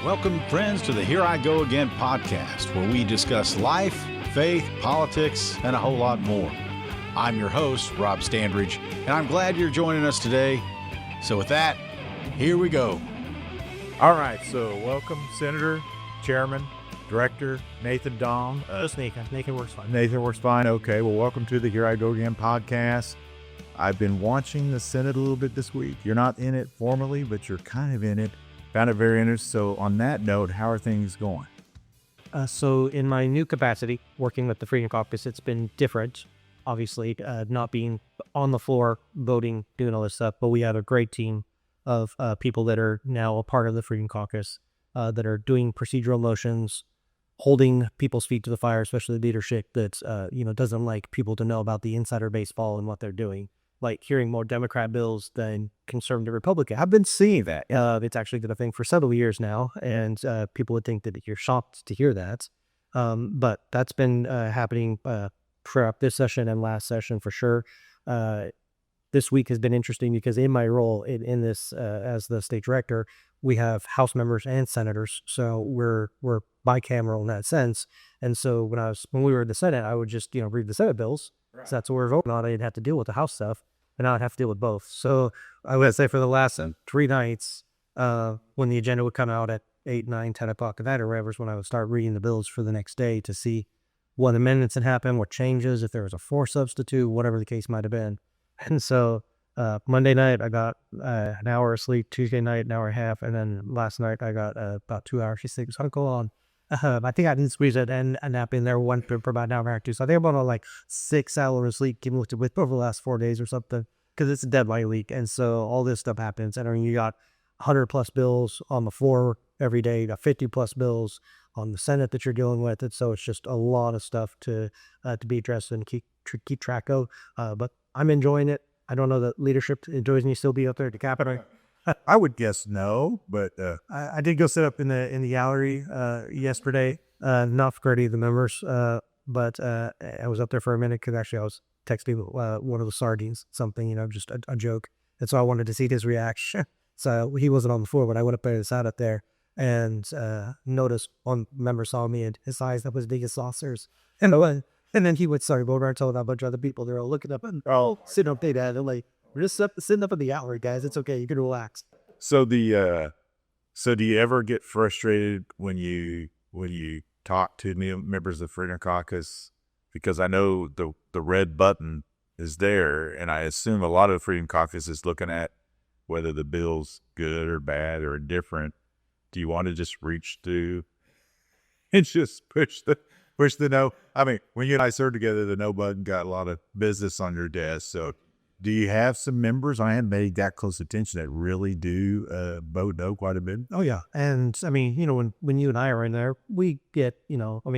Welcome, friends, to the Here I Go Again podcast, where we discuss life, faith, politics, and a whole lot more. I'm your host, Rob Standridge, and I'm glad you're joining us today. So with that, here we go. All right, so welcome, Senator, Chairman, Director Nathan Dahm. It's Nathan. Nathan works fine. Nathan works fine. Okay, well, welcome to the Here I Go Again podcast. I've been watching the Senate a little bit this week. You're not in it formally, but you're kind of in it. Found it very interesting. So on that note, how are things going? So in my new capacity, working with the Freedom Caucus, it's been different, obviously, not being on the floor, voting, doing all this stuff. But we have a great team of people that are now a part of the Freedom Caucus that are doing procedural motions, holding people's feet to the fire, especially leadership that doesn't like people to know about the insider baseball and what they're doing. Like hearing more Democrat bills than conservative Republican. I've been seeing that. It's actually been a thing for several years now, and people would think that you're shocked to hear that. But that's been happening throughout this session and last session for sure. This week has been interesting because in my role in this as the state director, we have House members and senators, so we're bicameral in that sense. And so when we were in the Senate, I would just read the Senate bills. Right. So that's what we're voting on. I didn't have to deal with the House stuff, and now I'd have to deal with both. So I would say for the last 3 nights, when the agenda would come out at 8, 9, 10 o'clock at night or whatever, is when I would start reading the bills for the next day to see what amendments had happened, what changes, if there was a for substitute, whatever the case might have been. And so Monday night, I got an hour of sleep. Tuesday night, an hour and a half. And then last night, I got about 2 hours of sleep. So I'll go on. I think I didn't squeeze it and a nap in there one for about an hour or two. So I think I'm on like 6 hours of sleep with over the last 4 days or something, because it's a deadline week. And so all this stuff happens. And I mean, you got 100 plus bills on the floor every day. You got 50 plus bills on the Senate that you're dealing with. And so it's just a lot of stuff to be addressed and keep track of. But I'm enjoying it. I don't know that leadership enjoys me still be up there at the Capitol. I would guess no, but I did go sit up in the gallery yesterday, not for any of the members, but I was up there for a minute because actually I was texting one of the sardines, something, just a joke. And so I wanted to see his reaction. So he wasn't on the floor, but I went up there and sat up there and noticed one member saw me and his eyes that was big as saucers. And then he would start going around telling a bunch of other people, they're all looking up and sitting up there, Dad. They're like, we're just sitting up in the gallery, guys. It's okay. You can relax. So do you ever get frustrated when you talk to new members of the Freedom Caucus? Because I know the red button is there, and I assume a lot of the Freedom Caucus is looking at whether the bill's good or bad or indifferent. Do you want to just reach through and just push the no? I mean, when you and I served together, the no button got a lot of business on your desk. So do you have some members? I haven't paid that close attention that really do vote no quite a bit. Oh, yeah. And I mean, when you and I are in there, we get,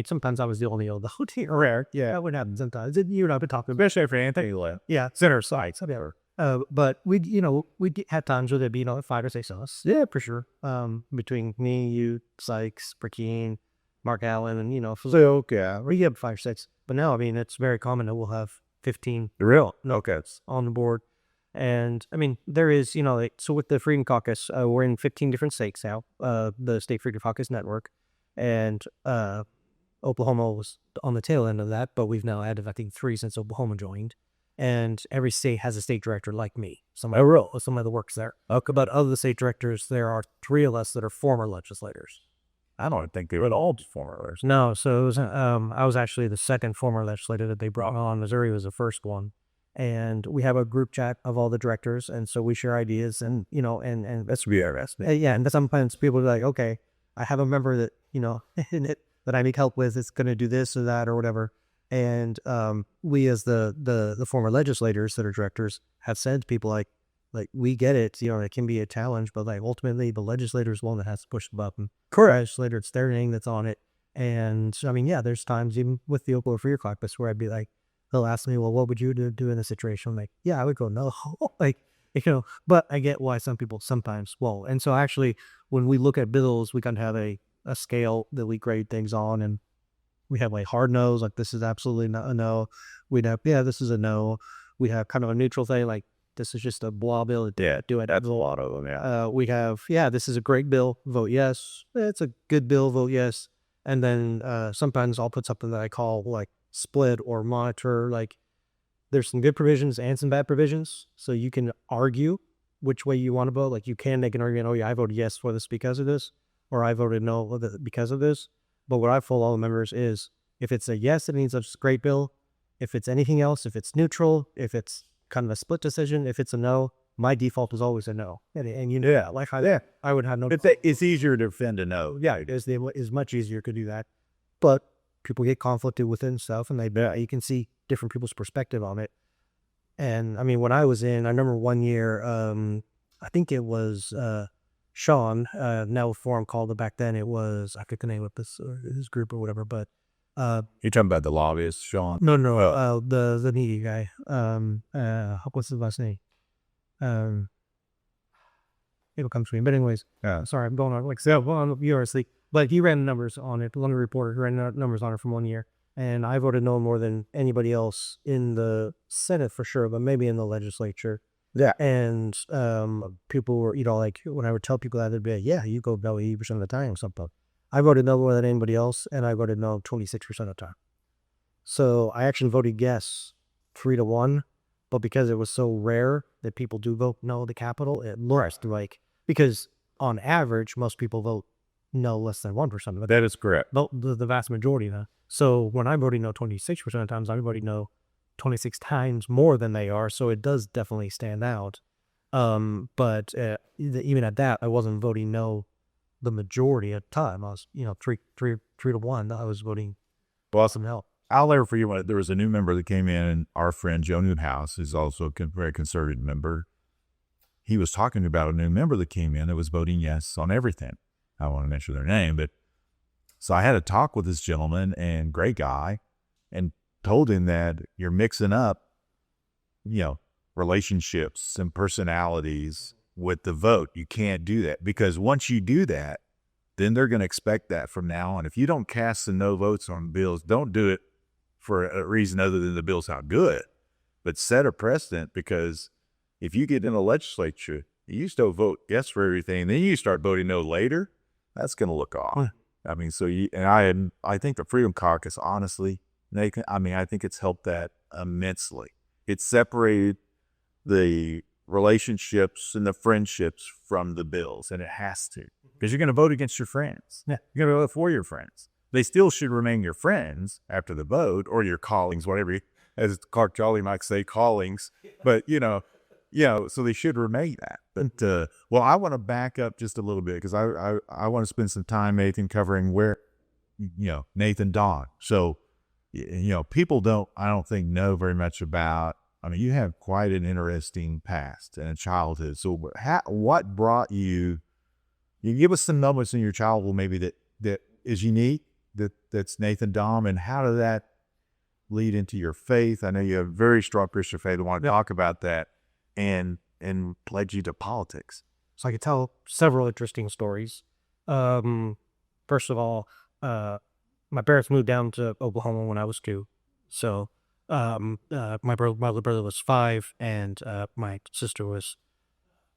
sometimes I was the only old vote here. Rare. Yeah. That would happen sometimes. You and I have been talking. Especially for Anthony left. Yeah. Center sites. Whatever. But we'd had times where there'd be, 5 or 6 of us. Yeah, for sure. Between me, you, Sykes, Burkeen, Mark Allen, and, so, yeah. We have 5 or 6. But now, I mean, it's very common that we'll have 15 no-cuts on the board. And I mean, there is, so with the Freedom Caucus, we're in 15 different states now, the State Freedom Caucus network, and Oklahoma was on the tail end of that, but we've now added, I think, 3 since Oklahoma joined. And every state has a state director like me. Somebody that works there. But of the state directors, there are 3 of us that are former legislators. I don't think they were all former legislators. No, so it was, I was actually the second former legislator that they brought on. Missouri was the first one. And we have a group chat of all the directors, and so we share ideas, and and that's VRS. Yeah, and sometimes people are like, okay, I have a member that in it that I need help with. It's going to do this or that or whatever. And we, as the former legislators that are directors, have said to people like we get it, it can be a challenge, but like ultimately the legislator is one that has to push the button. Correct. The legislator, it's their name that's on it. And I mean, yeah, there's times even with the Oklahoma Freedom Caucus where I'd be like, they'll ask me, well, what would you do in this situation? I'm like, yeah, I would go no. But I get why some people sometimes won't. And so actually, when we look at bills, we kind of have a scale that we grade things on, and we have like hard no's, like this is absolutely not a no. We'd have, yeah, this is a no. We have kind of a neutral thing, like this is just a blah bill. Yeah, Do it. that's a lot of them. Yeah. We have, this is a great bill. Vote yes. It's a good bill. Vote yes. And then sometimes I'll put something that I call like split or monitor. Like there's some good provisions and some bad provisions. So you can argue which way you want to vote. Like you can make an argument, oh yeah, I voted yes for this because of this, or I voted no because of this. But what I've told all the members is if it's a yes, it means it's a great bill. If it's anything else, if it's neutral, if it's kind of a split decision, if it's a no, my default is always a no. And you know, like I would have no. It's easier to defend a no. Yeah, it is much easier to do that. But people get conflicted within stuff, and you can see different people's perspective on it. And I mean, when I was in, I remember one year, I think it was Sean, now Forum called it back then. It was, I forget the name of his group or whatever, but You're talking about the lobbyist, Sean? no, the needy guy. What's his last name? It'll come to me. But anyways, sorry, I'm going on like so on URC. But he ran numbers on it. The London Reporter ran numbers on it from 1 year, and I voted no more than anybody else in the Senate for sure, but maybe in the legislature. Yeah. And people were, like when I would tell people that, they'd be like, yeah, you go no 80% of the time or something. I voted no more than anybody else, and I voted no 26% of the time. So I actually voted yes 3-1, but because it was so rare that people do vote no at the Capitol, it looked like, because on average, most people vote no less than 1%. But That is correct. the vast majority of that. So when I'm voting no 26% of the times, I'm voting no 26 times more than they are. So it does definitely stand out. But even at that, I wasn't voting no the majority of the time. I was, 3-1. I was voting Awesome. no. I'll never forget when there was a new member that came in, and our friend Joe Newhouse is also a very conservative member. He was talking about a new member that came in that was voting yes on everything. I don't want to mention their name, but so I had a talk with this gentleman, and great guy, and told him that you're mixing up, relationships and personalities with the vote. You can't do that, because once you do that, then they're going to expect that from now on. If you don't cast the no votes on bills, don't do it for a reason other than the bill sound good, but set a precedent, because if you get in the legislature, you still vote yes for everything, then you start voting no later, that's going to look off. I mean, I think the Freedom Caucus, honestly, Nathan, I think it's helped that immensely. It's separated the relationships and the friendships from the bills, and it has to, because you're going to vote against your friends. Yeah. You're going to vote for your friends. They still should remain your friends after the vote, or your callings, whatever, as Clark Jolly might say, callings. But, so they should remain that. But, well, I want to back up just a little bit, because I want to spend some time, Nathan, covering where, Nathan Dahm. So, people I don't think know very much about, you have quite an interesting past and a childhood. So what brought you give us some moments in your childhood maybe that is unique, that's Nathan Dahm, and how did that lead into your faith? I know you have a very strong Christian faith. I want to talk about that, and led you to politics. So I could tell several interesting stories. First of all, my parents moved down to Oklahoma when I was 2. So my little brother was 5, and my sister was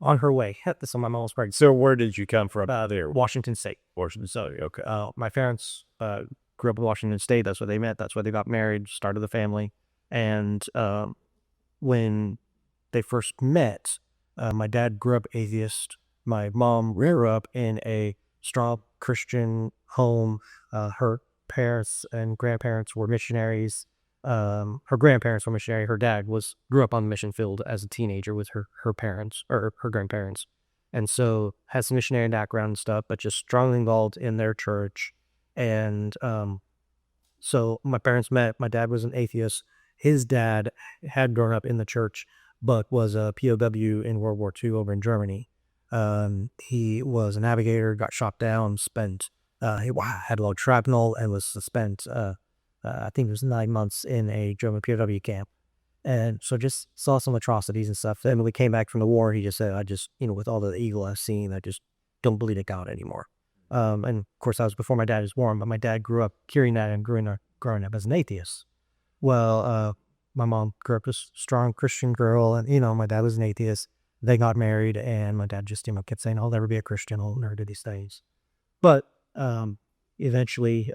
on her way. So my mom was pregnant. So where did you come from? There, Washington State. Washington State. Okay. My parents grew up in Washington State. That's where they met. That's where they got married, started the family. And when they first met, my dad grew up atheist. My mom grew up in a strong Christian home. Her parents and grandparents were missionaries. Her grandparents were missionary. Her dad grew up on the mission field as a teenager with her parents, or her grandparents. And so has some missionary background and stuff, but just strongly involved in their church. And so my parents met. My dad was an atheist. His dad had grown up in the church, but was a POW in World War II over in Germany. He was a navigator, got shot down, he had a lot of shrapnel, and was spent, I think it was 9 months in a German POW camp. And so just saw some atrocities and stuff. And when we came back from the war, he just said, with all the evil I've seen, I just don't believe in God anymore. And of course, that was before my dad was born, but my dad grew up hearing that and growing up as an atheist. Well, my mom grew up a strong Christian girl, and my dad was an atheist. They got married, and my dad just kept saying, "I'll never be a Christian. I'll never do these things." But eventually,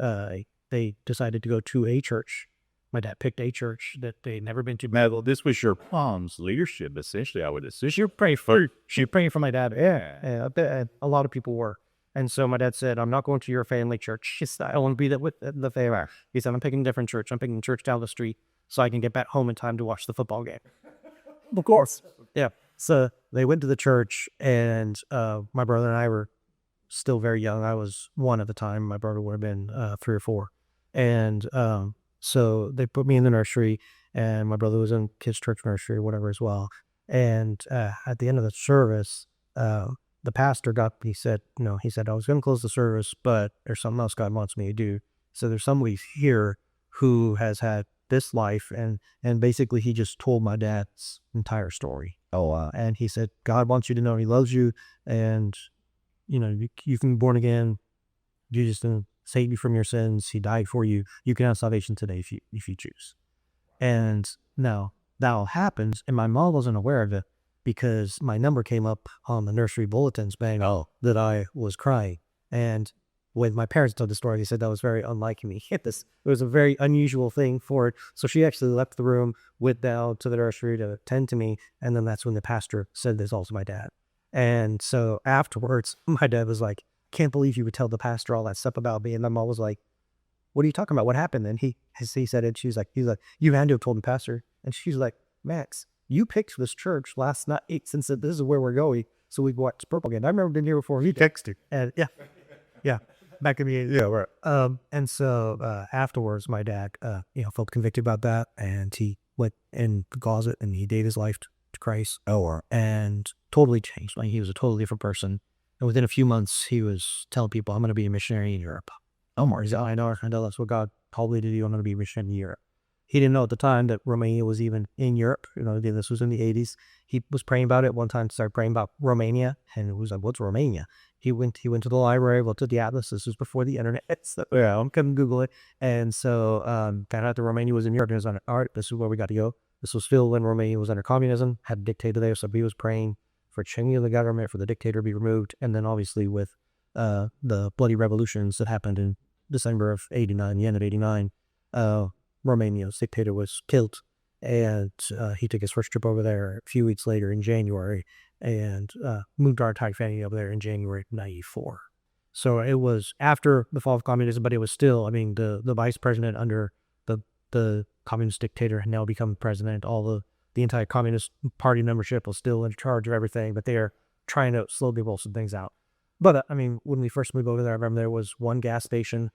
they decided to go to a church. My dad picked a church that they'd never been to. Well, this was your mom's leadership, essentially, I would assume. She was praying for my dad. Yeah, and a lot of people were. And so my dad said, "I'm not going to your family church. He said, I want to be there with the family." He said, "I'm picking a different church. I'm picking a church down the street so I can get back home in time to watch the football game." Of course. Yeah. So they went to the church, and my brother and I were still very young. I was 1 at the time. My brother would have been 3 or 4. And so they put me in the nursery, and my brother was in kids' church nursery or whatever as well. And at the end of the service, the pastor he said, "I was going to close the service, but there's something else God wants me to do. So there's somebody here who has had this life," and basically he just told my dad's entire story. Oh, wow. And he said, "God wants you to know he loves you, and you can be born again. Jesus didn't save you from your sins. He died for you. You can have salvation today if you choose." And now that all happens, and my mom wasn't aware of it because my number came up on the nursery bulletins saying that I was crying. And when my parents told the story, they said that was very unlike me. It was a very unusual thing for it. So she actually left the room, went down to the nursery to attend to me, and then that's when the pastor said this all to my dad. And so afterwards, my dad was like, "Can't believe you would tell the pastor all that stuff about me." And my mom was like, "What are you talking about? What happened?" And he said it. He's like, "You had to have told the pastor." And she's like, "Max, you picked this church last night since this is where we're going. So we watched Purple again. I remember being here before he texted." And yeah, back in the 80s. Yeah, right. And so afterwards, my dad, felt convicted about that, and he went in the closet and he gave his life to Christ. And totally changed. Like, he was a totally different person. And within a few months, he was telling people, "I'm going to be a missionary in Europe." He said, I know that's what God called me to do. I'm going to be a missionary in Europe. He didn't know at the time that Romania was even in Europe. This was in the 80s. He was praying about it one time, started praying about Romania, and it was like, "What's Romania?" He went to the library, looked at the atlas. This was before the internet. So I'm going to Google it. And so found out that Romania was in Europe. And he was like, "All right, this is where we got to go." This was still when Romania was under communism, had a dictator there. So he was praying for changing of the government, for the dictator to be removed. And then obviously with the bloody revolutions that happened in December of 89, the end of 89, Romania's dictator was killed. And he took his first trip over there a few weeks later in January, and moved our entire family over there in January of 94. So it was after the fall of communism, but it was still, the vice president under the communist dictator had now become president. All the entire Communist Party membership was still in charge of everything, but they are trying to slowly roll some things out. But when we first moved over there, I remember there was one gas station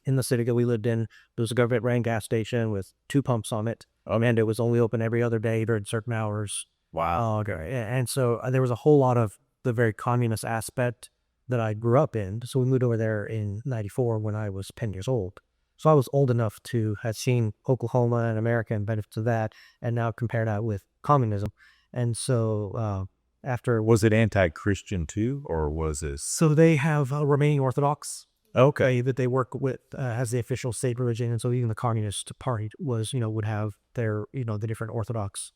in the city that we lived in. There was a government-ran gas station with 2 pumps on it, and it was only open every other day during certain hours. Wow. Okay. And so there was a whole lot of the very communist aspect that I grew up in. So we moved over there in 94 when I was 10 years old. So I was old enough to have seen Oklahoma and America and benefits of that, and now compare that with communism. And so after... Was it anti-Christian too, or was it? So they have Romanian Orthodox. Okay. That they work with as the official state religion. And so even the Communist Party was, would have their, the different Orthodox.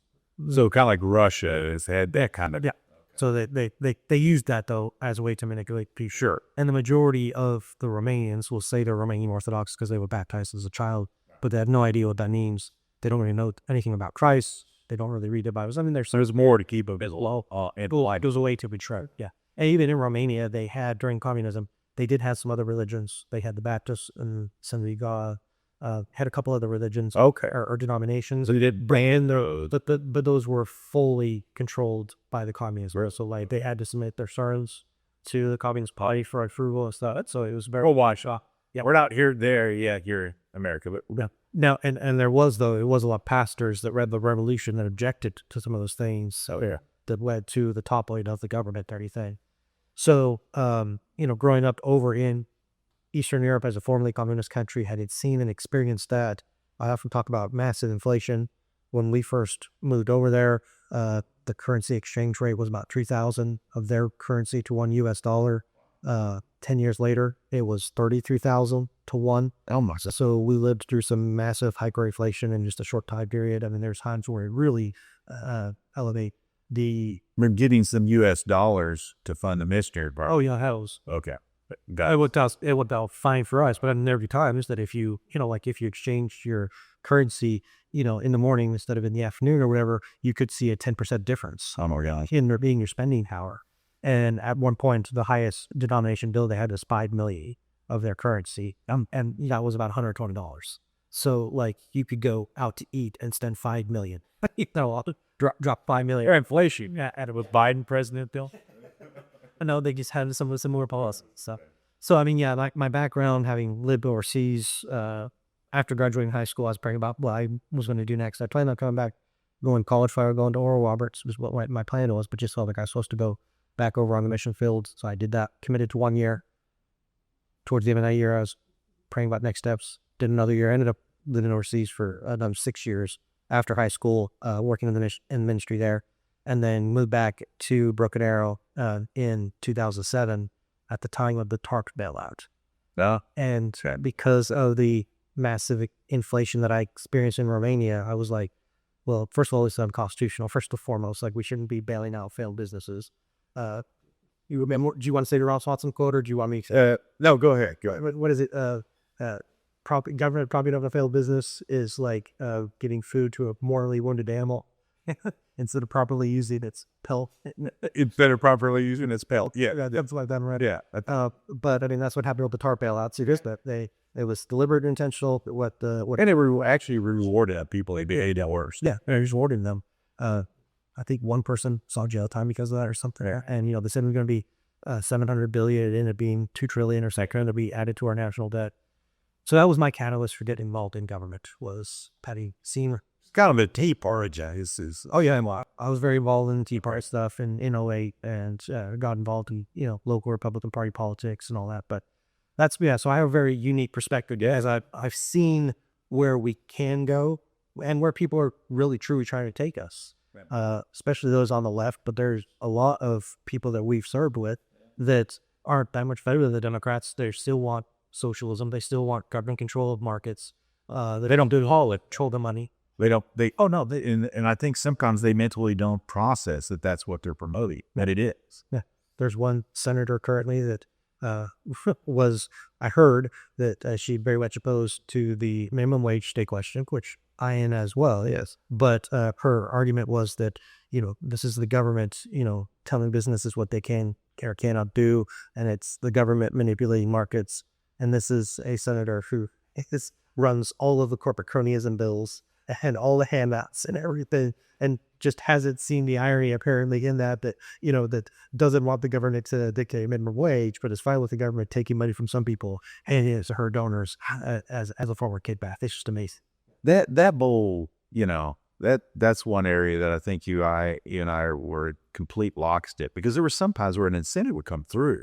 So kind of like Russia has had that kind of. Yeah. So they used that, though, as a way to manipulate people. Sure. And the majority of the Romanians will say they're Romanian Orthodox because they were baptized as a child, but they have no idea what that means. They don't really know anything about Christ. They don't really read the Bibles. There's more to keep them low. It goes away to be true. Yeah. And even in Romania, they had, during communism, they did have some other religions. They had the Baptists and Synagogue, had a couple other religions, or denominations. So they did ban those. But those were fully controlled by the communists. Really? So they had to submit their sermons to the Communist Party for approval and stuff. So it was very... Well, watch. Yeah, we're not here, there. Yeah, here in America, but yeah. Now, and there was, though, it was a lot of pastors that read the revolution that objected to some of those things. So yeah, that led to the toppling of the government and everything. So, growing up over in Eastern Europe as a formerly communist country, had seen and experienced that. I often talk about massive inflation. When we first moved over there, the currency exchange rate was about 3,000 of their currency to $1 US. 10 years later, it was 33,000 to 1. Oh my God. So we lived through some massive hyperinflation in just a short time period. I mean, there's times where it really elevate the. We're getting some U.S. dollars to fund the missionary part. Oh yeah, hells. Okay. It worked out fine for us, but there be times that if you if you exchanged your currency, in the morning instead of in the afternoon or whatever, you could see a 10% difference Oh my gosh. in there being your spending power. And at one point, the highest denomination bill they had was $5 million of their currency, and that was about $120. So like you could go out to eat and spend $5 million. Drop $5 million. Or inflation. Yeah, and it was Biden president bill. No, they just had some similar policies. So I mean, yeah, like my background, having lived overseas, after graduating high school, I was praying about what I was going to do next. I planned on coming back, going to college fire, going to Oral Roberts was what my plan was, but just felt like I was supposed to go back over on the mission field. So I did that, committed to 1 year. Towards the end of that year, I was praying about next steps, did another year, ended up living overseas for another 6 years after high school, working in the ministry there, and then moved back to Broken Arrow in 2007 at the time of the TARP bailout. No. And because of the massive inflation that I experienced in Romania, I was like, well, first of all, it's unconstitutional. First and foremost, like we shouldn't be bailing out failed businesses. You remember? Do you want to say the Ross Watson quote, or do you want me to? No, go ahead. Go ahead. What is it? Government propping up a failed business is like getting food to a morally wounded animal instead of properly using its pelt. Instead of properly using its pelt. Yeah. That's like that, right? Yeah. But I mean, that's what happened with the TARP bailouts. It is that it was deliberate and intentional. And it actually rewarded people. They behaved at worst. Yeah, they rewarded them. I think one person saw jail time because of that or something. Yeah. And they said it was going to be $700 billion. It ended up being $2 trillion or something to be added to our national debt. So that was my catalyst for getting involved in government. Was Patty Senior. Kind of a Tea Party. Oh yeah, I was very involved in Tea Party stuff in 2008 and got involved in local Republican Party politics and all that. But so I have a very unique perspective as I've seen where we can go and where people are really truly trying to take us. Especially those on the left, but there's a lot of people that we've served with that aren't that much better than the Democrats. They still want socialism. They still want government control of markets. They don't do all it, control the money. And I think sometimes they mentally don't process that that's what they're promoting, that it is. Yeah. There's one senator currently that I heard that she very much opposed to the minimum wage state question, which I am as well. Yes. But her argument was that, this is the government, telling businesses what they can or cannot do. And it's the government manipulating markets. And this is a senator who runs all of the corporate cronyism bills and all the handouts and everything, and just hasn't seen the irony apparently in that doesn't want the government to dictate minimum wage, but is fine with the government taking money from some people and it is her donors as a former kid bath. It's just amazing. That bowl, that's one area that I think you and I were complete lockstep, because there were some times where an incentive would come through,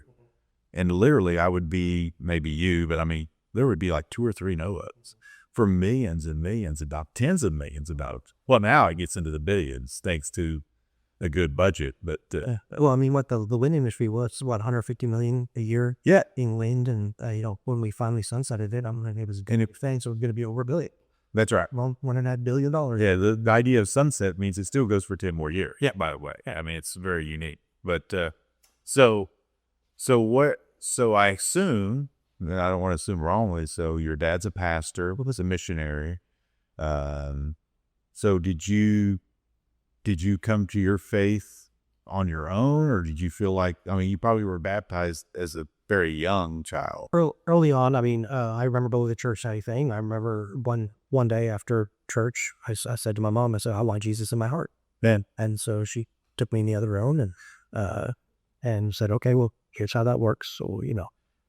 and literally I would be, maybe you, but I mean, there would be like 2 or 3 no votes for millions and millions, about tens of millions, well, now it gets into the billions thanks to a good budget. But well, I mean, what the wind industry was, what, 150 million a year? Yeah, in wind, and when we finally sunsetted it, it was a good thing. So it's going to be over $1 billion. That's right. Well, $1.5 billion. Yeah, the idea of sunset means it still goes for 10 more years. Yeah, by the way, I mean, it's very unique. But so I assume, and I don't want to assume wrongly, so your dad's a pastor, was a missionary. So did you come to your faith on your own, or did you feel like, you probably were baptized as a very young child? Early on, I remember going to the church and everything. I remember one day after church, I said to my mom, I said, I want Jesus in my heart. Then, and so she took me in the other room and said, okay, well, here's how that works. So,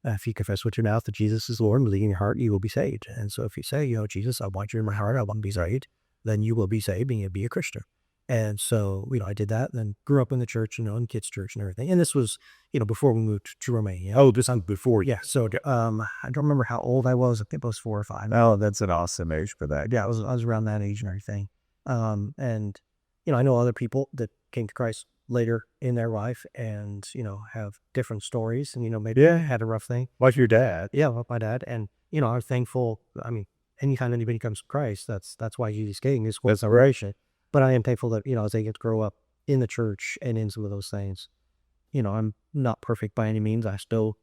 if you confess with your mouth that Jesus is Lord and believe in your heart, you will be saved. And so if you say, Jesus, I want you in my heart, I want to be saved, then you will be saved and you'll be a Christian. And so, I did that, and then grew up in the church, in kids' church and everything. And this was, before we moved to Romania. Oh, this was before. Yeah. So, I don't remember how old I was. I think I was 4 or 5. Oh, that's an awesome age for that. Yeah, I was around that age and everything. And, I know other people that came to Christ later in their life and, have different stories and, maybe had a rough thing. Like your dad. Yeah, like my dad. And, I'm thankful. I mean, anytime anybody comes to Christ, that's why Jesus came, is for salvation. But I am thankful that, as they get to grow up in the church and in some of those things, I'm not perfect by any means. I still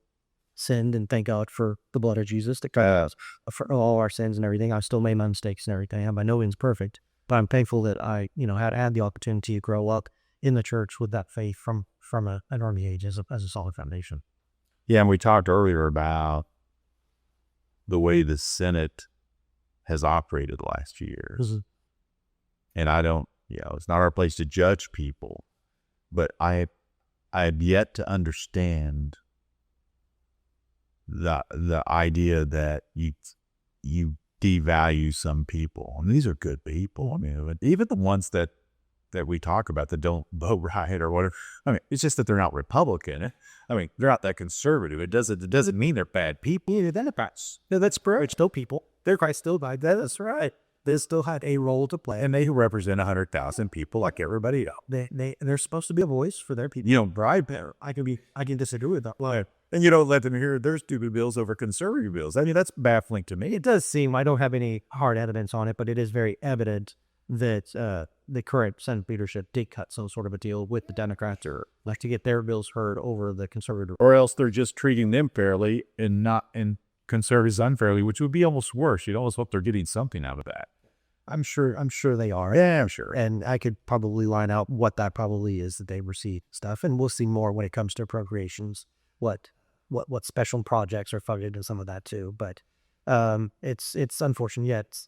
sinned, and thank God for the blood of Jesus that covers for all our sins and everything. I still made my mistakes and everything. I'm by no means perfect, but I'm thankful that I, had the opportunity to grow up in the church with that faith from an early age as a solid foundation. Yeah, and we talked earlier about the way the Senate has operated the last few years. And I don't, it's not our place to judge people, but I have yet to understand the idea that you devalue some people. And these are good people. I mean, even the ones that we talk about that don't vote right or whatever. I mean, it's just that they're not Republican. I mean, they're not that conservative. It doesn't mean they're bad people. Yeah, Democrats. Yeah, that's correct. Still people. They're Christ still died. That's right. They still had a role to play, and they represent 100,000 people like everybody else. They're supposed to be a voice for their people. You don't bribe them. I can disagree with that. Well, and you don't let them hear their stupid bills over conservative bills. I mean, that's baffling to me. It does seem, I don't have any hard evidence on it, but it is very evident that the current Senate leadership did cut some sort of a deal with the Democrats, or like to get their bills heard over the conservative. Or else they're just treating them fairly and conservatives unfairly, which would be almost worse. You'd almost hope they're getting something out of that. I'm sure they are. Yeah, I'm sure. And I could probably line out what that probably is that they receive stuff. And we'll see more when it comes to appropriations, what special projects are funded and some of that too. But it's unfortunate. Yet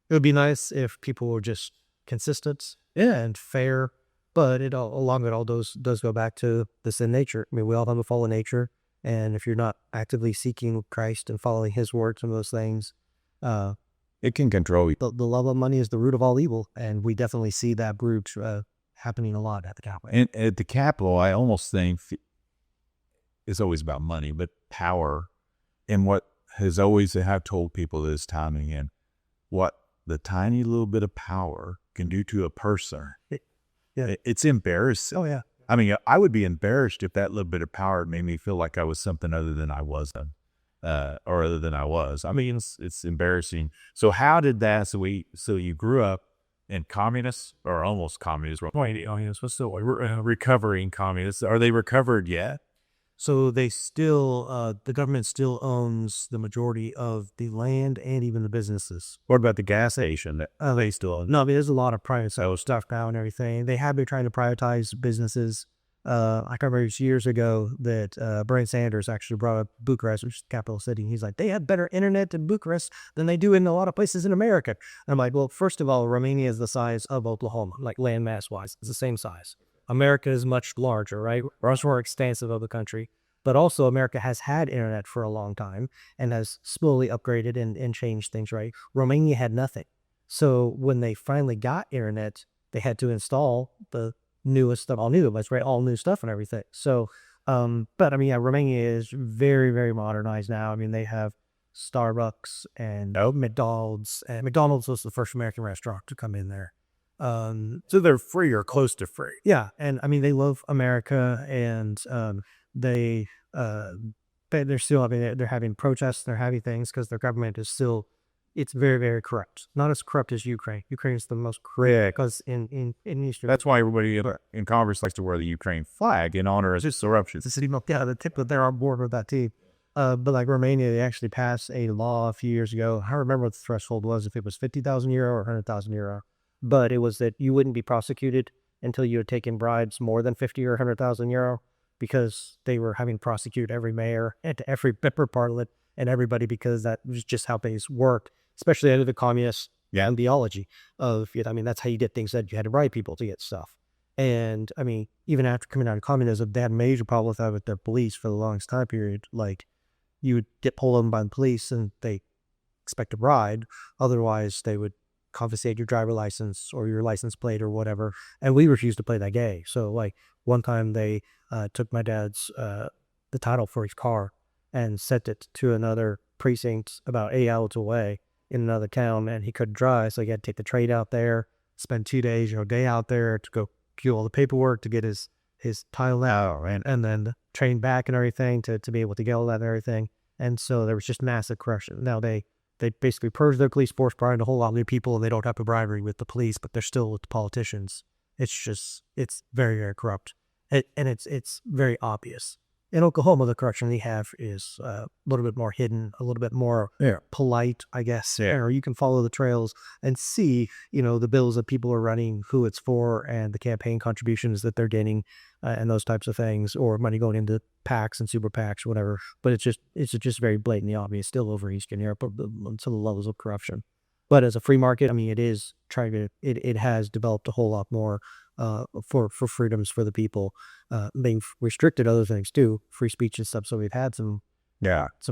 it would be nice if people were just consistent and fair. But along with all those does go back to the sin nature. I mean, we all have a fallen nature. And if you're not actively seeking Christ and following his words and those things, it can control you. The love of money is the root of all evil. And we definitely see that root happening a lot at the Capitol. And at the Capitol, I almost think it's always about money, but power. And what has always have told people this time and again, what the tiny little bit of power can do to a person. It's embarrassing. Oh, yeah. I mean, I would be embarrassed if that little bit of power made me feel like I was something other than I wasn't, or other than I was. I mean, it's embarrassing. So how did that? So you grew up in communists or almost communist. What's still recovering communists? Are they recovered yet? So they still, the government still owns the majority of the land and even the businesses. What about the gas station? They still own? No, I mean, there's a lot of private stuff now and everything. They have been trying to privatize businesses. I can remember it was years ago that Bernie Sanders actually brought up Bucharest, which is the capital city. He's like, they have better internet in Bucharest than they do in a lot of places in America. And I'm like, well, first of all, Romania is the size of Oklahoma, like landmass wise. It's the same size. America is much larger, right? We're much more expansive of the country. But also America has had internet for a long time and has slowly upgraded and changed things, right? Romania had nothing. So when they finally got internet, they had to install the newest stuff, all new, right? All new stuff and everything. So, but I mean, yeah, Romania is very, very modernized now. I mean, they have Starbucks and McDonald's. And McDonald's was the first American restaurant to come in there. So they're free or close to free. Yeah. And I mean, they love America, and they're still, I mean, they're having protests, they're having things because their government is still, it's very, very corrupt. Not as corrupt as Ukraine. Ukraine is the most corrupt because in Eastern. That's why everybody in Congress likes to wear the Ukraine flag in honor of its eruption. The city, yeah, the tip that they're on board with that too. But like Romania, they actually passed a law a few years ago. I don't remember what the threshold was, if it was 50,000 euro or 100,000 euro. But it was that you wouldn't be prosecuted until you had taken bribes more than 50 or 100,000 euro, because they were having to prosecute every mayor and every member of parliament and everybody, because that was just how things worked, especially under the communist ideology of, I mean, that's how you did things, that you had to bribe people to get stuff. And I mean, even after coming out of communism, they had a major problem with that with their police for the longest time period. Like, you would get pulled over by the police and they expect a ride. Otherwise, they would confiscate your driver license or your license plate or whatever. And we refused to play that game. So like one time they took my dad's, the title for his car and sent it to another precinct about 8 hours away in another town, and he couldn't drive. So he had to take the trade out there, spend 2 days, day out there to go do all the paperwork to get his his title out, and then trained back and everything to be able to get all that and everything. And so there was just massive corruption. Now they basically purged their police force, brought in a whole lot of new people, and they don't have a bribery with the police, but they're still with the politicians. It's very, very corrupt. And it's very obvious. In Oklahoma, the corruption they have is a little bit more hidden, a little bit more polite, I guess. Yeah. Or you can follow the trails and see, the bills that people are running, who it's for, and the campaign contributions that they're getting, and those types of things, or money going into PACs and super PACs, whatever. But it's just very blatantly obvious, still over Eastern Europe, to the levels of corruption. But as a free market, I mean, it has developed a whole lot more for freedoms for the people, being restricted other things too, free speech and stuff. So we've had some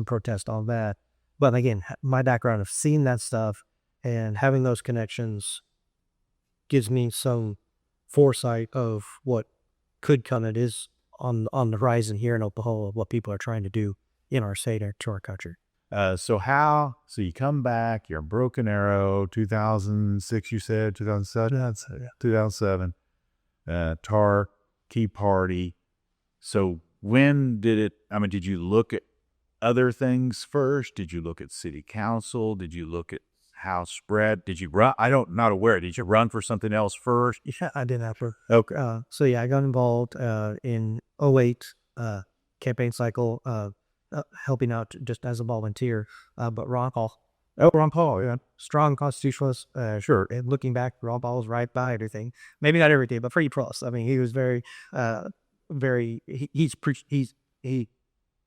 protest on that. But again, my background of seeing that stuff and having those connections gives me some foresight of what could come. It is on the horizon here in Oklahoma, what people are trying to do in our state or to our country. So you come back, you're in Broken Arrow, 2006, you said, 2007? 2007. TAR, Key Party. So when did you look at other things first? Did you look at city council? Did you look at House spread? Did you run? Not aware. Did you run for something else first? Yeah, I did that for. Okay. So yeah, I got involved in 2008 campaign cycle, helping out just as a volunteer. But Ron Paul. Oh, Ron Paul, yeah. Strong constitutionalist, sure. And looking back, Ron Paul was right by everything. Maybe not everything, but pretty close. I mean, he was very, a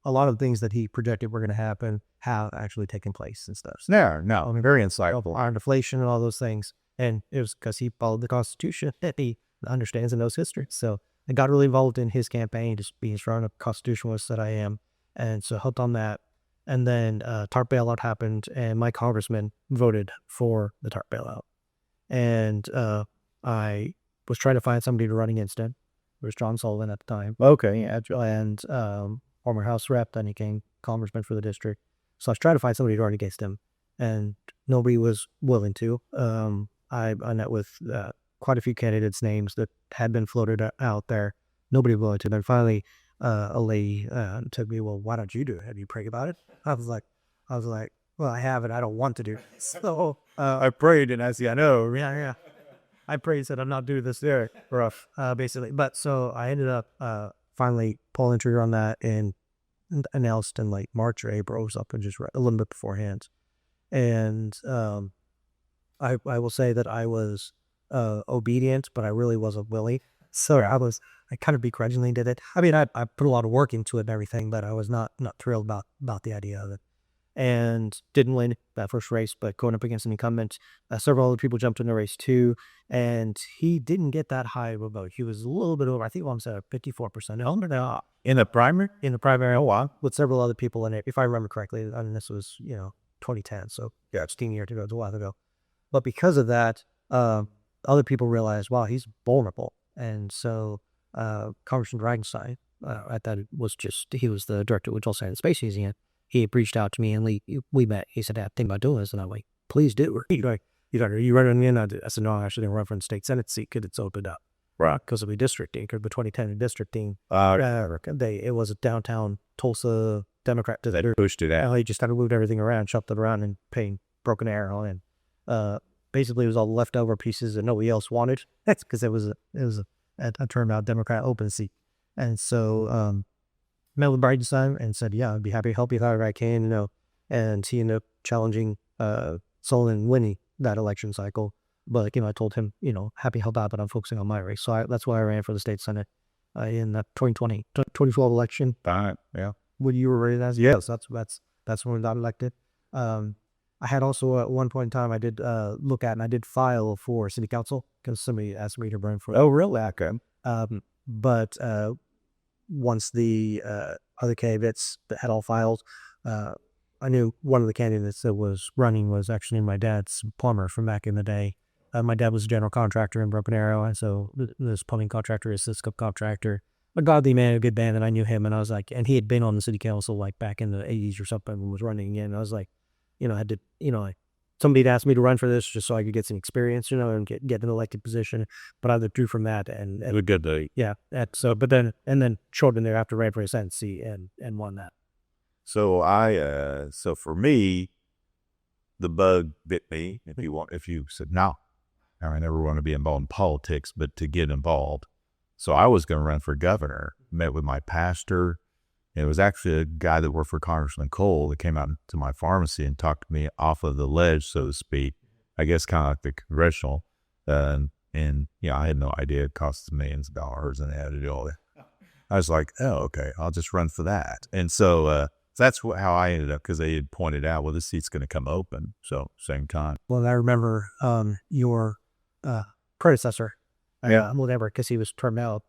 lot of things that he projected were going to happen have actually taken place and stuff. So, No, I mean, very insightful. Iron deflation and all those things. And it was because he followed the Constitution and he understands and knows history. So I got really involved in his campaign, just being strong a constitutionalist that I am. And so helped on that. And then TARP bailout happened, and my congressman voted for the TARP bailout. And I was trying to find somebody to run against him. It was John Sullivan at the time. Okay, yeah. And former House rep, then he became congressman for the district. So I was trying to find somebody to run against him, and nobody was willing to. I met with quite a few candidates' names that had been floated out there. Nobody was willing to. Then finally, a lady took me, well, why don't you do it? Have you prayed about it? I was like, well, I haven't. I don't want to do it. So I prayed and I said, I know. Yeah. I prayed, said, I'm not doing this there. Rough, basically. But so I ended up finally pulling the trigger on that and announced in like March or April or something, just a little bit beforehand. And I will say that I was obedient, but I really wasn't willing. So I kind of begrudgingly did it. I mean, I put a lot of work into it and everything, but I was not thrilled about the idea of it. And didn't win that first race, but going up against an incumbent, several other people jumped in the race too, and he didn't get that high of a vote. He was a little bit over, I think one said 54%. In the primary? In the primary, oh wow, with several other people in it, if I remember correctly. I mean, this was 2010, so yeah, 16 years ago, it's a while ago. But because of that, other people realized, wow, he's vulnerable. And so Congressman Dragonstein, at that he was the director of Tulsa Space Museum. He reached out to me and we met. He said, I think about doing this. And I'm like, please do. Are you running in? I said, no, I actually didn't run for the state Senate seat because it's opened up. Right. Because it'll be districting, because the 2010 districting, it was a downtown Tulsa Democrat. They pushed it out. He just kind of moved everything around, shuffled it around and painted Broken Arrow. And basically it was all leftover pieces that nobody else wanted. That's because it was a turnout Democrat open seat. And so met with Bridenstine and said, yeah, I'd be happy to help you however I can, and he ended up challenging Sullivan winning that election cycle. But, I told him, happy to help out, but I'm focusing on my race. So that's why I ran for the state Senate in the 2012 election. Fine, yeah. When you were ready as? Yes, that's when we got elected. I had also at one point in time, I did look at and I did file for city council because somebody asked me to run for it. Oh, really? Okay. But once the other candidates that had all filed, I knew one of the candidates that was running was actually my dad's plumber from back in the day. My dad was a general contractor in Broken Arrow, and so this plumbing contractor is this subcontractor. A godly man, a good man, and I knew him, and I was like, and he had been on the city council like back in the 80s or something and was running again. And I was like, I had to, somebody had asked me to run for this just so I could get some experience, and get an elected position. But I withdrew from that, and It was a good day. yeah, but then shortly thereafter ran for a Senate seat and won that. So so for me, the bug bit me. If you said, no, I never want to be involved in politics, but to get involved. So I was going to run for governor, met with my pastor. And it was actually a guy that worked for Congressman Cole that came out to my pharmacy and talked to me off of the ledge, so to speak. I guess kind of like the congressional. And I had no idea it costs millions of dollars and they had to do all that. I was like, oh, okay, I'll just run for that. And so that's how I ended up, because they had pointed out, well, this seat's going to come open. So same time. Well, I remember your predecessor, whatever, because he was termed out.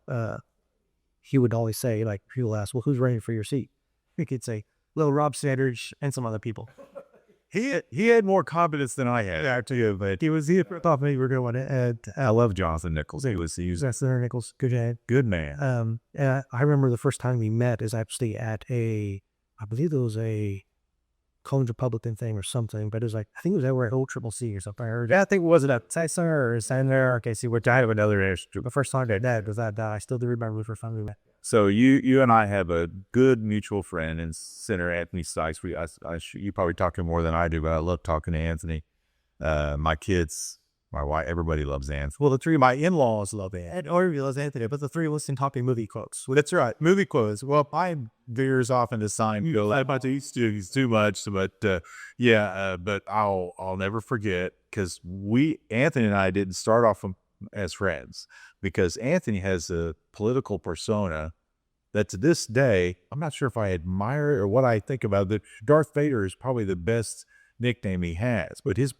He would always say, like, people ask, well, who's running for your seat? He could say, little Rob Sanders and some other people. He had more confidence than I had, too, but He thought maybe we were going to add. I love Jonathan Nichols. He was Senator Nichols, good man. And I remember the first time we met is actually at I believe it was a College Republican thing or something, but it was like, I think it was over at OCCC or something. I think it was a Senator or Senator. Okay, see, we're dying of another issue. The first time I met was that I still do remember the first time we met. So you and I have a good mutual friend in Senator Anthony Sykes. You probably talk to him more than I do, but I love talking to Anthony. My kids, my wife, everybody loves Anthony. Well, the three of my in-laws love Anthony. Or loves Anthony, but the three of us in talking movie quotes. Well, that's right, movie quotes. Well, Mine veers off into Seinfeld. About he's too much, but but I'll never forget, because Anthony and I didn't start off as friends, because Anthony has a political persona that to this day, I'm not sure if I admire it or what I think about it. Darth Vader is probably the best nickname he has, but his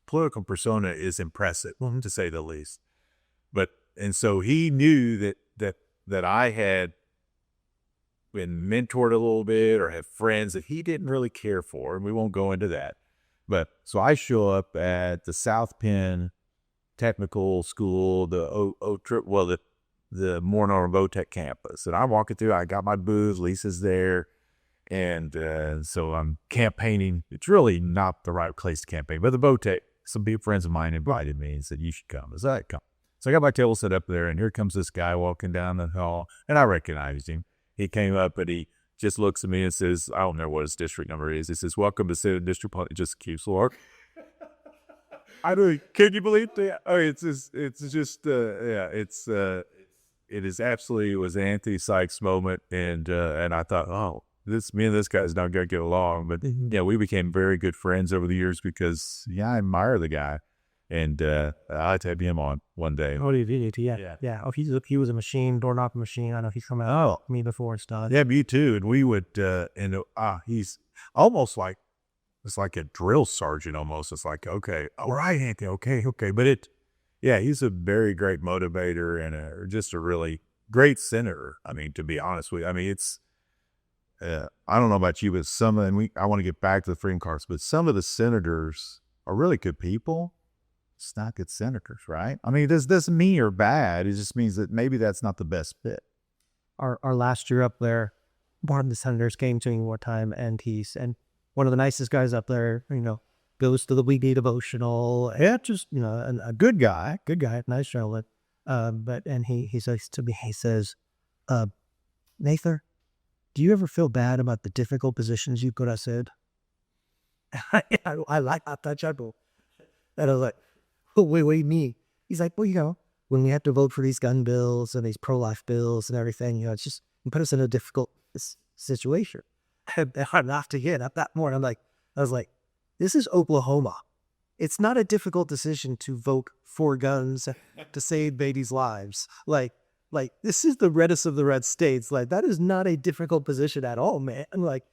political persona is impressive, to say the least. And so he knew that I had been mentored a little bit or have friends that he didn't really care for, and we won't go into that. But so I show up at the South Penn Technical School, the Moore Votech campus, and I'm walking through. I got my booth. Lisa's there, and so I'm campaigning. It's really not the right place to campaign, but the Votech. Some friends of mine invited me and said, you should come. I said, come. So I got my table set up there, and here comes this guy walking down the hall, and I recognized him. He came up, and he just looks at me and says, I don't know what his district number is. He says, welcome to Senate District. It just keeps working. Can you believe that? Oh, it was an Anthony Sykes moment, and I thought, oh, me and this guy's not gonna get along. But we became very good friends over the years because I admire the guy, and I had to have him on one day. Oh, yeah. Oh, he was a machine, door knocker machine. I know he's come out me before and stuff. Yeah, me too. And we would he's almost like, it's like a drill sergeant almost. It's like, okay, all right, Anthony, okay. But he's a very great motivator and just a really great senator. I mean, to be honest with you, I mean, it's, I don't know about you, but I want to get back to the Freedom Caucus, but some of the senators are really good people. It's not good senators, right? I mean, this doesn't mean you're bad. It just means that maybe that's not the best fit. Our last year up there, one of the senators came to me one time, and one of the nicest guys up there, goes to the weekly devotional. Yeah, just, a good guy, nice gentleman. And he says to me, Nathan, do you ever feel bad about the difficult positions you could have said? I like that chuckle. And I was like, oh, wait, me. He's like, well, when we have to vote for these gun bills and these pro-life bills and everything, it's just, you put us in a difficult situation. And after at that morning, I was like, this is Oklahoma. It's not a difficult decision to vote for guns to save babies' lives. Like this is the reddest of the red states. Like, that is not a difficult position at all, man. Like,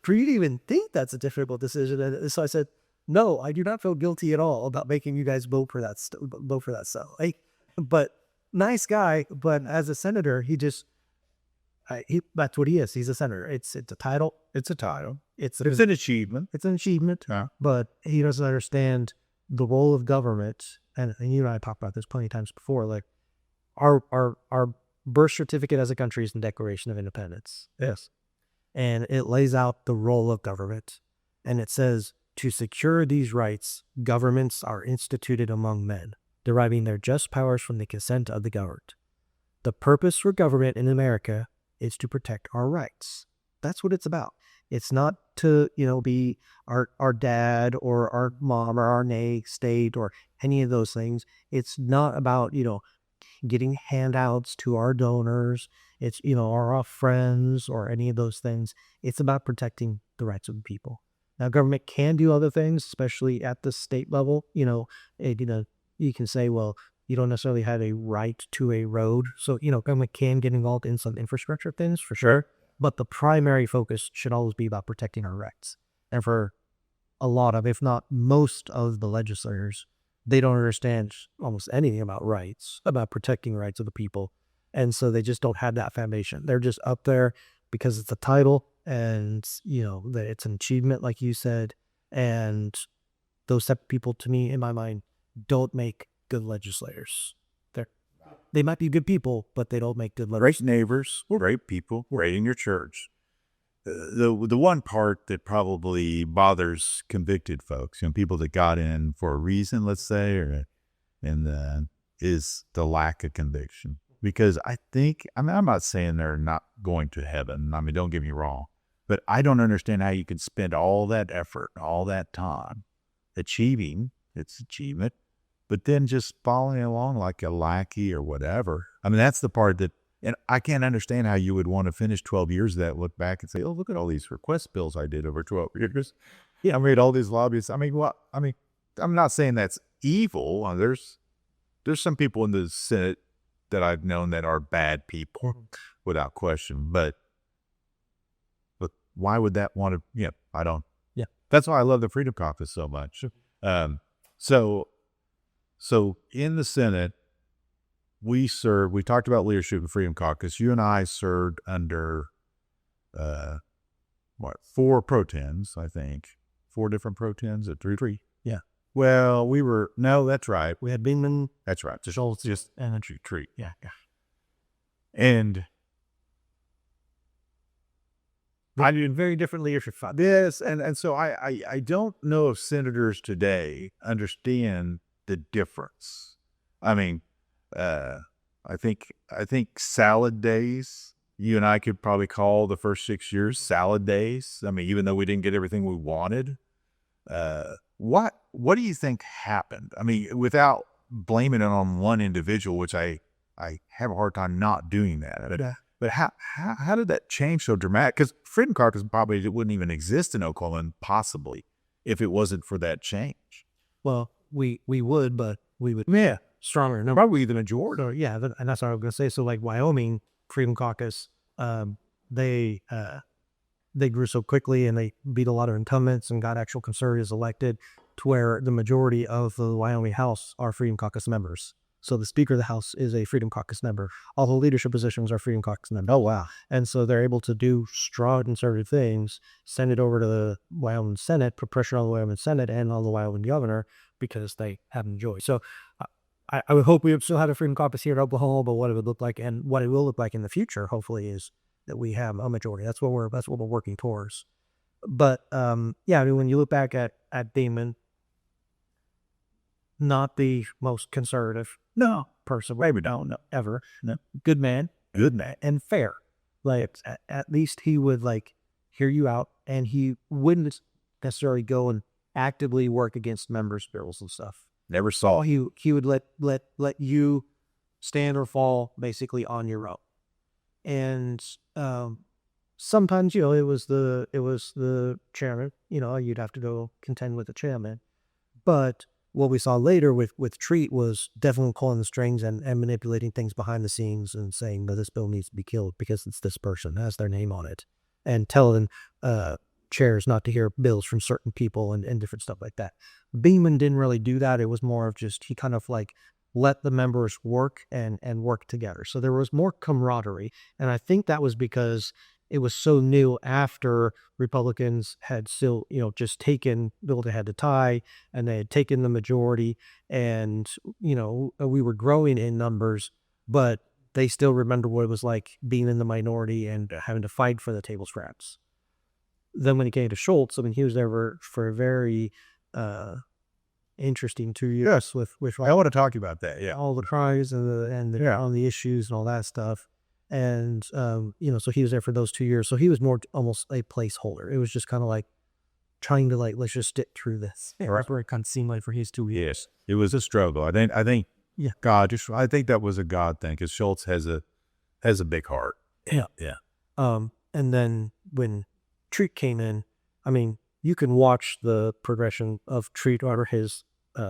for you to even think that's a difficult decision. And so I said, no, I do not feel guilty at all about making you guys vote for that stuff. But nice guy. But as a senator, that's what he is. He's a senator. It's a title. It's a title. It's an achievement. It's an achievement. Yeah. But he doesn't understand the role of government. And you and I talked about this plenty of times before. Like, our birth certificate as a country is the Declaration of Independence. Yes. And it lays out the role of government. And it says To secure these rights, governments are instituted among men, deriving their just powers from the consent of the governed. The purpose for government in America is to protect our rights. That's what it's about. It's not to, be our dad or our mom or our state or any of those things. It's not about, getting handouts to our donors. It's, our friends or any of those things. It's about protecting the rights of the people. Now, government can do other things, especially at the state level. You can say, well, you don't necessarily have a right to a road. So, government can get involved in some infrastructure things for sure. But the primary focus should always be about protecting our rights. And for a lot of, if not most of the legislators, they don't understand almost anything about rights, about protecting the rights of the people. And so they just don't have that foundation. They're just up there because it's a title and, that it's an achievement, like you said. And those type of people, to me, in my mind, don't make good legislators. They might be good people, but they don't make good legislators. Great neighbors, great people, great in your church. The one part that probably bothers convicted folks, people that got in for a reason, let's say, is the lack of conviction. Because I'm not saying they're not going to heaven. Don't get me wrong. But I don't understand how you can spend all that effort, all that time achieving its achievement, but then just following along like a lackey or whatever. That's the part that, and I can't understand how you would want to finish 12 years of that, look back and say, oh, look at all these request bills I did over 12 years. Yeah, I made all these lobbyists. I'm not saying that's evil. There's some people in the Senate that I've known that are bad people without question, but why would that want to, I don't. Yeah. That's why I love the Freedom Caucus so much. So in the Senate, we talked about leadership in Freedom Caucus. You and I served under, 4 pro-tens, I think. 4 different pro-tens at 3. Yeah. Well, no, that's right. We had Beeman. That's right. Just and a tree. Yeah. And I did very different leadership. Yes, and so I don't know if senators today understand the difference. I think salad days, you and I could probably call the first 6 years salad days. Even though we didn't get everything we wanted. What do you think happened? Without blaming it on one individual, which I have a hard time not doing that. But how did that change so dramatic? Because Freedom Caucus probably wouldn't even exist in Oklahoma, possibly, if it wasn't for that change. Well, we would, but we would stronger number. Probably the majority. So, yeah, and that's what I was going to say. So like Wyoming Freedom Caucus, they grew so quickly and they beat a lot of incumbents and got actual conservatives elected to where the majority of the Wyoming House are Freedom Caucus members. So the Speaker of the House is a Freedom Caucus member. All the leadership positions are Freedom Caucus members. Oh, wow. And so they're able to do strong conservative things, send it over to the Wyoming Senate, put pressure on the Wyoming Senate and on the Wyoming governor because they have enjoyed. So I would hope we would still have a Freedom Caucus here in Oklahoma, but what it would look like and what it will look like in the future, hopefully, is that we have a majority. That's what we're working towards. But when you look back at Damon, not the most conservative person, maybe ever. No. Good man, and fair. Like at least he would hear you out, and he wouldn't necessarily go and actively work against members' bills and stuff. Never saw. He would let you stand or fall basically on your own. And sometimes it was the chairman. You'd have to go contend with the chairman, but what we saw later with Treat was definitely pulling the strings and manipulating things behind the scenes and saying that this bill needs to be killed because it's this person that has their name on it, and telling chairs not to hear bills from certain people and different stuff like that. Beeman didn't really do that. It was more of just he kind of let the members work and work together. So there was more camaraderie, and I think that was because it was so new after Republicans had still, just taken bill they had to tie, and they had taken the majority, and, we were growing in numbers, but they still remember what it was like being in the minority and having to fight for the table scraps. then when he came to Schultz, I mean, he was there for a very interesting 2 years with I want to talk about that. Yeah. all the crimes and all the issues and all that stuff. And, so he was there for those 2 years. So he was more almost a placeholder. It was just kind of like trying to let's just stick through this. Yeah, right. Where it kind of seemed like for his 2 years. Yes. It was a struggle. I think yeah. I think that was a God thing because Schultz has a big heart. Yeah. Yeah. And then when Treat came in, I mean, you can watch the progression of Treat over his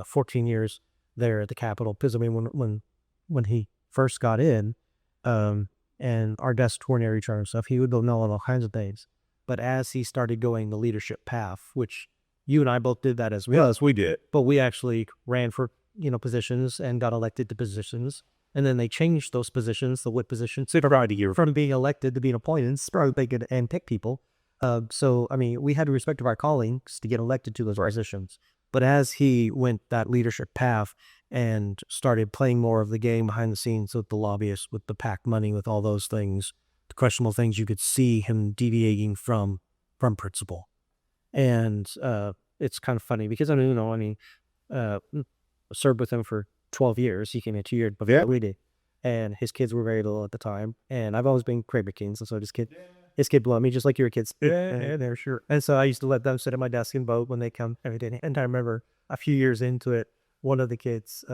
14 years there at the Capitol. Because I mean, when he first got in, and our desks were near each other and stuff, he would go no on all kinds of things. But as he started going the leadership path, which you and I both did that as well. Yes, we did. But we actually ran for positions and got elected to positions. And then they changed those positions, the WIT positions, from being elected to being appointed, so they could and pick people. So, I mean, we had to respect our callings to get elected to those positions. But as he went that leadership path and started playing more of the game behind the scenes with the lobbyists, with the PAC money, with all those things, the questionable things, you could see him deviating from principle. And it's kind of funny because, served with him for 12 years. He came in 2 years before we did. And his kids were very little at the time. And I've always been Kramer Kings. And so his kid blew me just like your kids. Yeah, they're sure. And so I used to let them sit at my desk and vote when they come every day. And I remember a few years into it, one of the kids,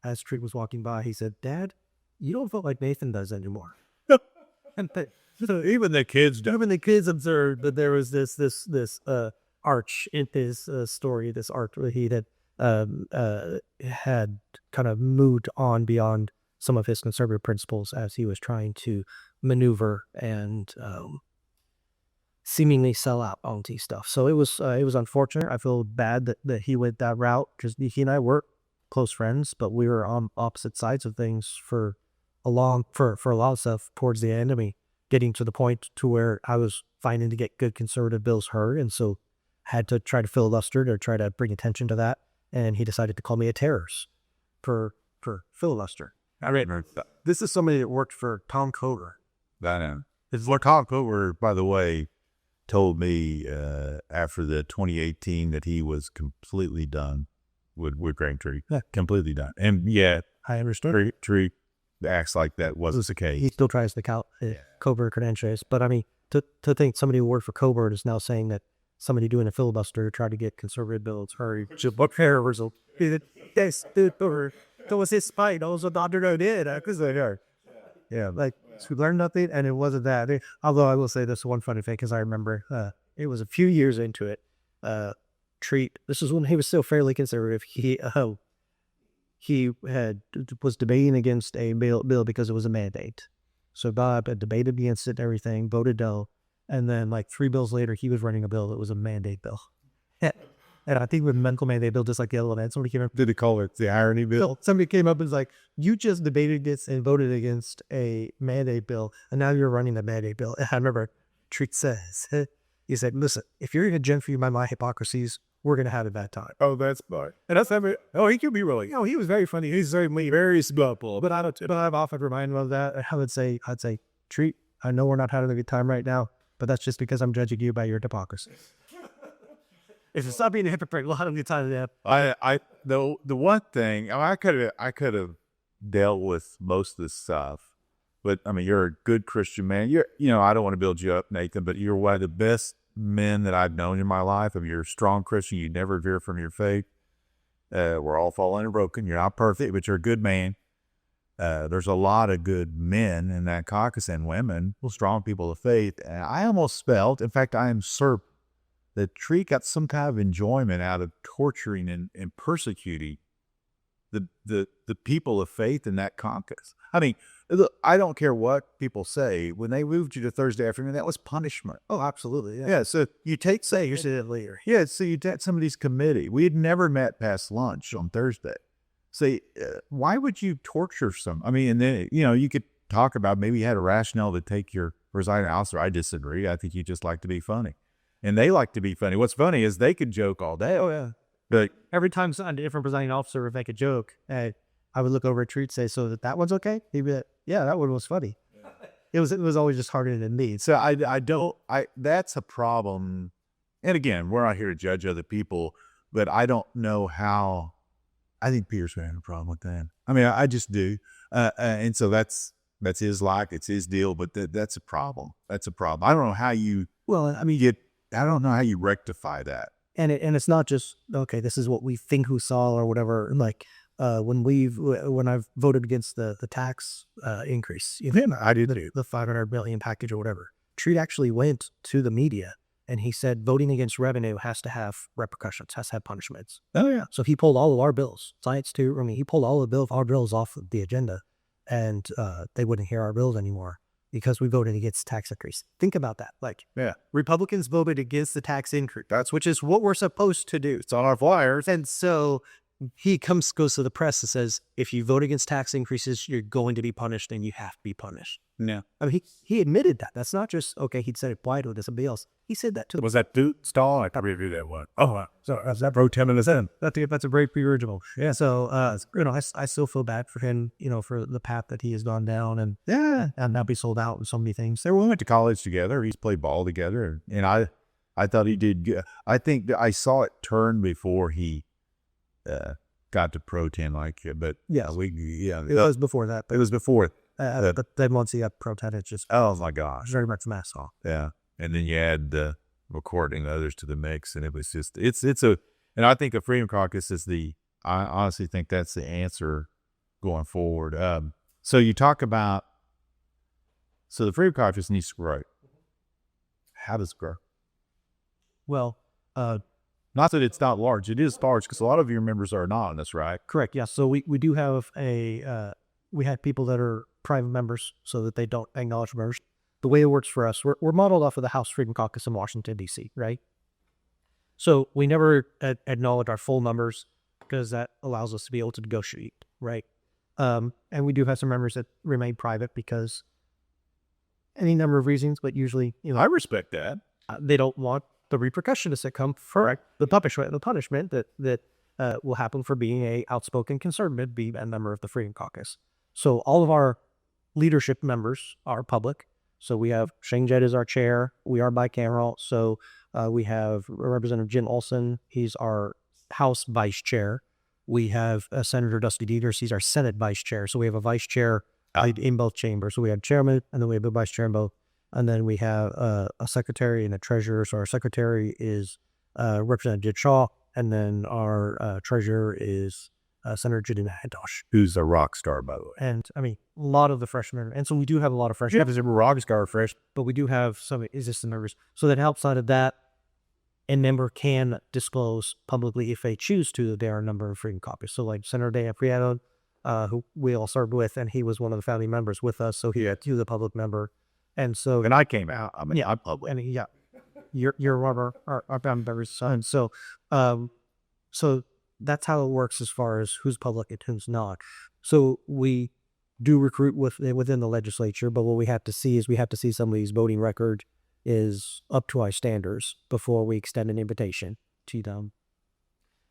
as Treat was walking by, he said, "Dad, you don't vote like Nathan does anymore." And Even the kids do. even the kids observed that there was this arch in his story, this arc where he had kind of moved on beyond some of his conservative principles as he was trying to maneuver and seemingly sell out onto stuff. So it was unfortunate. I feel bad that he went that route because he and I were close friends, but we were on opposite sides of things for a lot of stuff towards the end. I mean, getting to the point to where I was finding to get good conservative bills heard, and so had to try to filibuster to try to bring attention to that. And he decided to call me a terrorist for filibuster. I mean, This is somebody that worked for Tom Cover. I know. It's what Tom Cover, by the way, told me after the 2018 that he was completely done with Graintree. Yeah. Completely done. And yet, I understood. Tree acts like that wasn't the case. He still tries to count Covert credentials. But I mean, to think somebody who worked for Covert is now saying that somebody doing a filibuster to try to get conservative bills hurry. That was his spite. That was what the underdog did. Because they are. Yeah, like we learned nothing, and it wasn't that. Although I will say this one funny thing, because I remember it was a few years into it. Treat. This is when he was still fairly conservative. He was debating against a bill because it was a mandate. So Bob had debated against it and everything, voted no, and then like 3 bills later, he was running a bill that was a mandate bill. And I think with medical mandate bill, just like the other one, somebody came up. Did he call it the irony bill? Somebody came up and was like, "You just debated against and voted against a mandate bill, and now you're running a mandate bill." And I remember Treat says, he said, "Listen, if you're going to gentrify my hypocrisies, we're going to have a bad time." Oh, that's smart. And that's he could be really. He was very funny. He's very smuggle. But I've often reminded him of that. I'd say, Treat, I know we're not having a good time right now, but that's just because I'm judging you by your hypocrisy. If it's not being a hypocrite, we'll have a good time with that. The one thing I could have dealt with most of this stuff, but I mean, you're a good Christian man. I don't want to build you up, Nathan, but you're one of the best men that I've known in my life. I mean, you're a strong Christian. You never veer from your faith. We're all fallen and broken. You're not perfect, but you're a good man. There's a lot of good men in that caucus and women, strong people of faith. And I almost felt, in fact, I am certain that Treat got some kind of enjoyment out of torturing and persecuting the people of faith in that caucus. I mean, look, I don't care what people say. When they moved you to Thursday afternoon, that was punishment. Oh, absolutely. Yeah. Yeah, so you take, You're sitting later. yeah, so you take somebody's committee. We had never met past lunch on Thursday. Say, why would you torture some? I mean, and then, you could talk about maybe you had a rationale to take your presiding officer. I disagree. I think you just like to be funny. And they like to be funny. What's funny is they could joke all day. Oh, yeah. But every time a different presiding officer would make a joke, I would look over at Treat and say, "So that one's okay?" He'd be like, "Yeah, that one was funny." it was always just harder than me. So that's a problem. And again, we're not here to judge other people, but I don't know how. I think Peter's having a problem with that. I mean, I just do. And so that's his life. It's his deal, but that's a problem. That's a problem. I don't know how you, I don't know how you rectify that. And it's not just, okay, this is what we think we saw or whatever. Like, when I've voted against the tax increase, I did the 500 million package or whatever. Treat actually went to the media and he said voting against revenue has to have repercussions, has to have punishments. Oh yeah. So he pulled all of our bills, Science too. I mean, he pulled all of our bills off of the agenda, and they wouldn't hear our bills anymore because we voted against tax increase. Think about that. Like, Republicans voted against the tax increase, which is what we're supposed to do. It's on our flyers. And so he goes to the press and says, if you vote against tax increases, you're going to be punished and you have to be punished. Yeah. I mean, he admitted that. That's not just, okay, he'd said it quietly to somebody else. He said that to Was that Stahl? I probably reviewed that one. Oh, so that pro 10 minutes in. That's a great pre-original. Yeah. So, I still feel bad for him, for the path that he has gone down and now be sold out with so many things. We went to college together. He's played ball together. And I thought he did good. I think I saw it turn before he got to pro 10 like it, but it was before that. It was before. But then once he got pro 10, it's just, oh my gosh, very much mass off. Yeah. And then you add the recording others to the mix, and it was just, and I think the Freedom Caucus is I honestly think that's the answer going forward. So you talk about, so the Freedom Caucus needs to grow. How does it grow? Well, not that it's not large. It is large because a lot of your members are anonymous, right? Correct. Yeah. So we do have we had people that are private members so that they don't acknowledge members. The way it works for us, we're modeled off of the House Freedom Caucus in Washington, D.C., right? So we never acknowledge our full numbers because that allows us to be able to negotiate, right? And we do have some members that remain private because any number of reasons, but usually, I respect that. They don't want the repercussions that come for the punishment that will happen for being a outspoken conservative, be a member of the Freedom Caucus. So all of our leadership members are public. So we have Shane Jett as our chair. We are bicameral. So we have Representative Jim Olson. He's our House vice chair. We have Senator Dusty Dieters. He's our Senate vice chair. So we have a vice chair in both chambers. So we have chairman, and then we have a vice chair in both. And then we have a secretary and a treasurer. So our secretary is Representative Jed Shaw, and then our treasurer is Senator Judy McIntosh, who's a rock star, by the way. And I mean, a lot of the freshmen, and so we do have a lot of freshmen. Yeah, a rock star fresh, but we do have some existing members. So that helps out of that. A member can disclose publicly if they choose to that they are a member of Freedom Caucus. So like Senator Dan Prieto, who we all served with, and he was one of the founding members with us. So he was a public member. And so, and I came out. I mean, I'm public. And you're one of our founding members' son. So, so that's how it works as far as who's public and who's not. So we do recruit within the legislature, but what we have to see is somebody's voting record is up to our standards before we extend an invitation to them.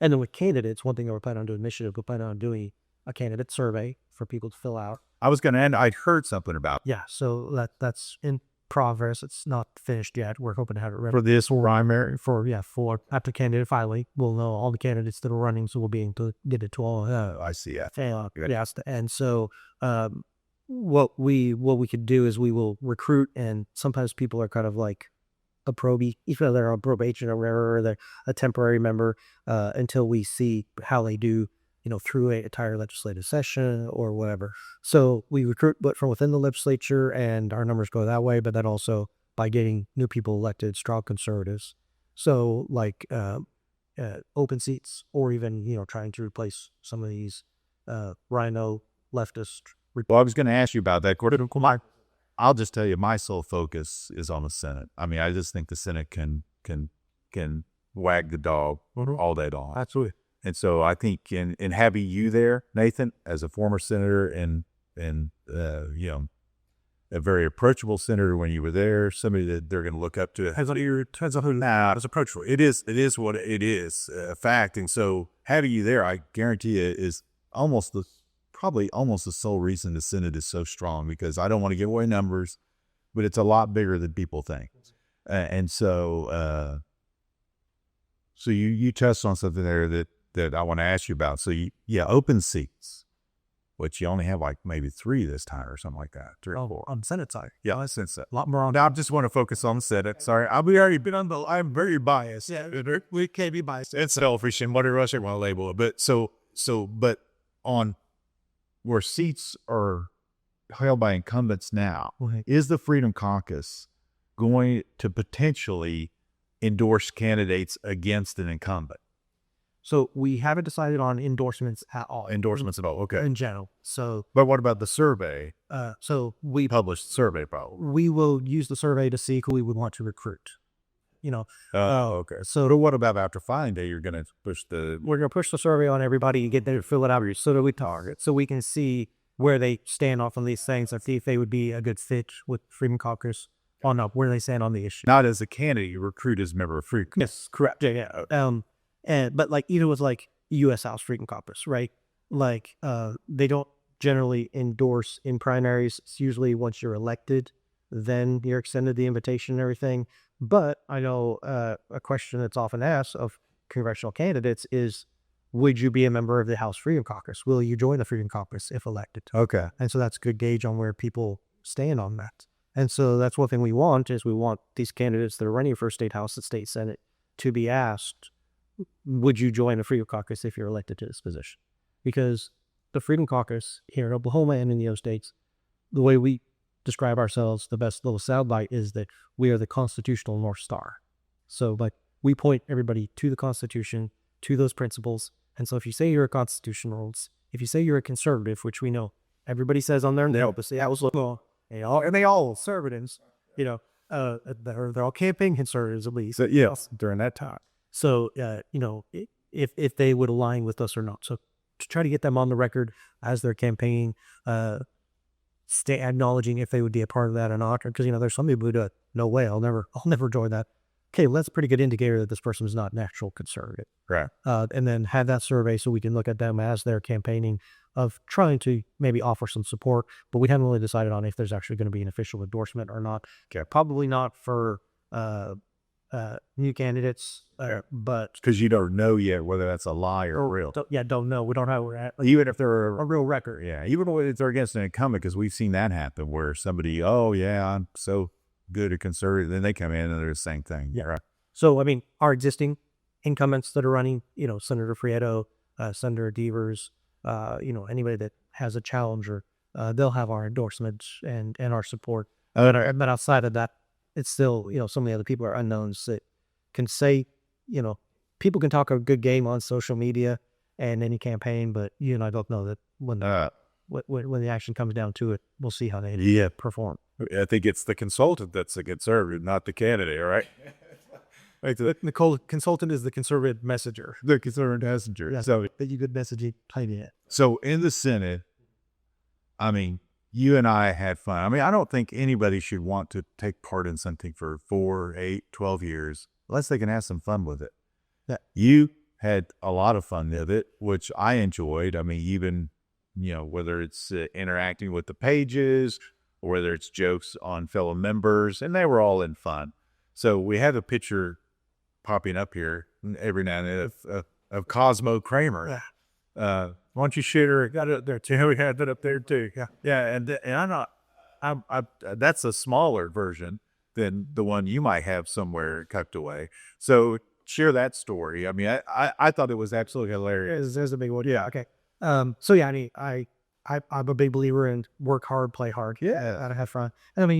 And then with candidates, one thing that we're planning on doing initiative, we're planning on doing a candidate survey for people to fill out. I was going to end. I'd heard something about. Yeah, so that's in progress. It's not finished yet. We're hoping to have it ready for this primary. For after candidate filing, we'll know all the candidates that are running, so we'll be able to get it to all. I see. Yes, and so what we could do is we will recruit, and sometimes people are kind of like a probie, even though they're on probation or whatever, or they're a temporary member, until we see how they do, through an entire legislative session or whatever. So we recruit, but from within the legislature, and our numbers go that way, but then also by getting new people elected, strong conservatives. So like open seats, or even, trying to replace some of these rhino leftist. Well, I was going to ask you about that. I'll just tell you, my sole focus is on the Senate. I mean, I just think the Senate can wag the dog all day long. Absolutely. And so I think in having you there, Nathan, as a former senator and a very approachable senator when you were there, somebody that they're going to look up to. Depends on who is approachable. It is what it is, a fact. And so having you there, I guarantee you, is probably almost the sole reason the Senate is so strong, because I don't want to give away numbers, but it's a lot bigger than people think. And so you touched on something there that I want to ask you about. So open seats, which you only have like maybe 3 this time or something like that. 3 or 4 on the Senate side. Yeah, on the Senate side. A lot more on. Now I just want to focus on the Senate. Sorry, I've already been on the. I'm very biased. Yeah, we can't be biased. It's selfish and whatever else you want to label it. But on where seats are held by incumbents now, is the Freedom Caucus going to potentially endorse candidates against an incumbent? So we haven't decided on endorsements at all. Endorsements at all, okay. In general. So, But what about the survey? so we Published survey, probably. we will use the survey to see who we would want to recruit. Okay. So what about after filing day? You're going to push the. We're going to push the survey on everybody and get them to fill it out so that we target, so we can see where they stand off on these things and see if they would be a good fit with Freedom Caucus or not, where they stand on the issue. Not as a candidate, you recruit as a member of Freedom Caucus. Yes, correct. Yeah. But like either with like U.S. House Freedom Caucus, right? Like they don't generally endorse in primaries. It's usually once you're elected, then you're extended the invitation and everything. But I know a question that's often asked of congressional candidates is, would you be a member of the House Freedom Caucus? Will you join the Freedom Caucus if elected? Okay. And so that's a good gauge on where people stand on that. And so that's one thing we want these candidates that are running for state house and state senate to be asked, would you join the Freedom Caucus if you're elected to this position? Because the Freedom Caucus here in Oklahoma and in the other states, the way we describe ourselves, the best little soundbite is that we are the constitutional North Star. So like we point everybody to the Constitution, to those principles. And so if you say you're a constitutionalist, if you say you're a conservative, which we know everybody says on their notes, I was looking, and they all conservatives, they're all campaign conservatives at least. So, yeah, during that time. So, if they would align with us or not. So to try to get them on the record as they're campaigning, stay acknowledging if they would be a part of that or not. Because, there's some people who do it, no way, I'll never join that. Okay, well, that's a pretty good indicator that this person is not an actual conservative. Right. And then have that survey so we can look at them as they're campaigning of trying to maybe offer some support, but we haven't really decided on if there's actually going to be an official endorsement or not. Okay. Probably not for new candidates, but because you don't know yet whether that's a lie or real. Don't know. We don't know where we're at. Even if they're a real record. Yeah, even if they're against an incumbent, because we've seen that happen where somebody, I'm so good at conservative, then they come in and they're the same thing. Yeah. Right. So, our existing incumbents that are running, Senator Prieto, Senator Devers, anybody that has a challenger, they'll have our endorsement and our support. But outside of that, it's still, some of the other people are unknowns that can say, people can talk a good game on social media and any campaign, but you and I don't know that when the action comes down to it, we'll see how they perform. I think it's the consultant that's a conservative, not the candidate, all right? The consultant is the conservative messenger. The conservative messenger. Yeah, so that you good messaging. So in the Senate, you and I had fun. I don't think anybody should want to take part in something for 4, 8, 12 years unless they can have some fun with it. Yeah. You had a lot of fun with it, which I enjoyed. Even, whether it's interacting with the pages or whether it's jokes on fellow members, and they were all in fun. So we have a picture popping up here every now and then of Cosmo Kramer. Yeah. Why don't you share? Got it up there too. We had that up there too. Yeah. Yeah. And I'm that's a smaller version than the one you might have somewhere tucked away. So share that story. I thought it was absolutely hilarious. There's a big one. Yeah. Okay. I'm a big believer in work hard, play hard. Yeah. And have fun. And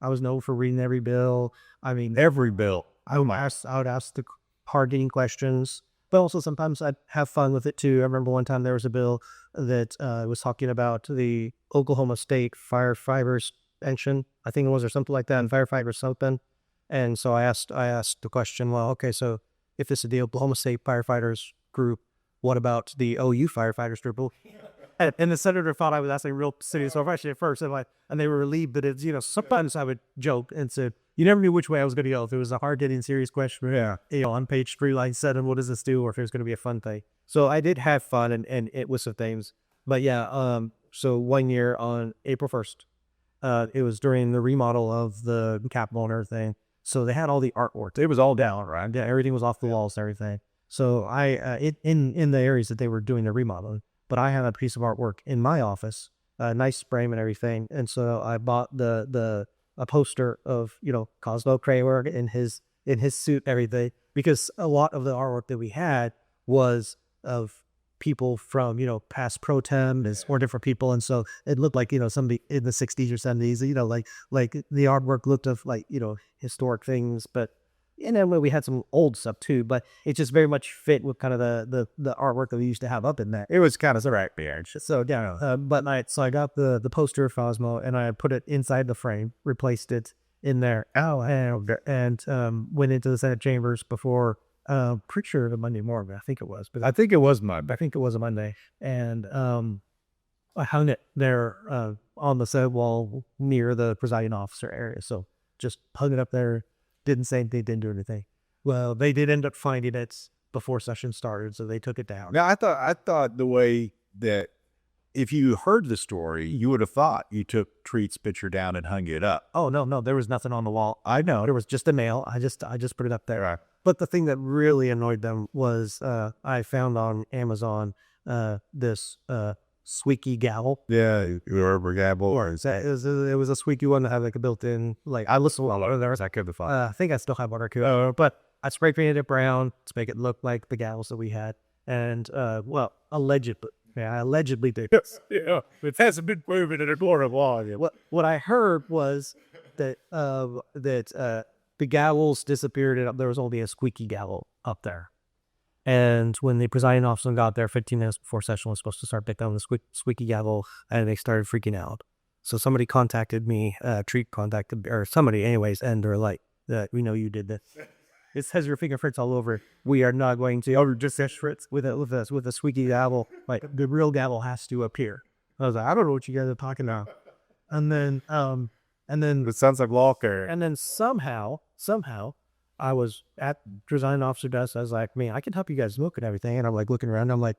I was known for reading every bill. Every bill. I would ask the hard-hitting questions, but also sometimes I'd have fun with it too. I remember one time there was a bill that was talking about the Oklahoma State firefighters pension, I think it was, or something like that, and firefighters something. And so I asked the question, well, okay, so if this is the Oklahoma State firefighters group, what about the OU firefighters group? And the senator thought I was asking real serious question at first, and they were relieved that it's, sometimes I would joke and said, you never knew which way I was going to go. If it was a hard-hitting, serious question, on page 3, line 7, what does this do? Or if it was going to be a fun thing. So I did have fun and it was some things. But so one year on April 1st, It was during the remodel of the Capitol and everything. So they had all the artwork. It was all down, right? Yeah, everything was off the walls and everything. So in the areas that they were doing the remodeling, but I had a piece of artwork in my office, a nice frame and everything. And so I bought a poster of, Cosmo Kramer in his suit, everything, because a lot of the artwork that we had was of people from, past pro tem or different people. And so it looked like, somebody in the 60s or 70s, like the artwork looked of like, historic things, but and then we had some old stuff too, but it just very much fit with kind of the artwork that we used to have up in there. It was kind of right there. So yeah, so I got the poster of Cosmo and I put it inside the frame, replaced it in there. And went into the Senate chambers before, pretty sure the Monday morning. I think it was, but I think it was Monday. I think it was a Monday, and I hung it there on the Senate wall near the presiding officer area. So just hung it up there. Didn't say anything, didn't do anything. Well, they did end up finding it before session started, so they took it down. Now, I thought the way that if you heard the story, you would have thought you took Treat's picture down and hung it up. Oh, no, there was nothing on the wall. I know, there was just a nail. I just put it up there. Right. But the thing that really annoyed them was I found on Amazon this squeaky gavel. Yeah, rubber gavel. It was a squeaky one that had like a built-in, like I listened to a lot of theirs. I could have fun. I think I still have one or two, but I spray painted it brown to make it look like the gavels that we had. And allegedly, I allegedly did. Yeah, it hasn't been proven in a court of law yet. What I heard was that the gavels disappeared and there was only a squeaky gavel up there. And when the presiding officer got there 15 minutes before session was supposed to start, picked on the squeaky gavel, and they started freaking out. So somebody contacted me, Treat contacted, or somebody anyways, and they're like, we know you did this. It says your fingerprints all over. We are not going to just with a squeaky gavel. Like the real gavel has to appear. I was like, I don't know what you guys are talking about. And then It sounds like Walker. and then somehow I was at presiding officer desk. I was like, man, I can help you guys look and everything. And I'm like looking around. I'm like,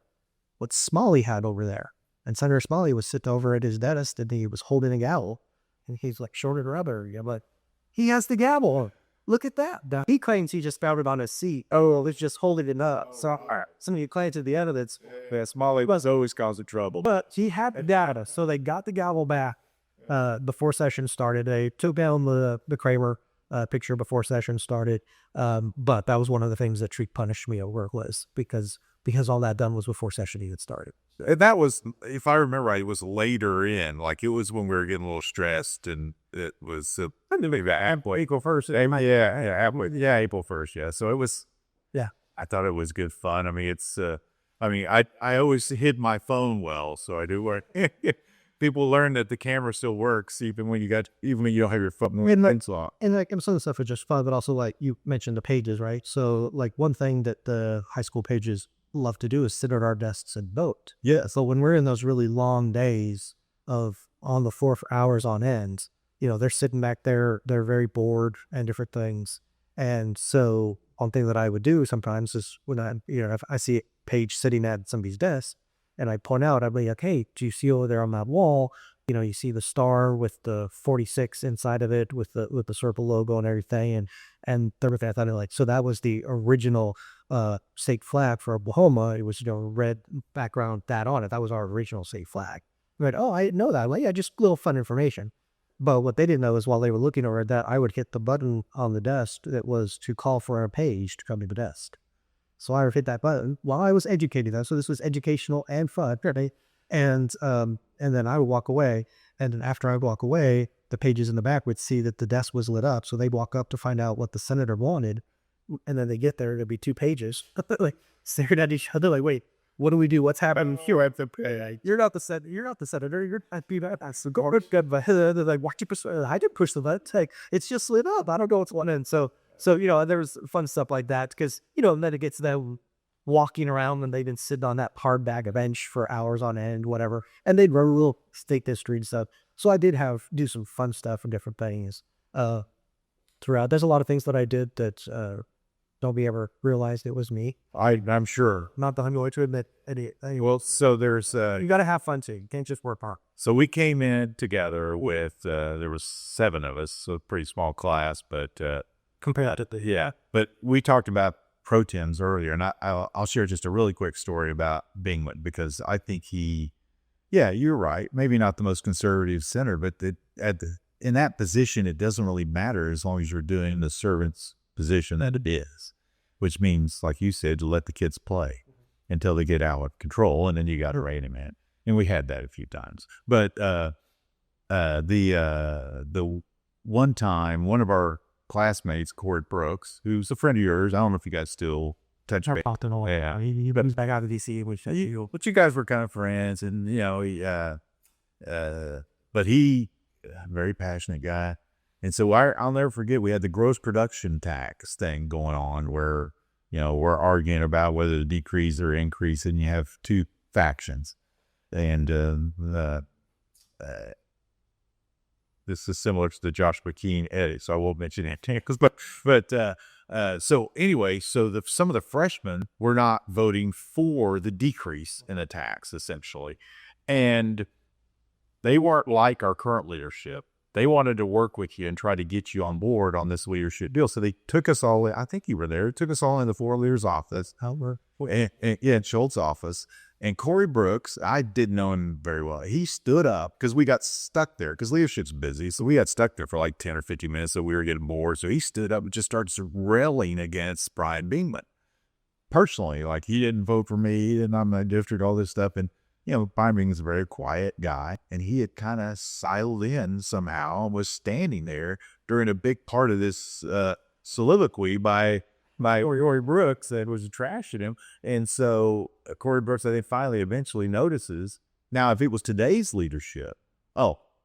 what's Smalley had over there? And Senator Smalley was sitting over at his desk and he was holding a gavel. And he's like, shorter rubber. I'm like, he has the gavel. Look at that. He claims he just found it on his seat. Oh, let's just holding it up. So some of you claims at the end of it. Yeah, Smalley was always causing trouble. But he had the data. So they got the gavel back before session started. They took down the Kramer picture before session started. But that was one of the things that Treat punished me over was because all that done was before session even started. And that was, if I remember right, it was later in. Like it was when we were getting a little stressed, and it was maybe April 1st. Yeah, April 1st. Yeah, so it was. Yeah, I thought it was good fun. I mean, it's. I always hid my phone well, so I do work. People learn that the camera still works even when you don't have your phone. And some of the stuff is just fun, but also like you mentioned the pages, right? So like one thing that the high school pages love to do is sit at our desks and vote. Yeah. So when we're in those really long days of on the floor for hours on end, they're sitting back there, they're very bored and different things. And so one thing that I would do sometimes is when if I see a page sitting at somebody's desk and I point out, I'd be like, hey, do you see over there on that wall? You see the star with the 46 inside of it with the circle logo and everything. And everything. I thought like, so that was the original state flag for Oklahoma. It was, red background that on it. That was our original state flag. I'm like, oh, I didn't know that. Like, yeah, just a little fun information. But what they didn't know is while they were looking over that, I would hit the button on the desk that was to call for a page to come to the desk. So I would hit that button while I was educating them. So this was educational and fun. Right? And then I would walk away. And then after I walk away, the pages in the back would see that the desk was lit up. So they'd walk up to find out what the senator wanted. And then they get there, it'll be 2 pages. Like staring at each other like, wait, what do we do? What's happening? You're not the senator. You're not that's the garbage. They're like, why'd you push? I didn't push the button. It's like, it's just lit up. I don't know what's going on. So there was fun stuff like that because, and then it gets them walking around and they've been sitting on that hard bag of bench for hours on end, whatever. And they'd run a little state history and stuff. So I did do some fun stuff and different things throughout. There's a lot of things that I did that nobody ever realized it was me. I'm sure. Not that I'm going to admit any. Well, so there's you got to have fun too. You can't just work hard. So we came in together with, there was 7 of us, so a pretty small class, but, Comparatively. but we talked about pro tems earlier, and I'll share just a really quick story about Bingman, because I think you're right. Maybe not the most conservative center, but in that position, it doesn't really matter as long as you're doing the servant's position that it is, which means, like you said, to let the kids play until they get out of control, and then you got to rein them in. And we had that a few times. But the one time, one of our classmates, Corey Brooks, who's a friend of yours, I don't know if you guys still touch base. Yeah, he comes back out of DC, But you guys were kind of friends, and but he, a very passionate guy, and so I'll never forget, we had the gross production tax thing going on, where we're arguing about whether to decrease or increase, and you have 2 factions, and this is similar to the Josh McKean edit, so I won't mention anything. So anyway, so some of the freshmen were not voting for the decrease in the tax, essentially. And they weren't like our current leadership. They wanted to work with you and try to get you on board on this leadership deal. So they took us all, I think you were there, took us all in the 4 leader's office. In Schultz's office. And Corey Brooks, I didn't know him very well. He stood up because we got stuck there because leadership's busy. So we got stuck there for like 10 or 15 minutes. So we were getting bored. So he stood up and just started railing against Brian Bingman. Personally, like, he didn't vote for me. He didn't nominate my district, all this stuff. And, Brian Bingman's a very quiet guy. And he had kind of siled in somehow and was standing there during a big part of this soliloquy by Corey Brooks that was trashing him. And so Corey Brooks, I think, eventually notices. Now, if it was today's leadership,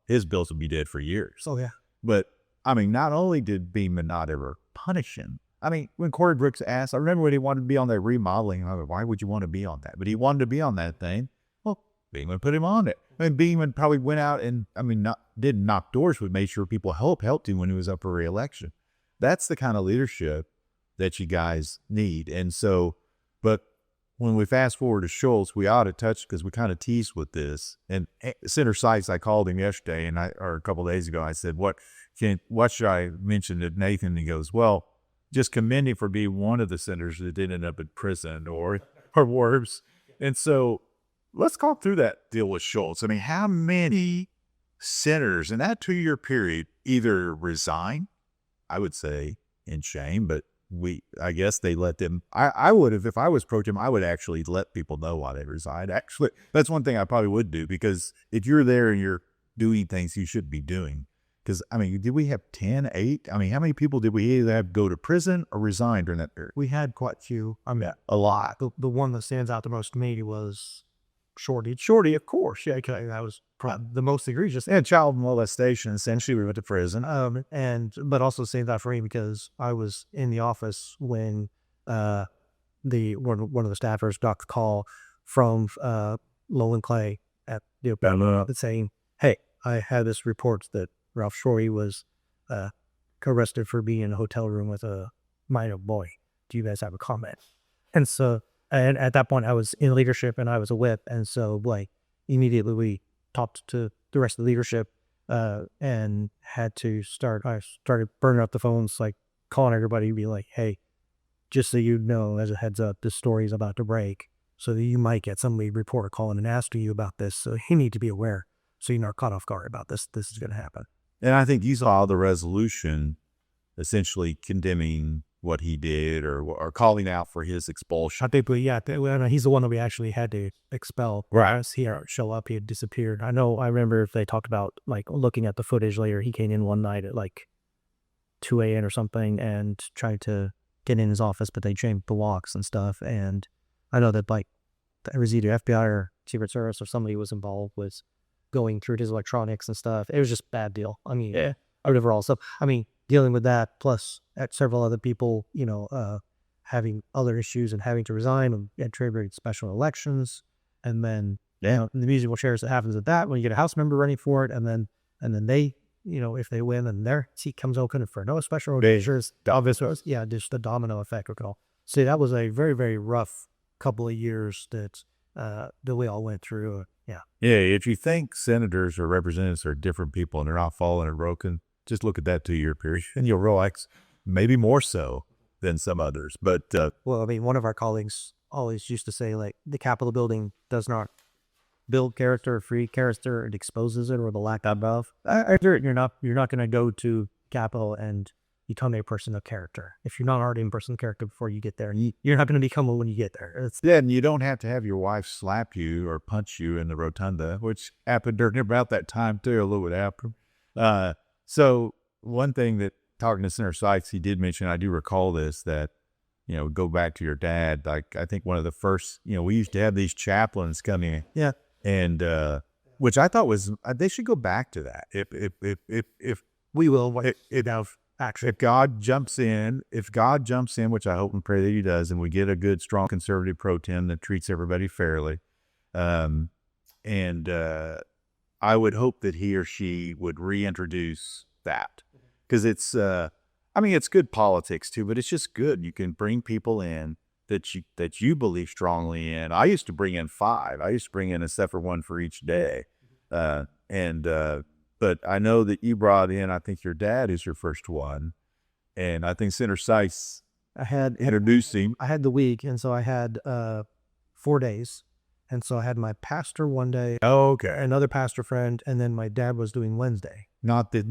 his bills would be dead for years. Oh, yeah. But, not only did Beeman not ever punish him, when Corey Brooks asked, I remember when he wanted to be on that remodeling, why would you want to be on that? But he wanted to be on that thing. Well, Beeman put him on it. Beeman probably went out and, didn't knock doors, but made sure people helped him when he was up for re-election. That's the kind of leadership that you guys need. And so, but when we fast forward to Schultz, we ought to touch, because we kind of teased with this. And Senator Sykes, I called him yesterday, or a couple of days ago, I said, what should I mention to Nathan? And he goes, well, just commend him for being one of the senators that didn't end up in prison or worse. And so let's go through that deal with Schultz. How many senators in that 2-year period either resign, I would say in shame, but I guess they let them. I would have, if I was pro tem, I would actually let people know why they resigned. Actually, that's one thing I probably would do, because if you're there and you're doing things you should be doing, because did we have 10, 8? How many people did we either have go to prison or resign during that period? We had quite a few. A lot. The one that stands out the most to me was Shorty, of course. Yeah, that was probably the most egregious. And child molestation, essentially, we went to prison. But also stands out for me because I was in the office when one of the staffers got the call from Lowland Clay at saying, "Hey, I had this report that Ralph Shorey was arrested for being in a hotel room with a minor boy. Do you guys have a comment?" And so. And at that point, I was in leadership and I was a whip. And so, immediately we talked to the rest of the leadership and I started burning up the phones, calling everybody, be like, hey, just so you know, as a heads up, this story is about to break. So that you might get somebody reporter calling and asking you about this. So you need to be aware. So you're not caught off guard about this. This is going to happen. And I think you saw the resolution essentially condemning what he did or calling out for his expulsion. I think, he's the one that we actually had to expel. Right. He didn't show up. He had disappeared. I remember they talked about looking at the footage later. He came in one night at 2 a.m. or something and tried to get in his office, but they changed the locks and stuff. And I know that it was either FBI or Secret Service or somebody was involved with going through his electronics and stuff. It was just a bad deal. Overall. So, dealing with that, plus at several other people, having other issues and having to resign and triggering special elections. And then, the musical chairs that happens at that, when you get a House member running for it, and then they, if they win, then their seat comes open for no special measures. Just the domino effect of it all. So that was a very, very rough couple of years that we all went through. Yeah, if you think senators or representatives are different people and they're not fallen and broken, just look at that 2-year period and you'll realize maybe more so than some others. But Well, I mean, one of our colleagues always used to say, like, the Capitol building does not build character or free character, it exposes it or the lack thereof. I agree. You're not going to go to Capitol and become a person of character. If you're not already a person of character before you get there, you're not going to become one when you get there. yeah, and you don't have to have your wife slap you or punch you in the rotunda, which happened during about that time too, a little bit after. So one thing that talking to Senator Sykes, he did mention, I do recall this, that, go back to your dad. Like, I think one of the first, we used to have these chaplains come in. Yeah. And, which I thought was, they should go back to that. If We will. if God jumps in, which I hope and pray that he does, and we get a good, strong conservative pro tem that treats everybody fairly, and I would hope that he or she would reintroduce that, because it's, it's good politics too, but it's just good. You can bring people in that you believe strongly in. I used to bring in 5. I used to bring in a separate one for each day, but I know that you brought in, I think your dad is your first one. And I think Senator Sykes introduced him. I had the week, and so I had 4 days. And so I had my pastor one day, Oh, okay. another pastor friend, and then my dad was doing Wednesday. Not the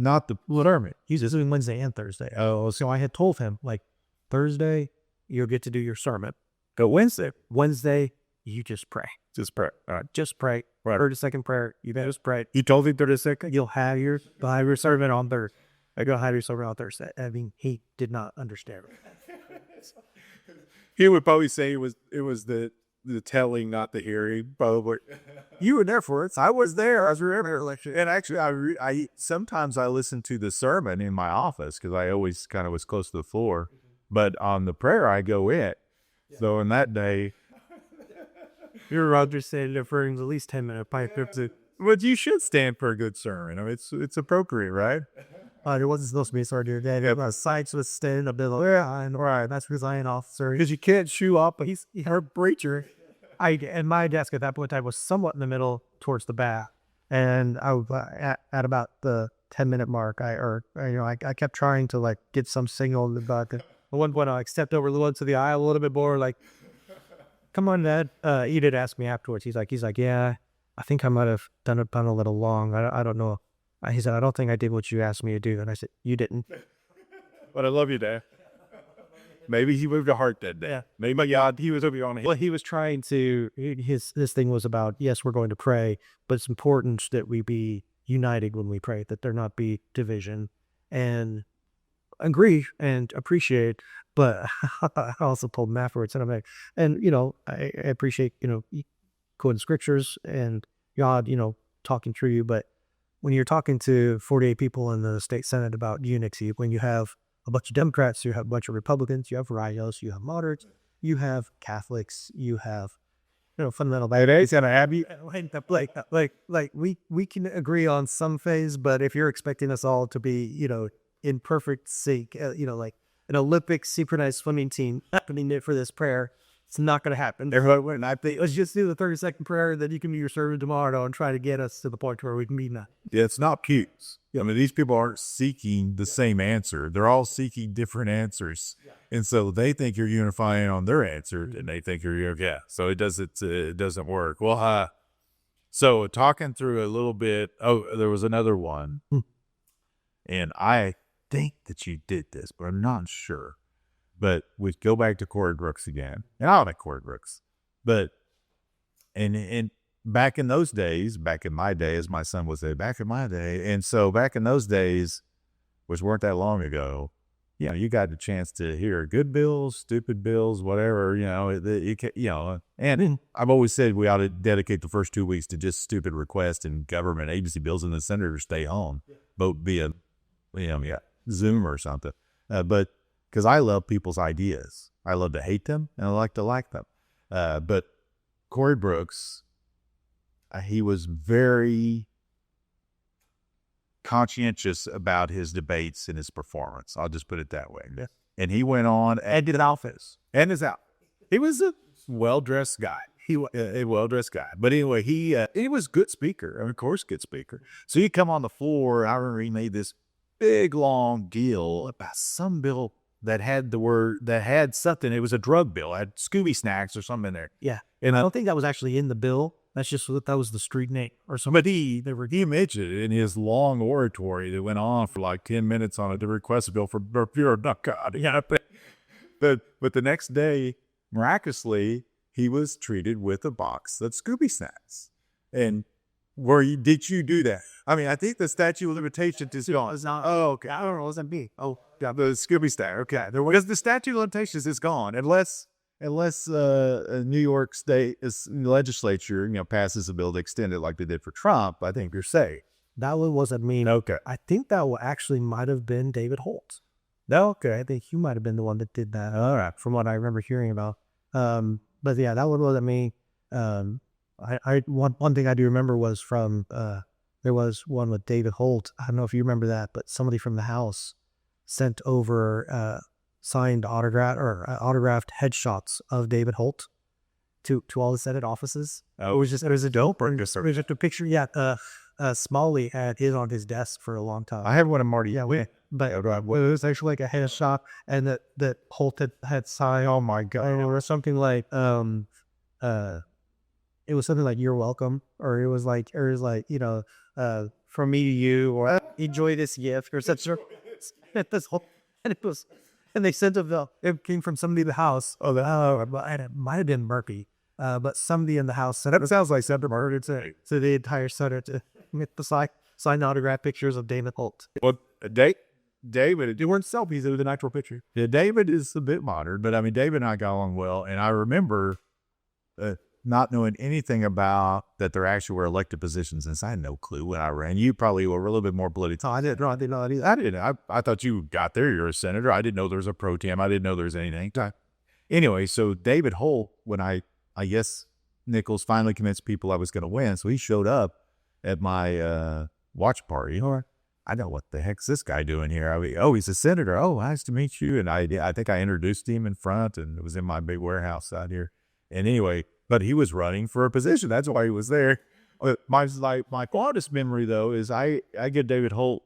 sermon. He was doing Wednesday and Thursday. Oh, So I had told him, like, Thursday, you'll get to do your sermon. but Wednesday, You just pray. just pray. All right. Just pray. Right. 32nd prayer. You just pray. You told him 32nd? You'll have your sermon on Thursday. You'll have your sermon on Thursday. I mean, he did not understand. He would probably say it was the telling, not the hearing, probably. You were there for it. I was there. I was remember. And actually, I sometimes I listen to the sermon in my office because I always kind of was close to the floor. But on the prayer, I go in. So in that day, Your Roger said deferring at least 10-minute pipe. but you should stand for a good sermon. I mean, it's appropriate, right? It wasn't supposed to be a sergeant. Dad, Sykes was standing up there. Right, that's because I ain't officer. Because you can't shoe up. But He's her preacher. And my desk at that point in time was somewhat in the middle towards the back. And I was at about the 10-minute mark. I kept trying to like get some signal about it. At one point, I stepped over a little to the aisle a little bit more, like, "Come on, Dad." He did ask me afterwards. He's like, "Yeah, I think I might have done it a little long. I don't know." He said, "I don't think I did what you asked me to do." And I said, "You didn't." But I love you, Dad. Maybe he moved a heart that day. Yeah. Maybe God, he was over on him. Well, he was trying to. This thing was about, yes, we're going to pray, but it's important that we be united when we pray, that there not be division, and agree and appreciate. But I also told him afterwards, and I'm like, and I appreciate quoting scriptures and God, talking through you, but when you're talking to 48 people in the state senate about unity, when you have a bunch of Democrats, you have a bunch of Republicans, you have rhinos, you have moderates, you have Catholics, you have fundamental. He's gonna have you. Like we can agree on some phase, but if you're expecting us all to be in perfect sync, like an Olympic synchronized swimming team happening it for this prayer, it's not going to happen. And I think Let's just do the 30-second prayer, then you can do your sermon tomorrow and try to get us to the point where we can meet now. yeah, it's not pews. I mean, these people aren't seeking the same answer. They're all seeking different answers. And so they think you're unifying on their answer, and they think you're. So it doesn't work. Well, so talking through a little bit, there was another one. And I think that you did this, but I'm not sure. But we go back to Corey Brooks again. And I don't like Corey Brooks. But, and back in those days, back in my day, as my son would say, back in my day. And so back in those days, which weren't that long ago, you got the chance to hear good bills, stupid bills, whatever, and I've always said we ought to dedicate the first 2 weeks to just stupid requests and government agency bills, and the senators stay home, vote via, Zoom or something. But because I love people's ideas, I love to hate them and I like to like them. But Corey Brooks, he was very conscientious about his debates and his performance. I'll just put it that way. And he went on and did office and is out. He was a well-dressed guy. a well-dressed guy. But anyway, he was a good speaker. I mean, of course, good speaker. So he'd come on the floor. I remember he made this big, long deal about some bill that had something. It was a drug bill. It had Scooby snacks or something in there. Yeah. And I don't think that was actually in the bill. That's just that was the street name or something. But he mentioned it in his long oratory that went on for like 10 minutes on a request bill for pure narcotics. Yeah. But the next day, miraculously, he was treated with a box of Scooby snacks. And did you do that? I mean, I think the statute of limitations is gone. It's not. Oh, okay. I don't know. It wasn't me. Oh, Yeah, the Scooby snack. Okay. Because the statute of limitations is gone unless a New York State legislature, passes a bill to extend it like they did for Trump. I think you're safe. that one wasn't me. Okay. I think that actually might have been David Holt. Okay. I think he might have been the one that did that. All right, from what I remember hearing about. But yeah, that one wasn't me. One thing I do remember was from there was one with David Holt. I don't know if you remember that, but somebody from the House sent over signed autographed headshots of David Holt to all the Senate offices. Oh, It was a dope. It just was just a picture. Yeah, Smalley had it on his desk for a long time. I have one of Marty. Yeah, but it was actually like a headshot, and that Holt had signed. Oh my God. Or something like it was something like "You're welcome," or it was like from me to you, or enjoy this gift, or such. This whole, and it was, and they sent it came from somebody in the House. And it might have been Murphy, but somebody in the House sent it. That sounds like Senator Murphy. So the entire Senate to get the signed autograph pictures of David Holt. Well, David, it weren't selfies, it was an actual picture. Yeah, David is a bit modern, but I mean, David and I got along well. And I remember not knowing anything about that there actually were elected positions, and I had no clue when I ran. You probably were a little bit more political. I didn't know that either. I didn't. I thought you got there. You're a senator. I didn't know there was a pro tem. I didn't know there was anything. Anyway, so David Holt, when I guess Nichols finally convinced people I was going to win, so he showed up at my watch party. All right. I know, what the heck's this guy doing here? I mean, he's a senator. Oh, nice to meet you. And I think I introduced him in front, and it was in my big warehouse out here. And anyway, but he was running for a position. That's why he was there. My fondest memory, though, is I give David Holt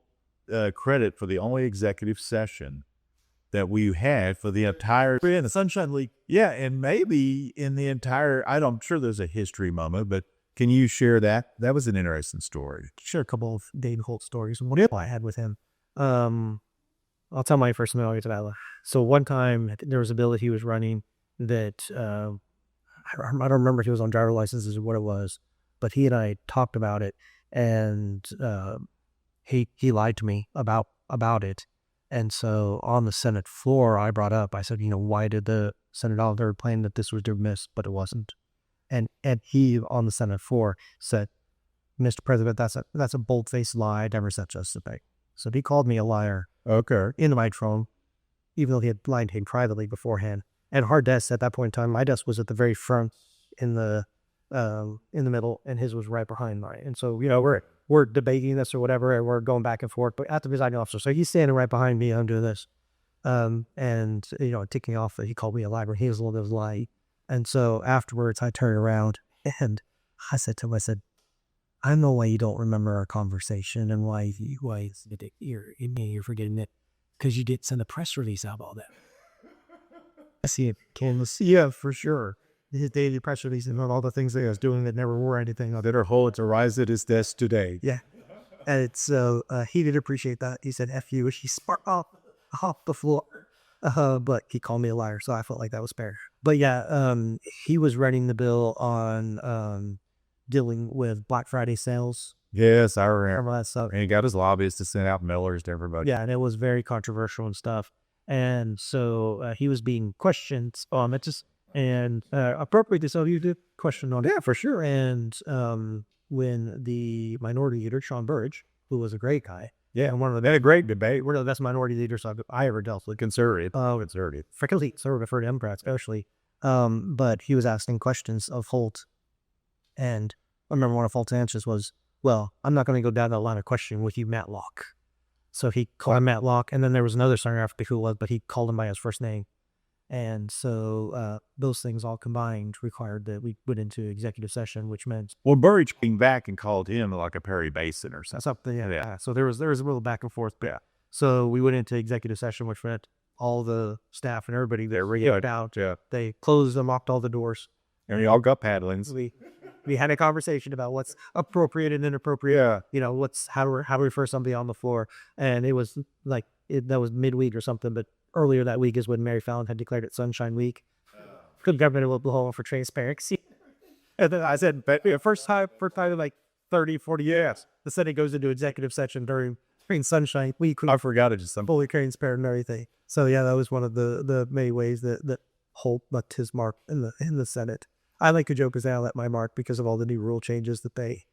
credit for the only executive session that we had for the entire in the Sunshine League. Yeah, and maybe in the entire, I'm sure there's a history moment, but can you share that? That was an interesting story. Share a couple of David Holt stories. One I had with him. I'll tell my first memory to that. So one time there was a bill that he was running that I don't remember if he was on driver licenses or what it was, but he and I talked about it, and he lied to me about it. And so on the Senate floor, I brought up, I said, why did the Senate auditor claim that this was dismissed, but it wasn't? And he on the Senate floor said, "Mr. President, that's a bold-faced lie. I never said just a thing." So he called me a liar. Okay. In the microphone, even though he had lied to him privately beforehand. And our desk at that point in time, my desk was at the very front in the middle, and his was right behind mine. And so, we're debating this or whatever, and we're going back and forth. But at the presiding officer, so he's standing right behind me. I'm doing this, and ticking off that he called me a liar. He was a little bit of a lie. And so afterwards, I turned around and I said to him, I know why you don't remember our conversation and why you're forgetting it, because you didn't send a press release out about that. I see it. Yeah, for sure. His daily press release and all the things that he was doing that never were anything. That are hold to rise at his desk today. Yeah. And so he did appreciate that. He said, F you. He sparked off the floor. But he called me a liar, so I felt like that was fair. But yeah, he was running the bill on dealing with Black Friday sales. Yes, I remember that stuff. And he got his lobbyists to send out mailers to everybody. Yeah, and it was very controversial and stuff. And so he was being questioned on it, and appropriately so, he did question on it. Yeah, for sure. And when the minority leader, Sean Burridge, who was a great guy, yeah, and they had a great debate. One of the best minority leaders I ever dealt with. Conservative. Fairly conservative for Democrats, especially. But he was asking questions of Holt. And I remember one of Holt's answers was, "Well, I'm not going to go down that line of questioning with you, Matlock." So he called him Matlock. And then there was another senator, I forget who it was, but he called him by his first name. And so those things all combined required that we went into executive session, which meant Well, Burridge came back and called him like a Perry Mason or something. something. Yeah. Yeah. So there was a little back and forth. But so we went into executive session, which meant all the staff and everybody there reached out. Yeah. They closed and locked all the doors. And we all got paddlings. We had a conversation about what's appropriate and inappropriate. Yeah. You know, how to refer somebody on the floor. And it was like that was midweek or something. But earlier that week is when Mary Fallon had declared it Sunshine Week. Good government of Oklahoma for transparency. And then I said, but first time in like 30, 40 years, the Senate goes into executive session during Sunshine Week. I forgot it just fully transparent and everything. So yeah, that was one of the many ways that Holt left his mark in the Senate. I like to joke as I left my mark because of all the new rule changes that they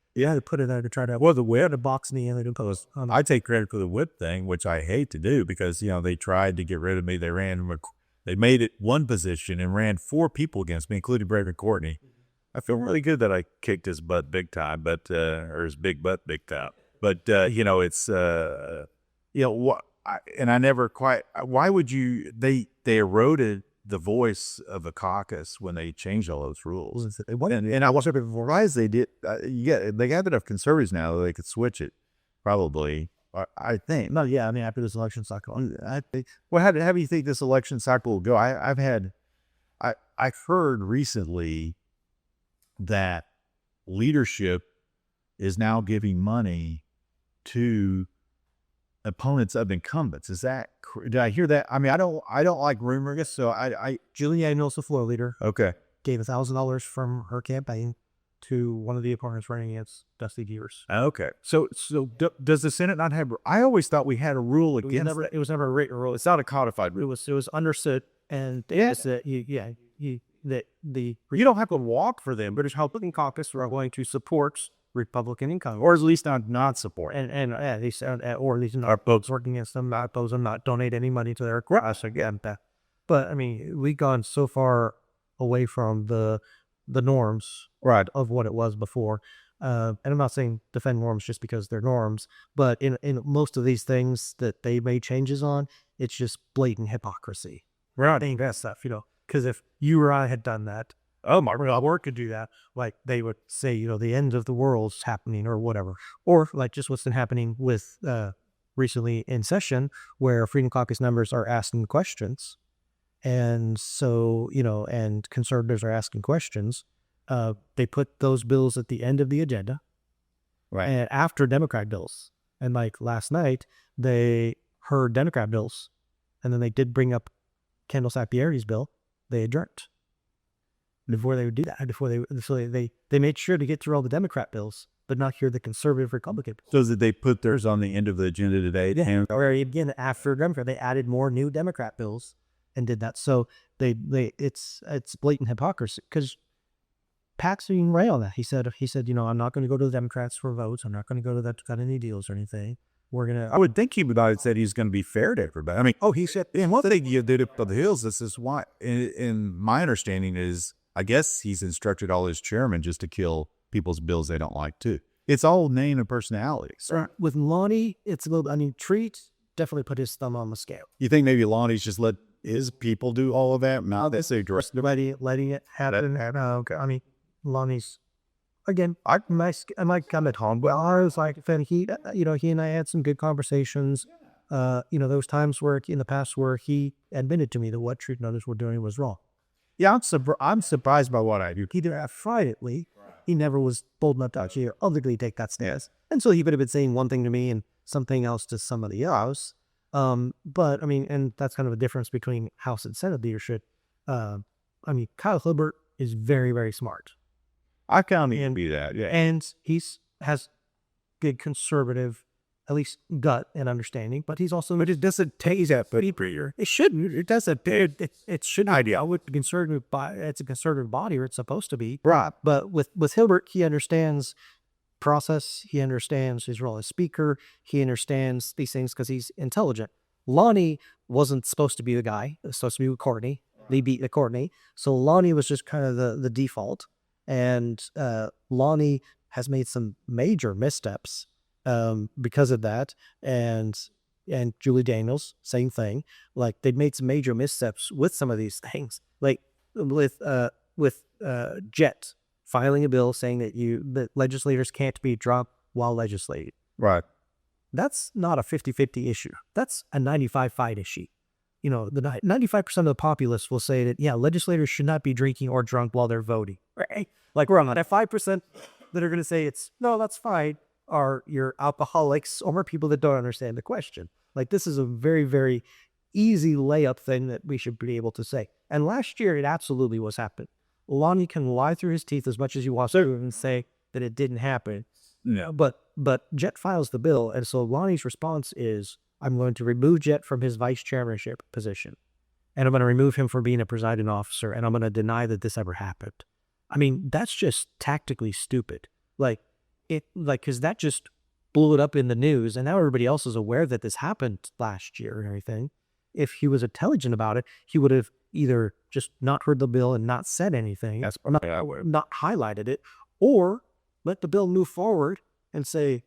put in there to try to the whip. to box me and impose. I take credit for the whip thing, which I hate to do because, they tried to get rid of me. They made it one position and ran 4 people against me, including Brayden Courtney. I feel really good that I kicked his butt big time, or his big butt big time. But, it's, and I never quite, why would they eroded the voice of the caucus when they changed all those rules. And I wasn't surprised they did. They have enough conservatives now that they could switch it, probably. I think. No, yeah, I mean, after this election cycle, I think. Well, how do you think this election cycle will go? I've heard recently that leadership is now giving money to opponents of incumbents. Did I hear that? I mean, I don't like rumors, so Julie Daniels, the floor leader, okay, gave $1,000 from her campaign to one of the opponents running against Dusty Devers. Okay. So does the Senate not have? I always thought we had a rule against. It was never a written rule. It's not a codified rule. It was understood, and that you don't have to walk for them. British Republican Caucus are going to support Republican income, or at least not support, and they said, or at least not folks working against them, not oppose them, not donate any money to their cause again. But I mean, we've gone so far away from the norms, right, of what it was before. And I'm not saying defend norms just because they're norms, but in most of these things that they made changes on, it's just blatant hypocrisy. Right, I think that stuff, because if you or I had done that, Martin Ward could do that. Like they would say, the end of the world's happening or whatever, or like just what's been happening with recently in session where Freedom Caucus members are asking questions. And so, and conservatives are asking questions. They put those bills at the end of the agenda, right? And after Democrat bills. And like last night, they heard Democrat bills, and then they did bring up Kendall Sapieri's bill. They adjourned. Before they would do that, they made sure to get through all the Democrat bills, but not hear the conservative Republican bills. So that they put theirs on the end of the agenda today. Yeah. Or again, after Democrat, they added more new Democrat bills and did that. So it's blatant hypocrisy because Pax's being right on that. He said, I'm not going to go to the Democrats for votes. I'm not going to go to that to cut any deals or anything. I would think he would have said he's going to be fair to everybody. I mean, he said, and one thing you did up on the Hills, this is why, in my understanding is, I guess he's instructed all his chairmen just to kill people's bills they don't like too. It's all name and personality. So. With Lonnie, it's a little, Treat definitely put his thumb on the scale. You think maybe Lonnie's just let his people do all of that? Not necessarily direct. Letting it happen. Lonnie's, again, I might come at home. Well, I was like, he and I had some good conversations. Those times where in the past where he admitted to me that what Treat and others were doing was wrong. Yeah, I'm surprised by what I do. He did privately. He never was bold enough to actually publicly take that stance. And so he would have been saying one thing to me and something else to somebody else. But I mean, and that's kind of a difference between House and Senate leadership. Kyle Hilbert is very, very smart. I found him to be that, yeah. And has good conservative, at least gut and understanding, but he's also. But it doesn't take that, but it shouldn't. It doesn't. It shouldn't. Idea. With conservative, it's a conservative body, or it's supposed to be. Right. But with Hilbert, he understands process. He understands his role as speaker. He understands these things because he's intelligent. Lonnie wasn't supposed to be the guy. It was supposed to be with Courtney. They beat the Courtney, so Lonnie was just kind of the default. And Lonnie has made some major missteps because of that. And, and Julie Daniels, same thing. Like they'd made some major missteps with some of these things, like with Jet filing a bill saying that legislators can't be drunk while legislating. Right. That's not a 50-50 issue. That's a 95-5 issue. The 95% of the populace will say that, yeah, legislators should not be drinking or drunk while they're voting. Right? Like we're on that 5% that are going to say no, that's fine, are your alcoholics or people that don't understand the question. Like this is a very, very easy layup thing that we should be able to say. And last year it absolutely was happening. Lonnie can lie through his teeth as much as he wants to and say that it didn't happen. Yeah. But Jet files the bill, and so Lonnie's response is, I'm going to remove Jet from his vice chairmanship position, and I'm going to remove him from being a presiding officer, and I'm going to deny that this ever happened. I mean, that's just tactically stupid. Because that just blew it up in the news, and now everybody else is aware that this happened last year and everything. If he was intelligent about it, he would have either just not heard the bill and not said anything, or not highlighted it, or let the bill move forward and say,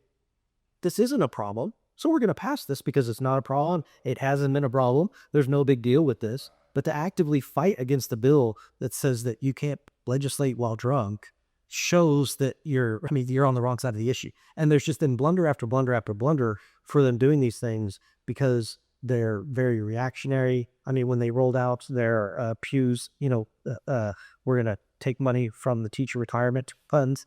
this isn't a problem, so we're going to pass this because it's not a problem. It hasn't been a problem. There's no big deal with this. But to actively fight against the bill that says that you can't legislate while drunk shows that you're on the wrong side of the issue. And there's just been blunder after blunder after blunder for them doing these things because they're very reactionary. I mean, when they rolled out their pews, we're going to take money from the teacher retirement funds.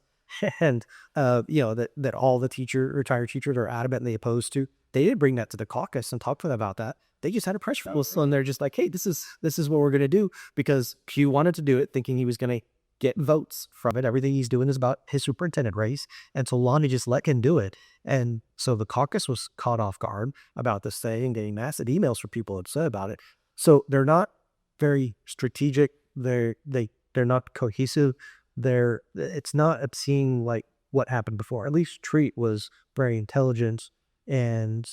And, that all the retired teachers are adamantly opposed to. They didn't bring that to the caucus and talk to them about that. They just had a press release and they're just like, hey, this is what we're going to do, because Pew wanted to do it thinking he was going to get votes from it. Everything he's doing is about his superintendent race. And so Lonnie just let him do it. And so the caucus was caught off guard about this thing, getting massive emails from people upset about it. So they're not very strategic. They're not cohesive. It's not seeing like what happened before. At least Treat was very intelligent and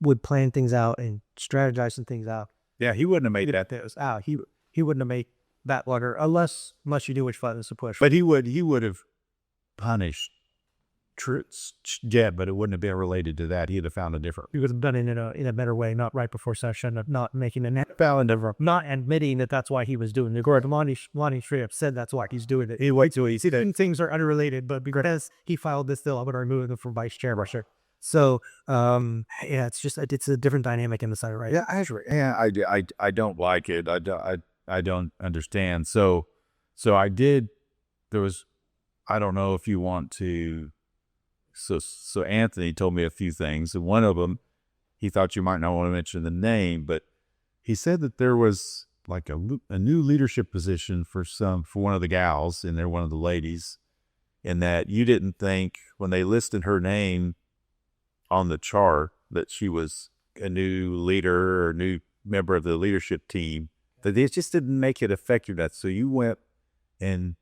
would plan things out and strategize some things out. Yeah, he wouldn't have made that. He wouldn't have made that water unless you knew which buttons to push. But he would have punished Jed, but it wouldn't have been related to that. He'd have found a different. He would have done it in a better way, not right before session, not making not admitting that that's why he was doing it. Lonnie straight up said that's why he's doing it. He waits till he see that things are unrelated, but because he filed this bill, I'm going to remove him from vice chairmanship. So, it's a different dynamic in the Senate, right? Yeah, I don't like it. I don't understand. So I did. There was, I don't know if you want to. So Anthony told me a few things, and one of them, he thought you might not want to mention the name, but he said that there was like a new leadership position for one of the gals, and they're one of the ladies, and that you didn't think when they listed her name on the chart that she was a new leader or new member of the leadership team, that it just didn't make it effective. That so you went and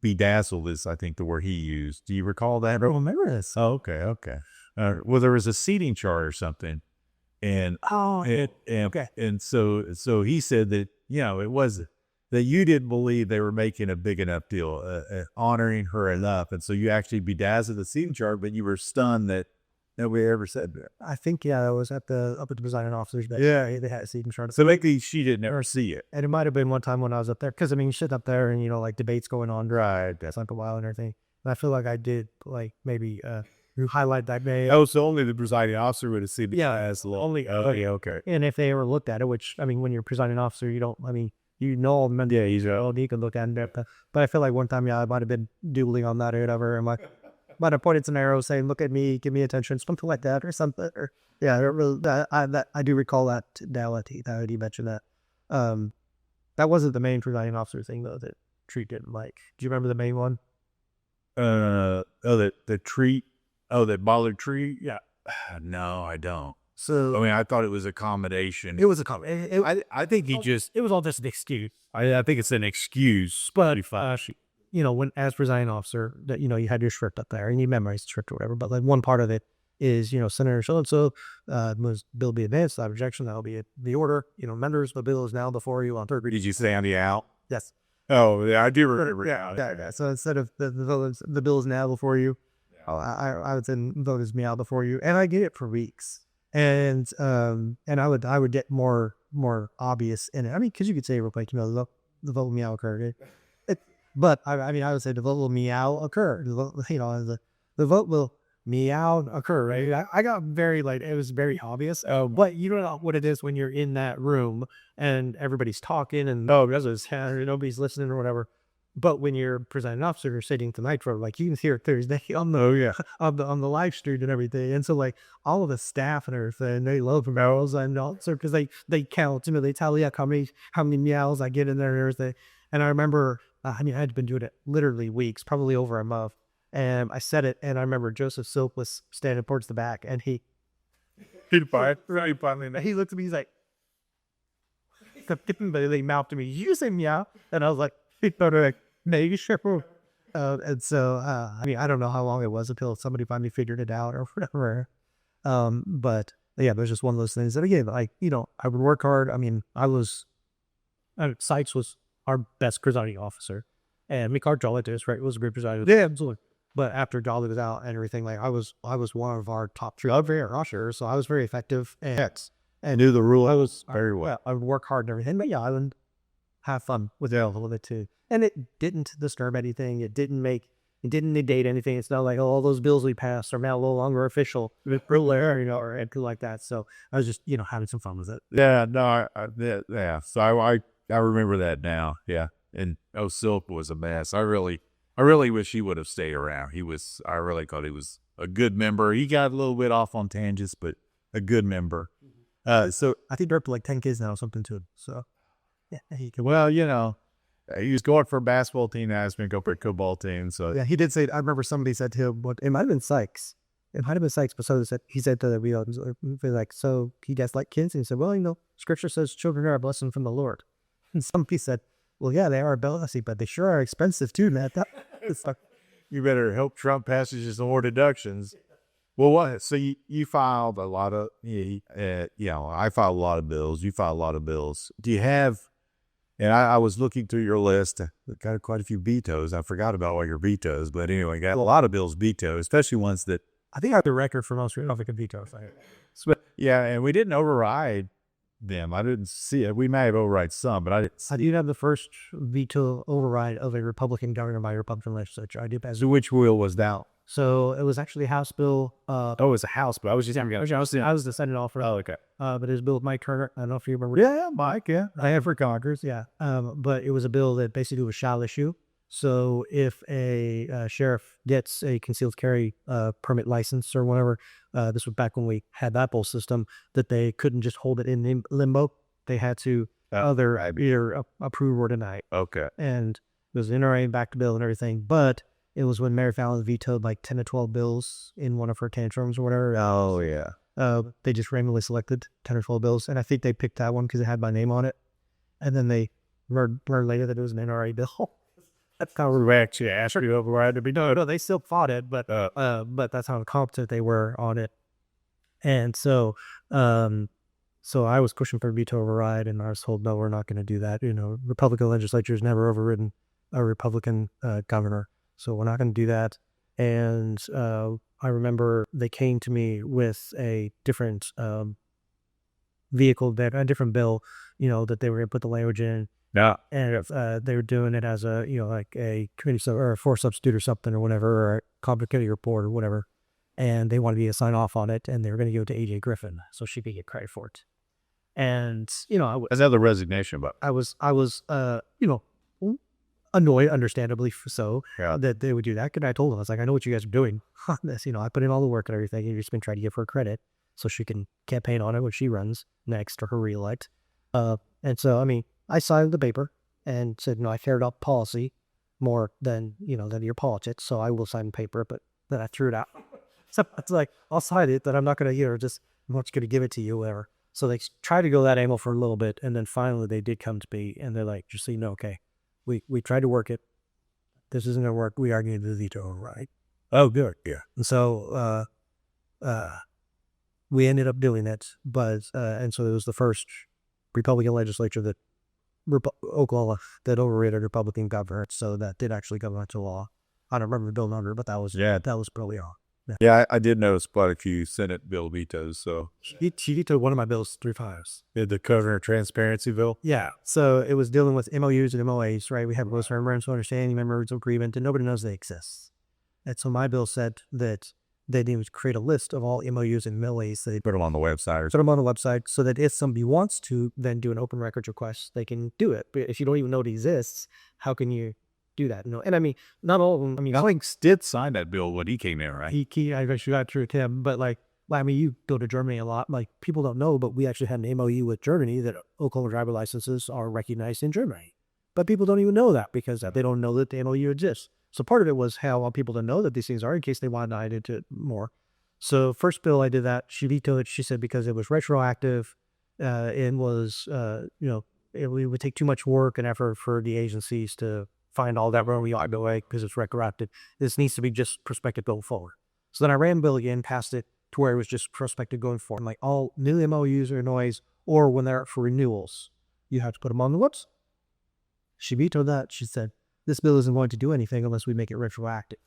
bedazzled is, I think, the word he used. Do you recall that? I don't remember this. Oh, okay. Well, there was a seating chart or something, and okay. And so he said that it was that you didn't believe they were making a big enough deal, honoring her enough, and so you actually bedazzled the seating chart, but you were stunned that nobody ever said that. I think it was up at the presiding officers. Yeah, they had a seating chart. So maybe she didn't ever see it, and it might have been one time when I was up there, because you sit up there and like debates going on, right? That's like a while and everything. And I feel like I did maybe highlight that day. Oh, so only the presiding officer would have seen it as long. Only okay. And if they ever looked at it, which when you're presiding officer, you don't. All the members. Yeah, you could look at it. But I feel like one time, I might have been doodling on that or whatever, and might have pointed some arrows saying, "Look at me, give me attention," something like that, or something. Or I do recall that now that he mentioned that. That wasn't the main presiding officer thing though that Treat didn't like. Do you remember the main one? The Treat. Oh, that bollard tree. Yeah. No, I don't. So I thought it was a combination. It was a combination. I think it was all just an excuse. I think it's an excuse, but when as presiding officer, that you had your script up there and you memorized the script or whatever. But like one part of it is Senator so and so was bill be advanced without objection. That'll be the order. Members, the bill is now before you on third reading. Did you sound the out? Yes. Oh, yeah, I do remember. Yeah. So instead of the bill is now before you, I would then vote as me out before you, and I get it for weeks, and I would get more obvious in it. I mean, because you could say real quick, the vote will meow occur. But I mean, I would say the vote will meow occur. The vote will meow occur. Right? I got very it was very obvious. But you don't know what it is when you're in that room and everybody's talking and nobody's listening or whatever. But when you're presiding officer, you're sitting the nitro, you can hear it Thursday on the on the live stream and everything. And so all of the staff and everything, they love meows and also because they count, they tally up how many meows I get in there and everything. And I remember, I had been doing it literally weeks, probably over a month. And I said it, and I remember Joseph Silk was standing towards the back, and he looked at me, he's like, they mouthed to me, "You say meow?" And I was like, maybe sure. And so, I don't know how long it was until somebody finally figured it out or whatever. But yeah, there's just one of those things that again, I would work hard. Sykes was our best presiding officer, and Mikar Jolitis, right, was a great presiding. Yeah, absolutely. But after Jolly was out and everything, I was one of our top 3 ushers, so I was very effective and knew the rule. I was very well. I would work hard and everything, but yeah, I would have fun with it a little bit too. And it didn't disturb anything. It didn't negate anything. It's not like, all those bills we passed are now no longer official, or anything like that. So I was just, having some fun with it. Yeah, no, yeah. So I remember that now. Yeah, and Silk was a mess. I really wish he would have stayed around. I really thought he was a good member. He got a little bit off on tangents, but a good member. So I think they're up to 10 kids now or something too. So yeah, well, he was going for a basketball team. Now he's been going for a football team. So yeah, he did say. I remember somebody said to him, "What? It might have been Sykes. But so he said that we so he does like kids." And he said, "Well, Scripture says children are a blessing from the Lord." And somebody said, "Well, yeah, they are a blessing, but they sure are expensive too, man." You better help Trump passages and more deductions. Well, what? So you filed a lot of, I filed a lot of bills. You filed a lot of bills. Do you have? And I was looking through your list. Got quite a few vetoes. I forgot about all your vetoes, but anyway, got a lot of bills vetoed, especially ones that I think I have the record for most Republican vetoes. Yeah, and we didn't override them. I didn't see it. We may have override some, but I didn't. I do have the first veto override of a Republican governor by a Republican legislature. I do pass. So which wheel was down? So it was actually House bill. It was a House bill. I was the Senate offer. Oh, okay. But it was a bill with Mike Turner. I don't know if you remember. Yeah, Mike. Yeah, I have for Congress. Yeah. But it was a bill that basically was shall issue. So if a sheriff gets a concealed carry permit license or whatever, this was back when we had that whole system, that they couldn't just hold it in limbo. They had to either approve or deny. Okay. And it was an NRA backed bill and everything, but it was when Mary Fallon vetoed 10 to 12 bills in one of her tantrums or whatever. Oh, yeah. They just randomly selected 10 or 12 bills, and I think they picked that one because it had my name on it. And then they learned later that it was an NRA bill. That's how we actually asked you override to be done. No, they still fought it, but that's how competent they were on it. And so I was pushing for veto override, and I was told, no, we're not going to do that. Republican legislature's never overridden a Republican governor, so we're not going to do that. And I remember they came to me with a different vehicle, a different bill, that they were going to put the language in. Yeah. And they were doing it as a, a committee or a force substitute or something or whatever, or a complicated report or whatever. And they wanted me to sign off on it, and they were going to give it to AJ Griffin so she could get credit for it. And, another resignation, but I was, annoyed, understandably so, that they would do that. And I told them, I was like, I know what you guys are doing on this. I put in all the work and everything. You've just been trying to give her credit so she can campaign on it when she runs next to her reelect. And so, I signed the paper and said, I cared about policy more than your politics. So I will sign the paper, but then I threw it out. So it's like, I'll sign it, that I'm not going to, I'm not going to give it to you, whatever. So they tried to go that angle for a little bit. And then finally they did come to me and they're like, just so you know, okay, we tried to work it. This isn't going to work. We are going to do the veto override. Oh, good. Yeah. And so, we ended up doing it, but, and so it was the first Republican legislature Oklahoma that overridden a Republican governor. So that did actually come into law. I don't remember the bill number, but that was early on. Yeah, I did notice quite a few Senate bill vetoes. So She vetoed one of my bills 3 times. the Governor Transparency bill. Yeah. So it was dealing with MOUs and MOAs, right? We have those memorandums of understanding, memorandums of agreement, and nobody knows they exist. And so my bill said that they need to create a list of all MOUs and MOAs. So they Put them on the website. put them on the website so that if somebody wants to then do an open records request, they can do it. But if you don't even know it exists, how can you do that? No, and I mean, not all of them. I mean, Alex did sign that bill when he came in, right? I actually got through with him, but like, I mean, you go to Germany a lot. Like, people don't know, but we actually had an MOU with Germany that Oklahoma driver licenses are recognized in Germany. But people don't even know that because they don't know that the MOU exists. So part of it was how I want people to know that these things are in case they want to dive into it more. So first bill I did that, she vetoed it. She said because it was retroactive, and was, it would take too much work and effort for the agencies to find all that wrong away because it's retroactive. This needs to be just prospective going forward. So then I ran the bill again, passed it to where it was just prospective going forward. Like all new MOUs or noise, or when they're up for renewals, you have to put them on the whoops. She vetoed that. She said, this bill isn't going to do anything unless we make it retroactive.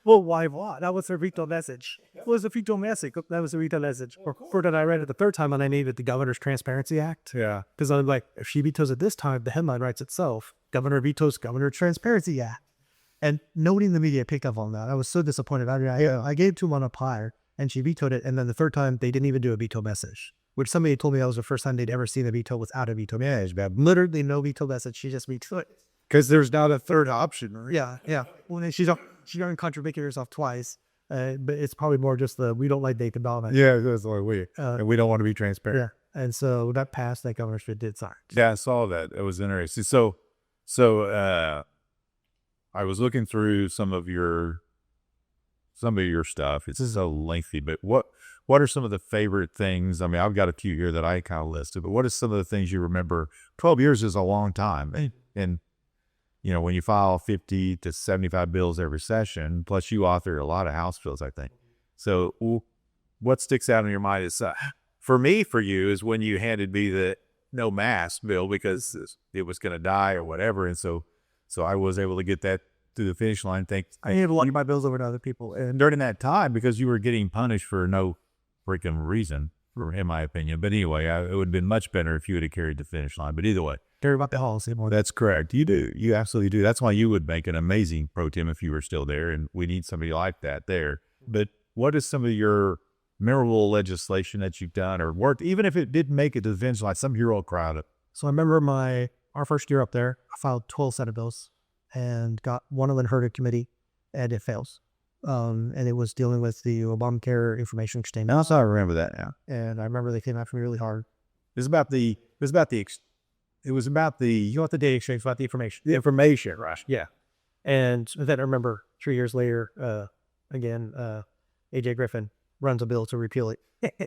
Well, why not? That was her veto message. What was the veto message? That was the veto message. For that I read it the third time and I named it the Governor's Transparency Act. Yeah. Because I'm like, if she vetoes it this time, the headline writes itself. Governor vetoes Governor Transparency Act. And nobody in the media picked up on that. I was so disappointed. I gave it to him on a platter and she vetoed it. And then the third time, they didn't even do a veto message, which somebody told me that was the first time they'd ever seen a veto without a veto message. Literally no veto message. She just vetoed it. Because there's not a third option, right? Yeah. Well, she's already contradicted herself twice. But it's probably more just we don't like Nathan Dahm. Yeah, that's like we and we don't want to be transparent. Yeah. And so that passed, that governorship did sign. Yeah, I saw that. It was interesting. So I was looking through some of your stuff. It's so lengthy, but what are some of the favorite things? I mean, I've got a few here that I kind of listed, but what are some of the things you remember? 12 years is a long time. And when you file 50 to 75 bills every session, plus you author a lot of House bills, I think. So what sticks out in your mind is, for you, is when you handed me the no mask bill because it was going to die or whatever. And so I was able to get that to the finish line. I handed a lot of my bills over to other people. And during that time, because you were getting punished for no freaking reason, in my opinion. But anyway, it would have been much better if you would have carried the finish line. But either way. Care about the policy more. That's correct. You do. You absolutely do. That's why you would make an amazing pro tem if you were still there. And we need somebody like that there. But what is some of your memorable legislation that you've done or worked, even if it didn't make it to the finish line, some hero crowd it? So I remember our first year up there, I filed 12 Senate bills and got one of them heard at committee, and it fails. And it was dealing with the Obamacare information exchange. No, so I remember that now. And I remember they came after me really hard. It was about the you know what the data exchange, about the information. The information, right? Yeah. And then I remember 3 years later, again, AJ Griffin runs a bill to repeal it.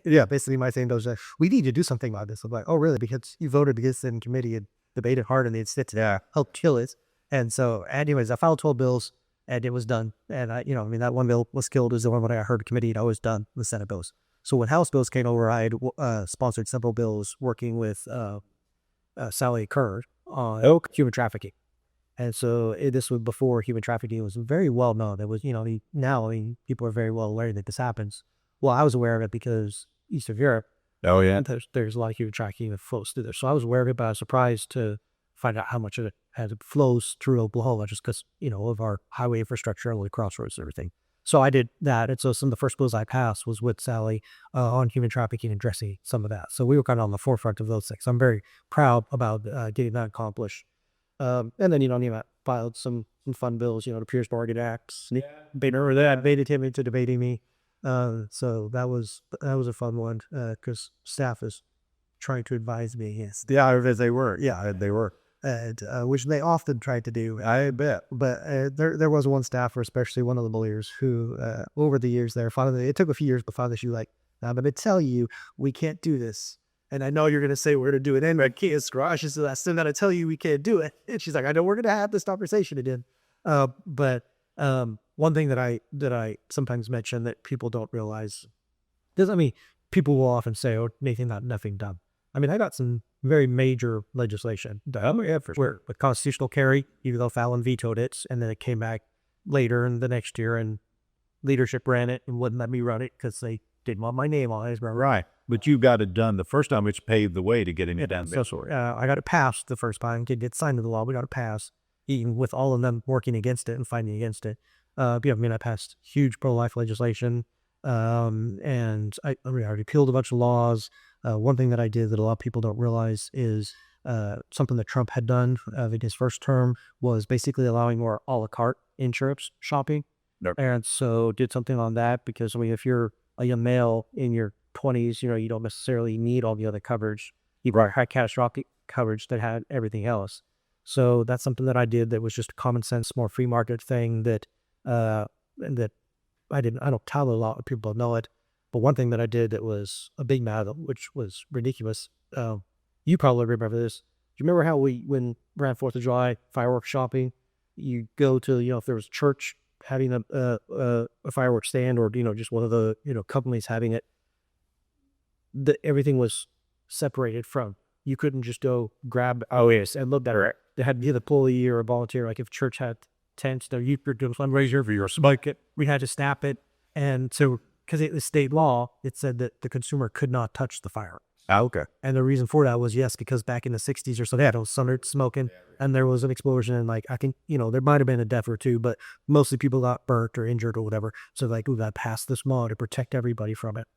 Yeah, basically my thing goes, we need to do something about this. I'm like, oh, really? Because you voted against it in committee and debated hard and it's to help kill it. And so, anyways, I filed 12 bills and it was done. And that one bill was killed is the one that I heard at committee and I was done with Senate bills. So when House bills came over, I had sponsored several bills working with Sally Kerr on human trafficking. And so this was before human trafficking was very well known. It was, now people are very well aware that this happens. Well, I was aware of it because east of Europe, there's a lot of human trafficking that flows through there. So I was aware of it, but I was surprised to find out how much of it flows through Oklahoma just because, of our highway infrastructure and the crossroads and everything. So I did that. And so some of the first bills I passed was with Sally on human trafficking and addressing some of that. So we were kind of on the forefront of those things. I'm very proud about getting that accomplished. And then, I filed some fun bills, the Pierce Bargain Acts. Yeah. Remember that? Baited him into debating me. So that was a fun one because staff is trying to advise me. Yes. Yeah, as they were. Yeah, they were. And which they often tried to do. I bet. But there was one staffer, especially one of the lawyers, who over the years there, finally, it took a few years, but finally she was like, I'm going to tell you, we can't do this. And I know you're going to say we're going to do it anyway. I can't, Scratch. She said, I still got to tell you we can't do it. And she's like, I know we're going to have this conversation again. But one thing that I sometimes mention that people don't realize, people will often say, oh, Nathan got nothing done. I got some very major legislation. Yeah, for Where with constitutional carry, even though Fallon vetoed it, and then it came back later in the next year, and leadership ran it and wouldn't let me run it because they didn't want my name on it. Right. But you got it done the first time, which paved the way to getting it done. So I got it passed the first time. Didn't get signed into law. We got it passed, even with all of them working against it and fighting against it. I passed huge pro-life legislation, and I repealed a bunch of laws. One thing that I did that a lot of people don't realize is something that Trump had done in his first term was basically allowing more a la carte insurance shopping. Yep. And so did something on that because, if you're a young male in your 20s, you don't necessarily need all the other coverage. You had catastrophic coverage that had everything else. So that's something that I did that was just a common sense, more free market thing that I don't tell a lot of people know it. But one thing that I did that was a big matter, which was ridiculous. You probably remember this. Do you remember how when around 4th of July, fireworks shopping, you go to, if there was a church having a fireworks stand or, just one of the, companies having it, everything was separated from. You couldn't just go grab and look at it. They had to be the employee or a volunteer. Like if church had tents, you were doing a fundraiser for your smoke it, we had to snap it. And so, because it was state law, it said that the consumer could not touch the fireworks. Okay. And the reason for that was, because back in the 60s or so, they had started smoking and there was an explosion. And I think, there might have been a death or two, but mostly people got burnt or injured or whatever. So we got to pass this law to protect everybody from it.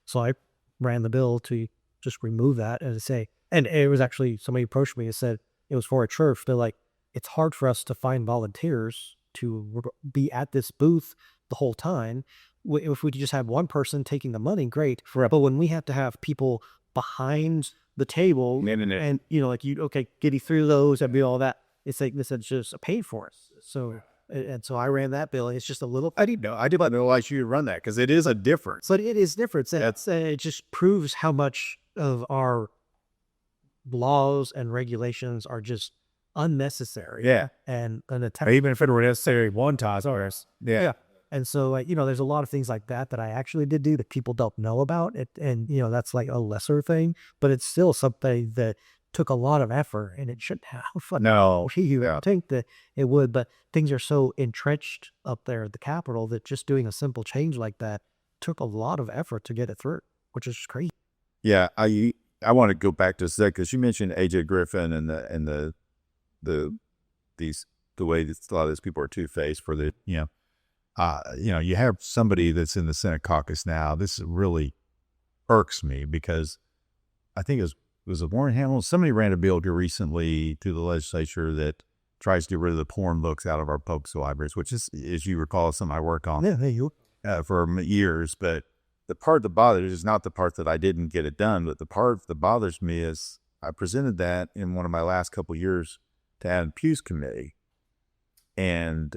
So I ran the bill to just remove that and say, and it was actually, somebody approached me and said it was for a church. They're like, it's hard for us to find volunteers to be at this booth the whole time. If we could just have one person taking the money, great. But when we have to have people behind the table and getting through those and be all that, it's like this is just paid for us. So I ran that bill. And it's just a little. I didn't know. I did not realize you run that because it is a difference. But it is different. It just proves how much of our laws and regulations are just unnecessary. Yeah. And even if it were necessary one time. Yeah. And so, there's a lot of things like that I actually did do that people don't know about. And, that's like a lesser thing, but it's still something that took a lot of effort and it shouldn't have. No. You think that it would, but things are so entrenched up there at the Capitol that just doing a simple change like that took a lot of effort to get it through, which is crazy. Yeah. I want to go back to a sec because you mentioned AJ Griffin and the way that a lot of these people are two-faced for the, you have somebody that's in the Senate caucus now. This really irks me because I think it was Warren Hamilton. Somebody ran a bill here recently to the legislature that tries to get rid of the porn books out of our public libraries, which is, as you recall, something I worked on for years. But the part that bothers is not the part that I didn't get it done, but the part that bothers me is I presented that in one of my last couple of years to Adam Pugh's committee. And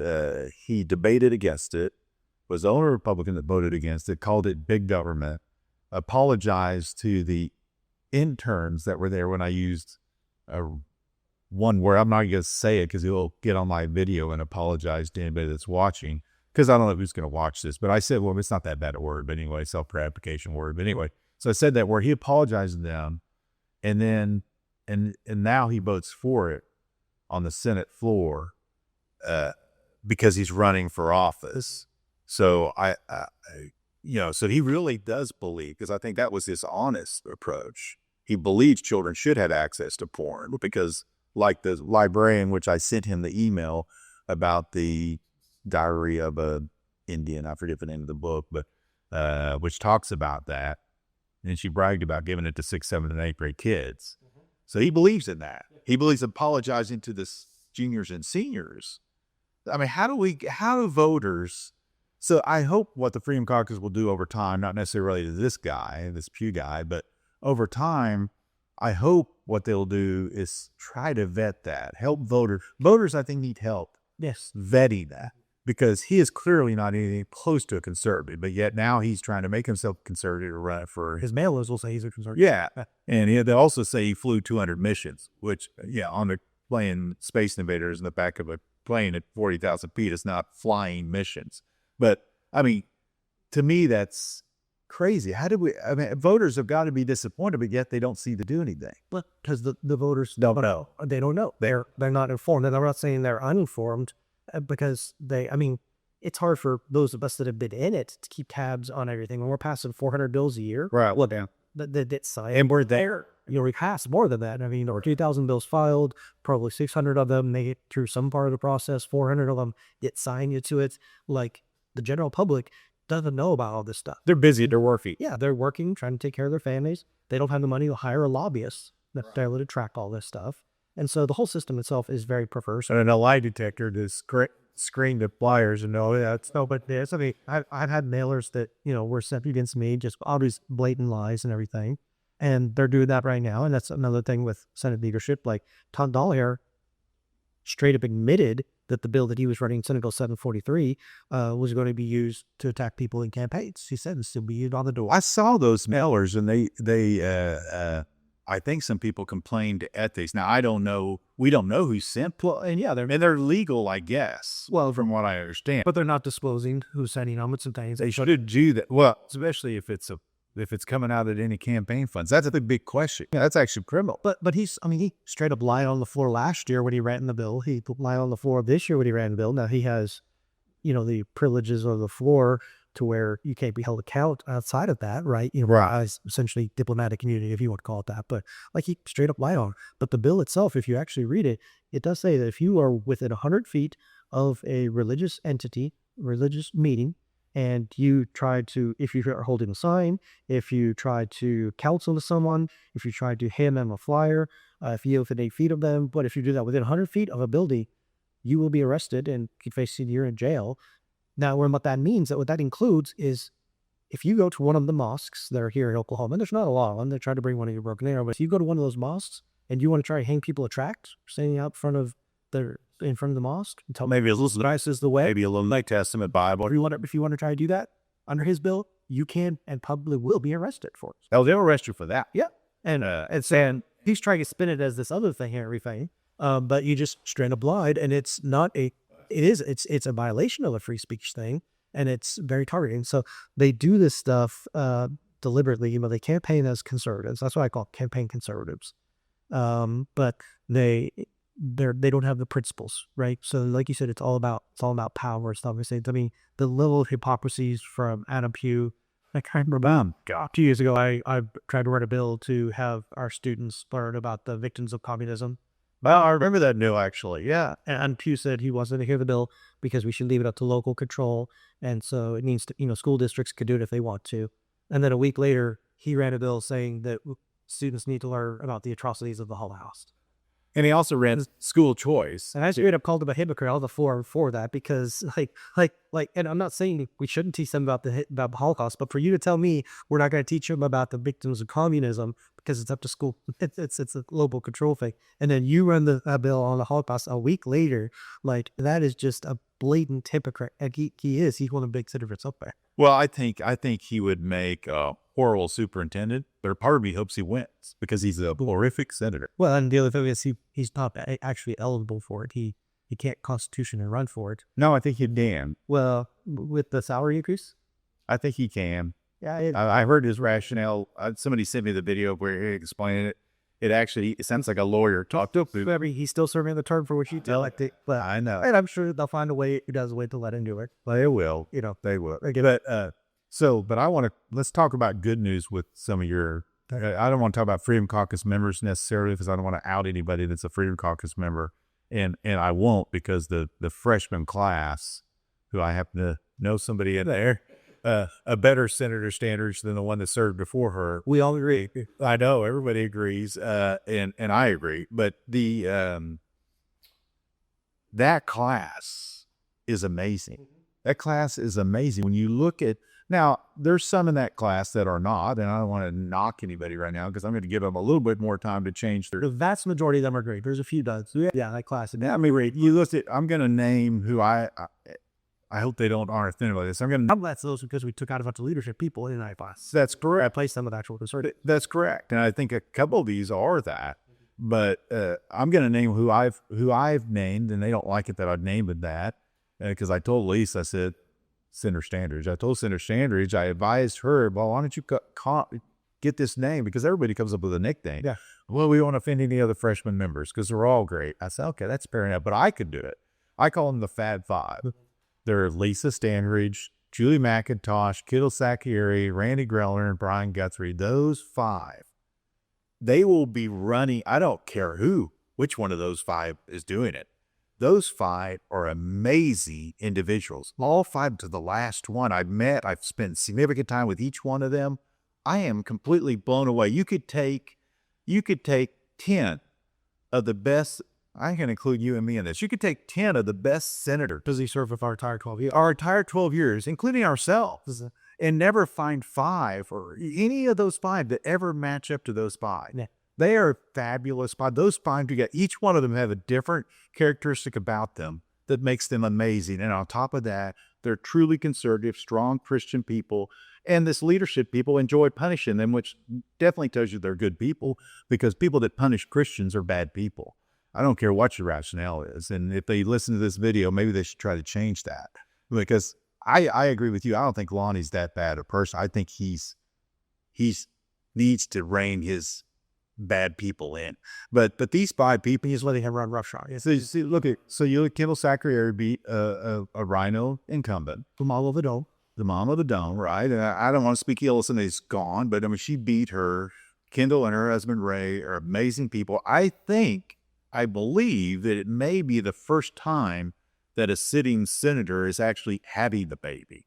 he debated against it, was the only Republican that voted against it, called it big government, apologized to the interns that were there when I used one word. I'm not going to say it because he'll get on my video and apologize to anybody that's watching because I don't know who's going to watch this. But I said, well, it's not that bad a word, but anyway, self-gratification word. But anyway, so I said that where he apologized to them, and then and now he votes for it on the Senate floor. Because he's running for office. So so he really does believe, because I think that was his honest approach. He believes children should have access to porn because, like the librarian, which I sent him the email about the diary of a Indian, I forget the name of the book, but which talks about that. And she bragged about giving it to 6th, 7th, and 8th grade kids. Mm-hmm. So he believes in that. He believes apologizing to the juniors and seniors. I mean, how do voters, so I hope what the Freedom Caucus will do over time, not necessarily to this guy, this Pugh guy, but over time, I hope what they'll do is try to vet that, help voters. Voters, I think, need help vetting that because he is clearly not anything close to a conservative, but yet now he's trying to make himself conservative to run for his mailers will say he's a conservative. Yeah. And they also say he flew 200 missions, which, on the playing Space Invaders in the back of a plane at 40,000 feet is not flying missions. But I mean, to me, that's crazy. How did we? I mean, voters have got to be disappointed, but yet they don't see to do anything. Well, because the voters don't know. They don't know. They're not informed. And I'm not saying they're uninformed because I mean, it's hard for those of us that have been in it to keep tabs on everything. When we're passing 400 bills a year, Right. Well, down. That's signed. And we're there. We passed more than that. I mean, over 2,000 bills filed, probably 600 of them make it through some part of the process. 400 of them get signed into it. Like, the general public doesn't know about all this stuff. They're busy at their work feet. Yeah, they're working, trying to take care of their families. They don't have the money to hire a lobbyist necessarily to track all this stuff. And so the whole system itself is very perverse. And a lie detector to screen the flyers and know that's No, but there's, I mean, I've had mailers that, were sent against me, just all these blatant lies and everything. And they're doing that right now. And that's another thing with Senate leadership. Like, Tom Dallaire straight up admitted that the bill that he was running, Senate Bill 743, was going to be used to attack people in campaigns. He said it's to be used on the door. I saw those mailers, and they I think some people complained to ethics. Now, I don't know. We don't know who sent. Well, and yeah, they're legal, I guess. Well, from what I understand. but they're not disclosing who's sending them and some things. They should do that. Well, especially if it's coming out of any campaign funds. That's a big question. Yeah, that's actually criminal. But he straight up lied on the floor last year when he ran the bill. He lied on the floor this year when he ran the bill. Now he has, the privileges of the floor to where you can't be held account outside of that, right? Right. As essentially diplomatic immunity, if you want to call it that. But like, he straight up lied on it. But the bill itself, if you actually read it, it does say that if you are within 100 feet of a religious entity, religious meeting, and you try to, if you are holding a sign, if you try to counsel to someone, if you try to hand them a flyer, if you're within 8 feet of them, but if you do that within 100 feet of a building, you will be arrested and could face a year in jail. Now, what that means, what that includes is, if you go to one of the mosques that are here in Oklahoma, and there's not a lot of them, they're trying to bring one of your Broken Arrow, but if you go to one of those mosques and you want to try to hang people a tract, standing out in front of the mosque, and tell Maybe a little Christ is the way. Maybe a little New Testament Bible. If you want to try to do that under his bill, you can and probably will be arrested for it. Oh, they'll arrest you for that. Yeah, and he's trying to spin it as this other thing and everything, but you just straight up lied, and it's not a. It's a violation of the free speech thing, and it's very targeting. So they do this stuff deliberately. They campaign as conservatives. That's what I call campaign conservatives. But they don't have the principles, right? So like you said, it's all about power and stuff. I mean, the level of hypocrisies from Adam Pugh. I can't remember. 2 years ago, I tried to write a bill to have our students learn about the victims of communism. Well, I remember that bill, actually. Yeah. And Pugh said he wasn't to hear the bill because we should leave it up to local control. And so it needs to, school districts could do it if they want to. And then a week later, he ran a bill saying that students need to learn about the atrocities of the Holocaust. And he also ran school choice. And I straight up called him a hypocrite all the floor for that, because and I'm not saying we shouldn't teach them about the Holocaust, but for you to tell me we're not going to teach them about the victims of communism because it's up to school, it's a global control thing, and then you run the bill on the Holocaust a week later, like, that is just a blatant hypocrite. And he's one of the big hypocrites up there. Well, I think he would make a horrible superintendent, but part of me hopes he wins because he's a horrific senator. Well, and the other thing is he's not actually eligible for it. He can't constitutionally run for it. No, I think he can. Well, with the salary increase? I think he can. Yeah. I heard his rationale. Somebody sent me the video where he explained it. It sounds like a lawyer talked up. Remember, he's still serving the term for which he did. But I know. And I'm sure they'll find a way to let him do it. They will. They will. But let's talk about good news with some of your, I don't want to talk about Freedom Caucus members necessarily because I don't want to out anybody that's a Freedom Caucus member. And I won't, because the freshman class, who I happen to know somebody in there, a better Senator Standridge than the one that served before her. We all agree. I know, everybody agrees, and I agree. But that class is amazing. That class is amazing. When you look at, now, there's some in that class that are not, and I don't want to knock anybody right now because I'm going to give them a little bit more time to change their. The vast majority of them are great. There's a few does. Yeah, that class. Now, I mean, Reed, you look at, I'm going to name who I hope they aren't offended by this. I'm glad those because we took out a bunch of leadership people in that class. That's correct. I placed them with actual concern. That's correct, and I think a couple of these are that. But I'm going to name who I've named, and they don't like it that I've named it that, because I told Lisa, I said, Senator Standridge. I told Senator Standridge, I advised her, well, why don't you get this name? Because everybody comes up with a nickname. Yeah. Well, we won't offend any other freshman members because they're all great. I said, okay, that's fair enough, but I could do it. I call them the Fab Five. They're Lisa Standridge, Julie McIntosh, Kittle Sacchieri, Randy Grellner, and Brian Guthrie. Those five, they will be running. I don't care which one of those five is doing it. Those five are amazing individuals. All five to the last one I've met. I've spent significant time with each one of them. I am completely blown away. You could take 10 of the best. I can include you and me in this. You could take 10 of the best senators. Does he serve with our entire 12 years? Our entire 12 years, including ourselves, and never find five or any of those five that ever match up to those five. Yeah. They are fabulous. By those five together, each one of them have a different characteristic about them that makes them amazing. And on top of that, they're truly conservative, strong Christian people. And this leadership people enjoy punishing them, which definitely tells you they're good people, because people that punish Christians are bad people. I don't care what your rationale is. And if they listen to this video, maybe they should try to change that. Because I agree with you. I don't think Lonnie's that bad a person. I think he's needs to rein his bad people in. But these five people, He's letting him run roughshod. so you look at Kendall Sacchieri beat a Rhino incumbent. The model of the dome. The mom of the dome, right? And I don't want to speak ill of somebody who's gone, but I mean, she beat her. Kendall and her husband Ray are amazing people. I believe that it may be the first time that a sitting senator is actually having the baby.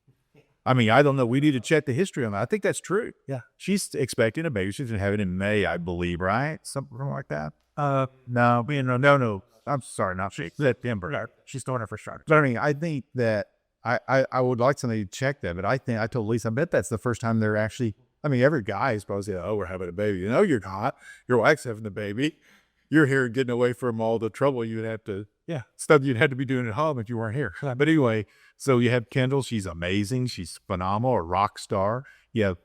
I mean, I don't know. We need to check the history on that. I think that's true. Yeah. She's expecting a baby. She's going to have it in May, I believe, right? Something like that. No. I'm sorry, not she. September. She's throwing her first shot. But I mean, I think that I would like somebody to check that. But I told Lisa, I bet that's the first time they're actually, I mean, every guy is probably saying, oh, we're having a baby. You know, you're not. Your wife's having the baby. You're here getting away from all the trouble you'd have to, stuff you'd have to be doing at home if you weren't here. But anyway, so you have Kendall. She's amazing. She's phenomenal, a rock star. You have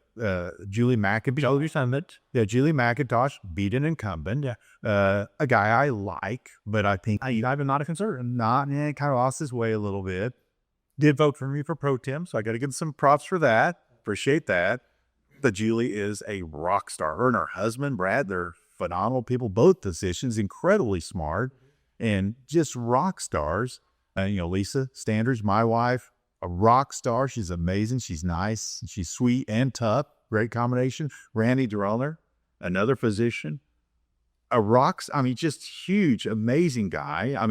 Julie McIntosh. Julie McIntosh beat an incumbent. A guy I like, but I think I'm not a conservative. kind of lost his way a little bit. Did vote for me for pro tem, so I got to give some props for that. Appreciate that. But Julie is a rock star. Her and her husband, Brad, they're phenomenal people, both physicians, incredibly smart, and just rock stars. Lisa Standridge, my wife, a rock star. She's amazing. She's nice. She's sweet and tough. Great combination. Randy Grellner, another physician, just huge, amazing guy. I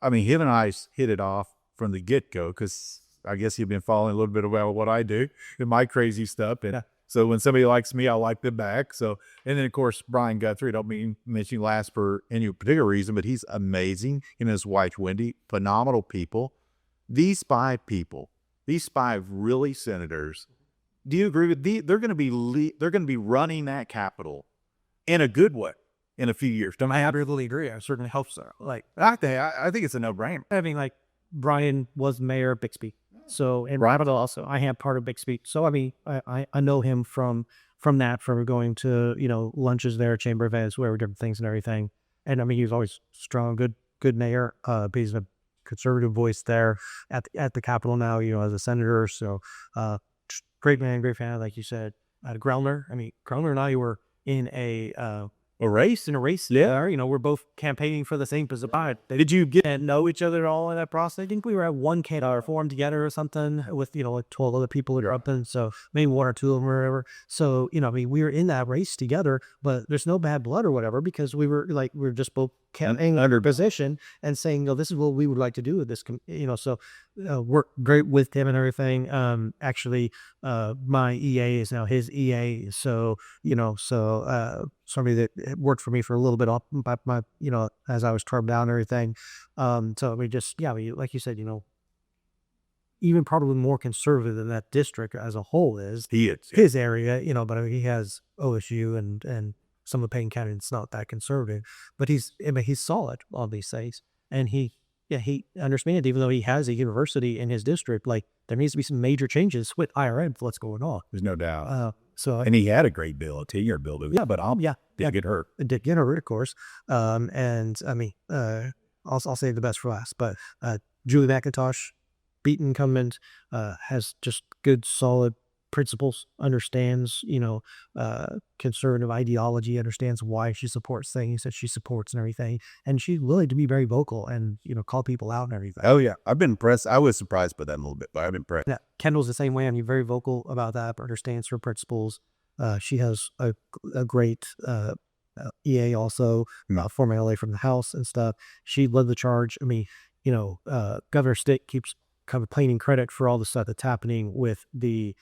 mean, him and I hit it off from the get-go because I guess you've been following a little bit about what I do and my crazy stuff. And so when somebody likes me, I like them back. So, and then of course, Brian Guthrie, I don't mean mentioning last for any particular reason, but he's amazing. And his wife, Wendy, phenomenal people. These five people, these five really senators, do you agree with they're going to be running that Capitol in a good way in a few years? Don't I absolutely agree. I certainly hope so. I think it's a no-brainer. I mean, Brian was mayor of Bixby. So, and Robert also, I am part of Bixby. So, I mean, I know him from going to, lunches there, chamber events, where different things and everything. And I mean, he's always strong, good mayor. He's a conservative voice there at the Capitol now, as a senator. So, great man, great fan, like you said. Grellner. I mean, Grellner and I were in a race. Yeah. We're both campaigning for the same position. Did you get to know each other at all in that process? I think we were at one forum together or something with, 12 other people that are up in. So maybe one or two of them or whatever. So, we were in that race together, but there's no bad blood or whatever, because we were just both campaigning under position and saying, this is what we would like to do with this, so work great with him and everything. Actually, my EA is now his EA. So, somebody that worked for me for a little bit off my, as I was termed down and everything. So we just, like you said, even probably more conservative than that district as a whole is. He is. His area, but I mean, he has OSU and some of Payne County. It's not that conservative, but he's solid on these things. And he understands, even though he has a university in his district, there needs to be some major changes with IRM for what's going on. There's no doubt. And he had a great bill, a 10-year bill. But did get hurt. It did get hurt, of course. And I mean, I'll save the best for last. But Julie McIntosh beaten incumbent, has just good, solid principles, understands, conservative ideology, understands why she supports things that she supports and everything. And she's willing to be very vocal and, call people out and everything. Oh yeah, I've been impressed. I was surprised by that a little bit, but I've been impressed. Yeah, Kendall's the same way. I mean, very vocal about that, but understands her principles. She has a great EA also, former LA from the House and stuff. She led the charge. I mean, Governor Stitt keeps kind of claiming credit for all the stuff that's happening with the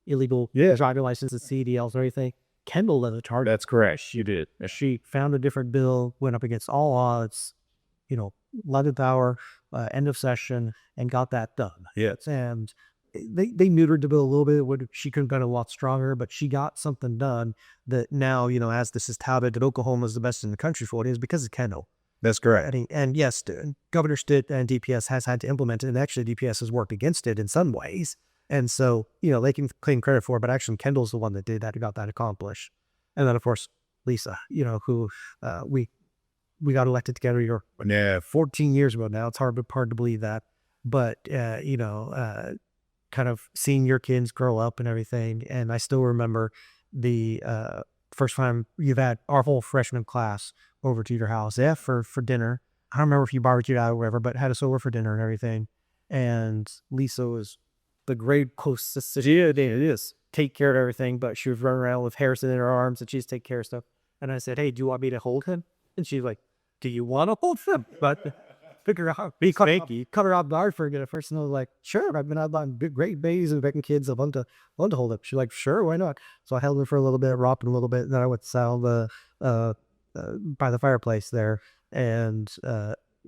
illegal driver licenses, CDLs, and everything. Kendall led the charge. That's correct. She did. She found a different bill, went up against all odds, 11th hour, end of session, and got that done. Yes. And they neutered the bill a little bit. She could have done a lot stronger, but she got something done that now, as this is touted, that Oklahoma is the best in the country for it is because of Kendall. That's correct. And yes, Governor Stitt and DPS has had to implement it, and actually DPS has worked against it in some ways. And so, they can claim credit for it, but actually Kendall's the one that did that, who got that accomplished. And then, of course, Lisa, who we got elected together 14 years ago now. It's hard to believe that. But, kind of seeing your kids grow up and everything. And I still remember the first time you've had our whole freshman class over to your house for dinner. I don't remember if you barbecued out or whatever, but had us over for dinner and everything. And Lisa was the great hostess. She did take care of everything, but she was running around with Harrison in her arms and she's take care of stuff. And I said, "Hey, do you want me to hold him?" And she's like, "Do you want to hold him?" But figure out, cut her off guard for a minute first, and I was like, "Sure, I've been out on great babies and making kids. I want to hold him." She's like, "Sure, why not?" So I held him for a little bit, rocked him a little bit, and then I went to sat by the fireplace there, and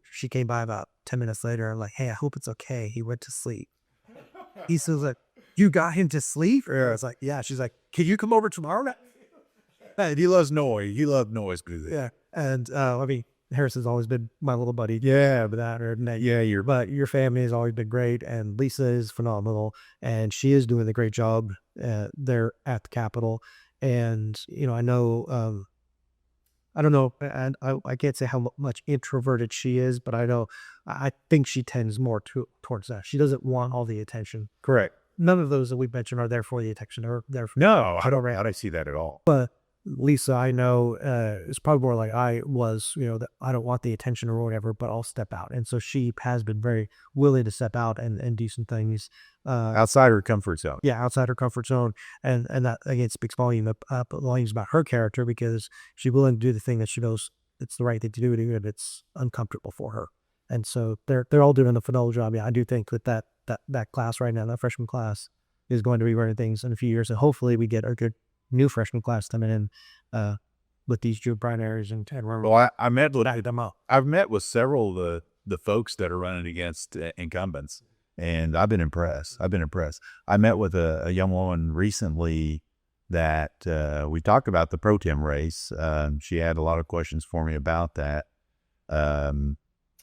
she came by about 10 minutes later. I'm like, "Hey, I hope it's okay. He went to sleep." He says, like, "You got him to sleep?" I was like, "Yeah." She's like, "Can you come over tomorrow night?" And he loves noise. He loves noise. Yeah. And I mean, Harrison's always been my little buddy. Yeah, But your family has always been great, and Lisa is phenomenal, and she is doing a great job there at the Capitol. And I know, I don't know, and I can't say how much introverted she is, but I think she tends more towards that. She doesn't want all the attention. correct. None of those that we've mentioned are there for the attention. They're No, I don't see that at all. But Lisa, I know, is probably more like I was, that I don't want the attention or whatever, but I'll step out. And so she has been very willing to step out and do some things. Outside her comfort zone. Yeah, outside her comfort zone. And that, again, speaks volumes about her character, because she's willing to do the thing that she knows it's the right thing to do, even if it's uncomfortable for her. And so they're all doing a phenomenal job. Yeah, I do think that class right now, that freshman class, is going to be running things in a few years. And hopefully we get a good new freshman class coming in with these June primaries and Well, I've met with several of the folks that are running against incumbents, and I've been impressed. I met with a young woman recently that we talked about the pro tem race. She had a lot of questions for me about that.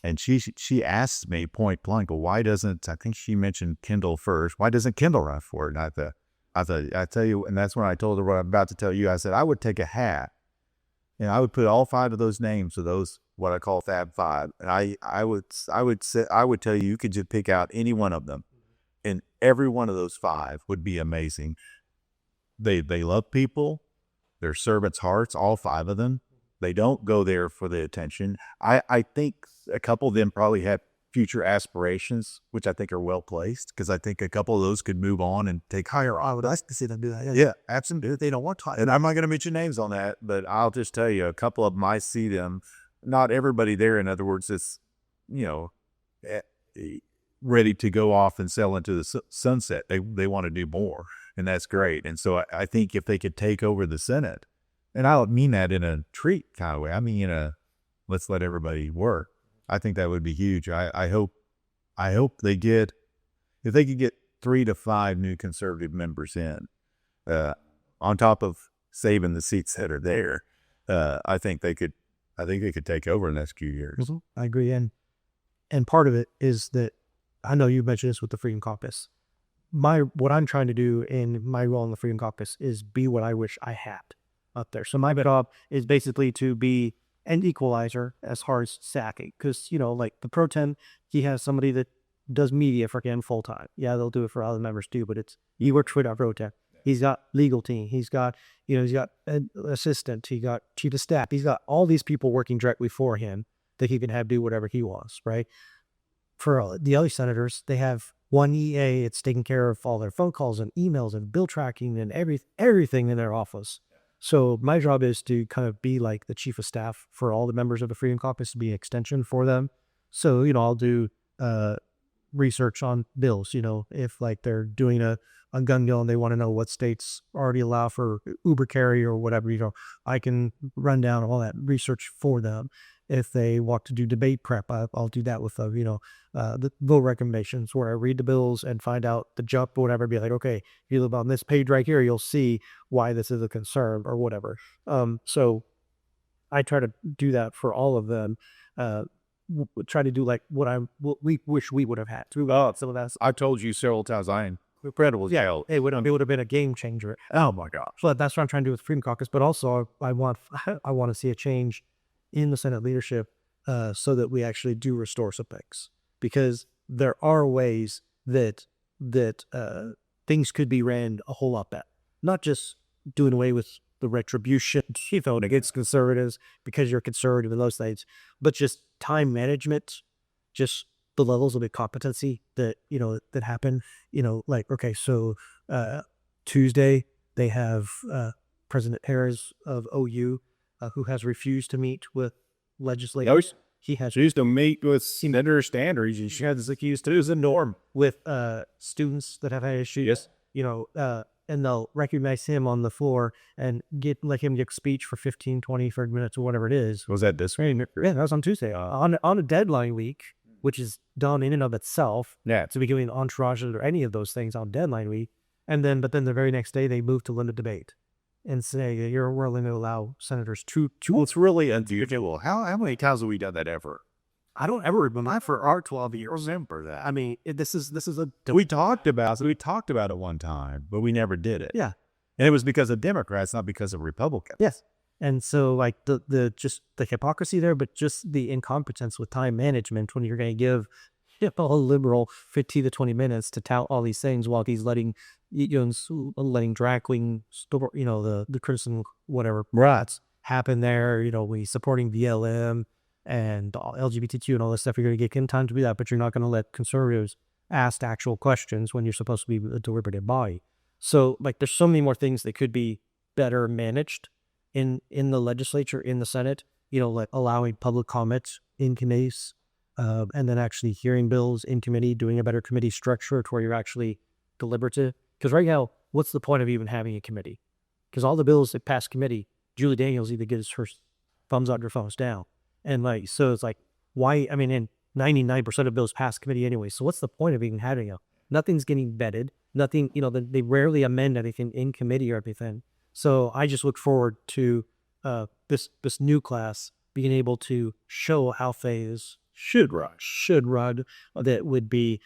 And she asked me point blank, "Well, why doesn't," I think she mentioned Kendall first, "why doesn't Kendall run for it?" And I tell you, and that's when I told her what I'm about to tell you. I said, I would take a hat, and I would put all five of those names of those, what I call Fab Five. And I would tell you could just pick out any one of them, and every one of those five would be amazing. They love people. They're servants' hearts, all five of them. They don't go there for the attention. I think a couple of them probably have future aspirations, which I think are well placed, because I think a couple of those could move on and take higher. I would like to see them do that. Yeah, absolutely. They don't want to. And I'm not going to mention names on that, but I'll just tell you, a couple of them, I see them. Not everybody there, in other words, is, ready to go off and sell into the sunset. They want to do more, and that's great. And so I think if they could take over the Senate, and I don't mean that in a treat kind of way, I mean in a let's let everybody work. I think that would be huge. I hope if they could get 3 to 5 new conservative members in, on top of saving the seats that are there, I think they could take over in the next few years. Mm-hmm. I agree. And part of it is that, I know you mentioned this with the Freedom Caucus. What I'm trying to do in my role in the Freedom Caucus is be what I wish I had up there. So my job is basically to be an equalizer as far as sacking, because like the pro tem, he has somebody that does media for him full time. Yeah, they'll do it for other members too, but he works for that Rotec. He's got legal team. He's got an assistant. He got chief of staff. He's got all these people working directly for him that he can have do whatever he wants, right? For the other senators, they have one EA. It's taking care of all their phone calls and emails and bill tracking and everything in their office. So my job is to kind of be like the chief of staff for all the members of the Freedom Caucus, to be an extension for them. So, I'll do research on bills, if like they're doing a gun bill and they want to know what states already allow for Uber carry or whatever, I can run down all that research for them. If they want to do debate prep, I'll do that with them, the bill recommendations, where I read the bills and find out the jump or whatever, be like, okay, if you live on this page right here, you'll see why this is a concern or whatever. So I try to do that for all of them. Try to do like what we wish we would have had to. Some of that. I told you several times, I'm incredible. Yeah, it would have been a game changer. Oh my gosh! So that's what I'm trying to do with Freedom Caucus. But also, I want to see a change in the Senate leadership, so that we actually do restore some things, because there are ways that things could be ran a whole lot better. Not just doing away with the retribution, against conservatives because you're conservative in those things, but just time management, just the levels of incompetency that that happen. Like, okay, so Tuesday they have President Harris of OU, who has refused to meet with legislators. He has refused to meet with Senator Standridge. He has accused to the norm with students that have had issues. Yes. And they'll recognize him on the floor and let him give speech for 15, 20, 30 minutes or whatever it is. Was that this week? Yeah, that was on Tuesday. On a deadline week, which is done in and of itself. Yeah. To be giving entourages or any of those things on deadline week. But then the very next day they move to limit debate and say that you're willing to allow senators to. Well, it's really unusual. How many times have we done that ever? I don't ever remember for our 12 years. Remember that. I mean, this is a. We talked about it one time, but we never did it. Yeah, and it was because of Democrats, not because of Republicans. Yes, and so like the hypocrisy there, but just the incompetence with time management when you're going to give a liberal 15 to 20 minutes to tout all these things while he's letting drag queen, the criticism, whatever, right, happen there. We supporting BLM and LGBTQ and all this stuff. You're going to give him time to do that, but you're not going to let conservatives ask actual questions when you're supposed to be a deliberative body. So like there's so many more things that could be better managed in the legislature, in the Senate, like allowing public comments in committees, and then actually hearing bills in committee, doing a better committee structure to where you're actually deliberative. Because right now, what's the point of even having a committee? Because all the bills that pass committee, Julie Daniels either gets her thumbs up or thumbs down. And like, so it's like, why? I mean, and 99% of bills pass committee anyway. So what's the point of even having nothing's getting vetted. Nothing, they rarely amend anything in committee or anything. So I just look forward to this new class being able to show how things should run. That would be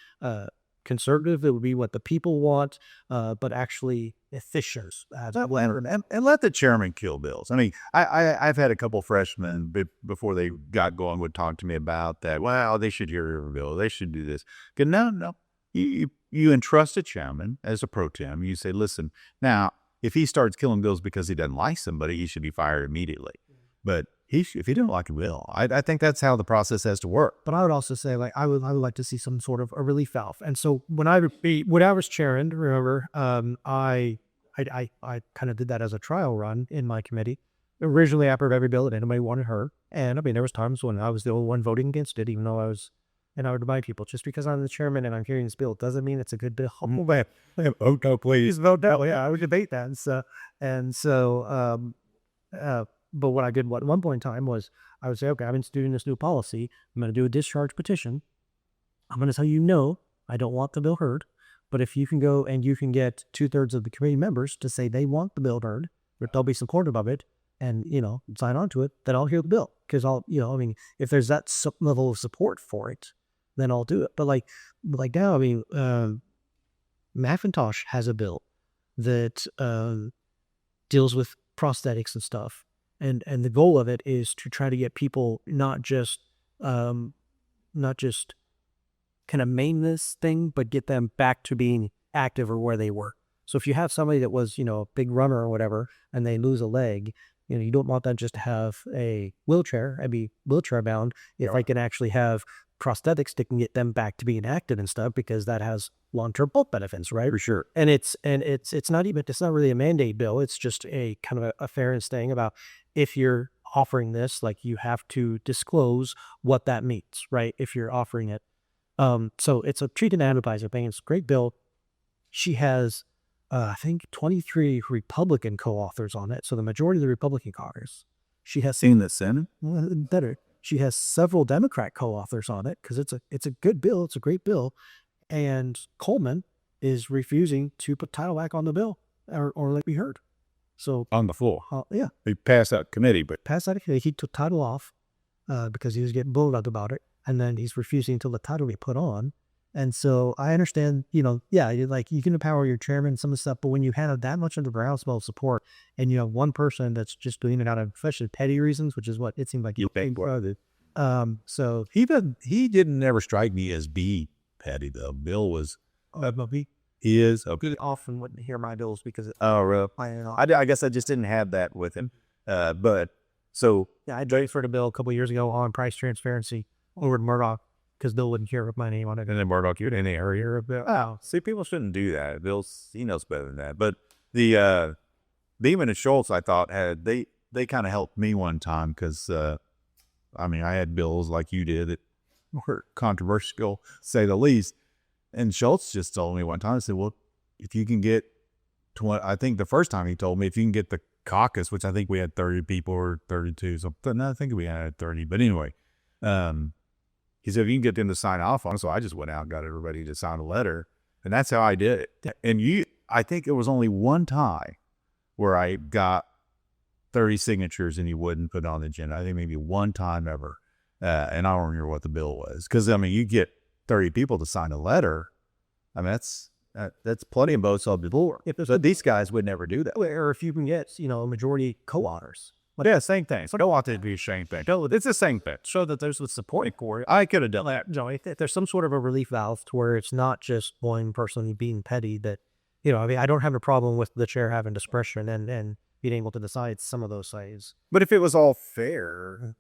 conservative. It would be what the people want, but actually efficient. And let the chairman kill bills. I mean, I've had a couple freshmen before they got going would talk to me about that. Well, they should hear your bill. They should do this. No. You entrust a chairman as a pro tem. You say, listen, now, if he starts killing bills because he doesn't like somebody, he should be fired immediately. But if he didn't like a bill, I think that's how the process has to work. But I would also say, like, I would like to see some sort of a relief valve. And so when I was chairing, remember, I kind of did that as a trial run in my committee. Originally, I approved every bill that anybody wanted heard. And I mean, there was times when I was the only one voting against it, even though I was. And I would remind people, just because I'm the chairman and I'm hearing this bill doesn't mean it's a good bill. Oh, no, please vote no. Yeah, I would debate that. But what I did at one point in time was I would say, okay, I'm instituting this new policy. I'm going to do a discharge petition. I'm going to tell you, no, I don't want the bill heard. But if you can go and you can get 2/3 of the committee members to say they want the bill heard, or they'll be supportive of it, and, sign on to it, then I'll hear the bill. Because if there's that level of support for it, then I'll do it. But like now, McIntosh has a bill that deals with prosthetics and stuff. And the goal of it is to try to get people not just kind of main this thing, but get them back to being active or where they were. So if you have somebody that was, a big runner or whatever, and they lose a leg, you don't want them just to have a wheelchair and be wheelchair bound. If I can actually have prosthetics that can get them back to being active and stuff, because that has long-term health benefits, right? For sure. And it's not really a mandate bill. It's just a kind of a fairness thing about, if you're offering this, like, you have to disclose what that means, right? If you're offering it. So it's a treat and advertiser thing. It's a great bill. She has, I think, 23 Republican co-authors on it. So the majority of the Republican caucus. She has Seen the Senate? better. She has several Democrat co-authors on it, because it's a good bill. It's a great bill. And Coleman is refusing to put title back on the bill, or like we heard. So On the floor. yeah, He passed out committee, but passed that. He took title off because he was getting bullied about it, and then he's refusing until the title be put on. And so I understand, like, you can empower your chairman and some of the stuff, but when you have that much of the groundswell of support, and you have one person that's just doing it out of especially petty reasons, which is what it seemed like you paid for. So he didn't ever strike me as being petty though. Bill was, he is okay. often wouldn't hear my bills because Oh, really? I guess I just didn't have that with him. But so I transferred a bill a couple of years ago on price transparency over to Murdoch, because Bill wouldn't hear my name on it. and then Murdoch, you're in the area of Bill. Oh, see, people shouldn't do that. He knows better than that. But the Beeman and Schultz, I thought, they kind of helped me one time, because I had bills like you did that were controversial, to say the least. And Schultz just told me one time, I said, well, if you can get 20, I think the first time he told me, if you can get the caucus, which I think we had 30 people or 32, something. No, I think we had 30. But anyway, he said, if you can get them to sign off on it. So I just went out and got everybody to sign a letter. And that's how I did it. And I think it was only one time where I got 30 signatures and you wouldn't put it on the agenda. I think maybe one time ever. And I don't remember what the bill was. Because, you get 30 people to sign a letter. That's plenty of votes on the floor. But these guys would never do that. Or if you can get, a majority co-authors. Yeah, same thing. So I don't want it to be the same thing. It's the same thing. Show that there's support for it. I could have done that. If there's some sort of a relief valve to where it's not just one person being petty, that, I don't have a problem with the chair having discretion and being able to decide some of those sides. But if it was all fair,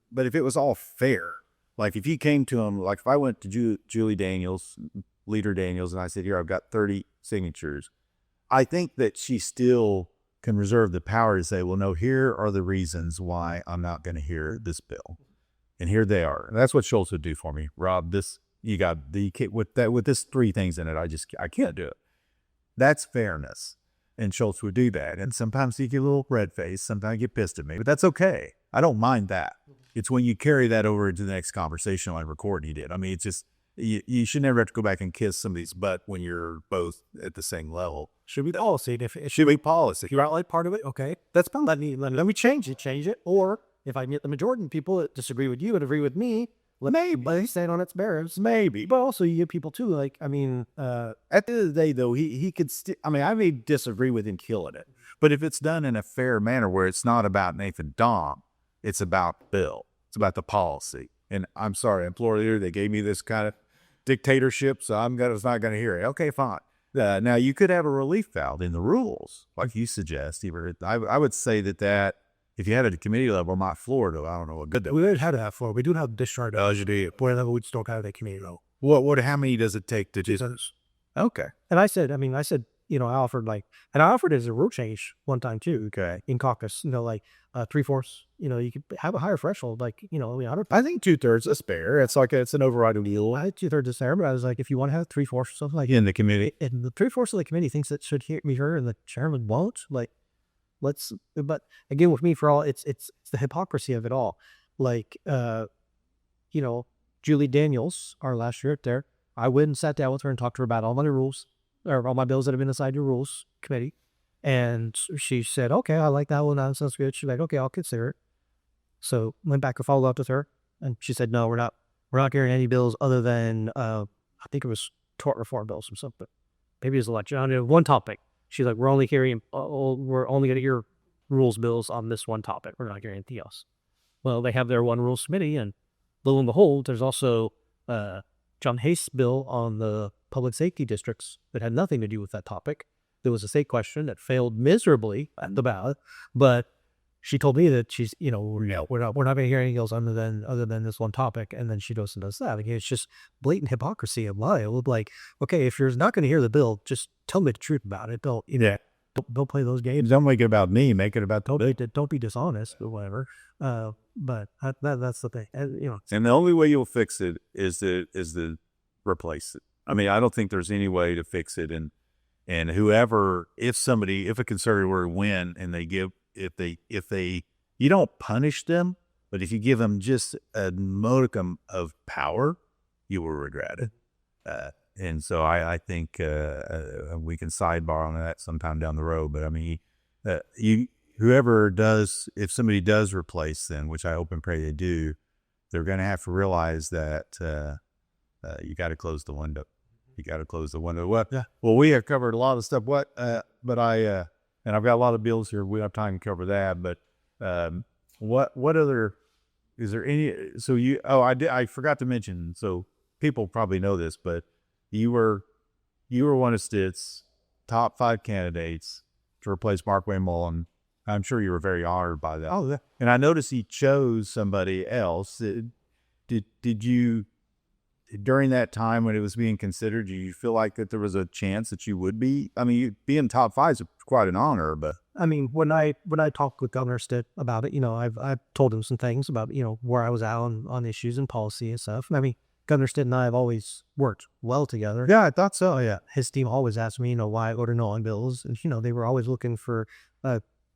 like if you came to him, like if I went to Julie Daniels, Leader Daniels, and I said, here, I've got 30 signatures, I think that she still can reserve the power to say, well, no, here are the reasons why I'm not going to hear this bill. And here they are. And that's what Schultz would do for me. Rob, with this 3 things in it, I can't do it. That's fairness. And Schultz would do that. And sometimes he get a little red face. Sometimes he get pissed at me, but that's okay. I don't mind that. It's when you carry that over into the next conversation like recording he did. It's just, you should never have to go back and kiss somebody's butt when you're both at the same level. Should be policy. If it Should be policy. you're not like part of it, okay, that's fine. Let me change it. Or if I get the majority of people that disagree with you and agree with me, let me stand on its merits. Maybe. But also you get people too, like, at the end of the day, though, he could still, I may disagree with him killing it, but if it's done in a fair manner where it's not about Nathan Dahm, it's about the bill. It's about the policy. And I'm sorry, employer, they gave me this kind of dictatorship, so I'm not going to hear it. Okay, fine. Now, you could have a relief valve in the rules, like you suggest. I would say that if you had it at committee level, not floor, though, I don't know what good that we don't have that floor. We do have discharge. Board level, we just don't have that committee level. How many does it take to just? Okay. And I said, I offered it as a rule change one time too. Okay. In caucus, 3/4. You could have a higher threshold. I think 2/3 is fair. It's like it's an overriding deal. I had 2/3 is fair, but I was like, if you want to have 3/4 or something like in the committee, and the 3/4 of the committee thinks it should be heard, and the chairman won't. But again, with me, for all it's the hypocrisy of it all. Julie Daniels, our last year up there, I went and sat down with her and talked to her about all my rules, or all my bills that have been assigned to rules committee. And she said, okay, I like that one. That sounds good. She's like, okay, I'll consider it. So went back and followed up with her. And she said, no, we're not carrying any bills other than, I think it was tort reform bills or something. Maybe it was election. I don't know, one topic. She's like, we're only going to hear rules bills on this one topic. We're not hearing anything else. Well, they have their one rules committee, and lo and behold, there's also John Haste's bill on the public safety districts that had nothing to do with that topic. There was a state question that failed miserably at the ballot, but she told me that she's, we're not going to hear anything else other than this one topic. And then she goes and does that. Again, it's just blatant hypocrisy of lie. It would like, okay, if you're not going to hear the bill, just tell me the truth about it. Don't play those games. Don't make it about me. Make it about Toby. Don't be dishonest or whatever. But that's the thing. And the only way you'll fix it is to replace it. I mean, I don't think there's any way to fix it. And whoever, if a conservative were to win and they give, you don't punish them, but if you give them just a modicum of power, you will regret it. And so I think we can sidebar on that sometime down the road. But I mean, if somebody does replace them, which I hope and pray they do, they're going to have to realize that you got to close the window. You got to close the window. What? Yeah. Well, we have covered a lot of stuff. But and I've got a lot of bills here. We don't have time to cover that. But what other? Is there any? So I forgot to mention. So people probably know this, but you were one of Stitt's top 5 candidates to replace Mark Wayne Mullen. I'm sure you were very honored by that. Oh, yeah. And I noticed he chose somebody else. Did you, during that time when it was being considered, do you feel like that there was a chance that you would be? I mean, being top 5 is quite an honor, but I mean, when I talked with Governor Stitt about it, I've told him some things about, where I was at on issues and policy and stuff. I mean, Governor Stitt and I have always worked well together. Yeah, I thought so. Yeah. His team always asked me, why I voted no on bills. And, they were always looking for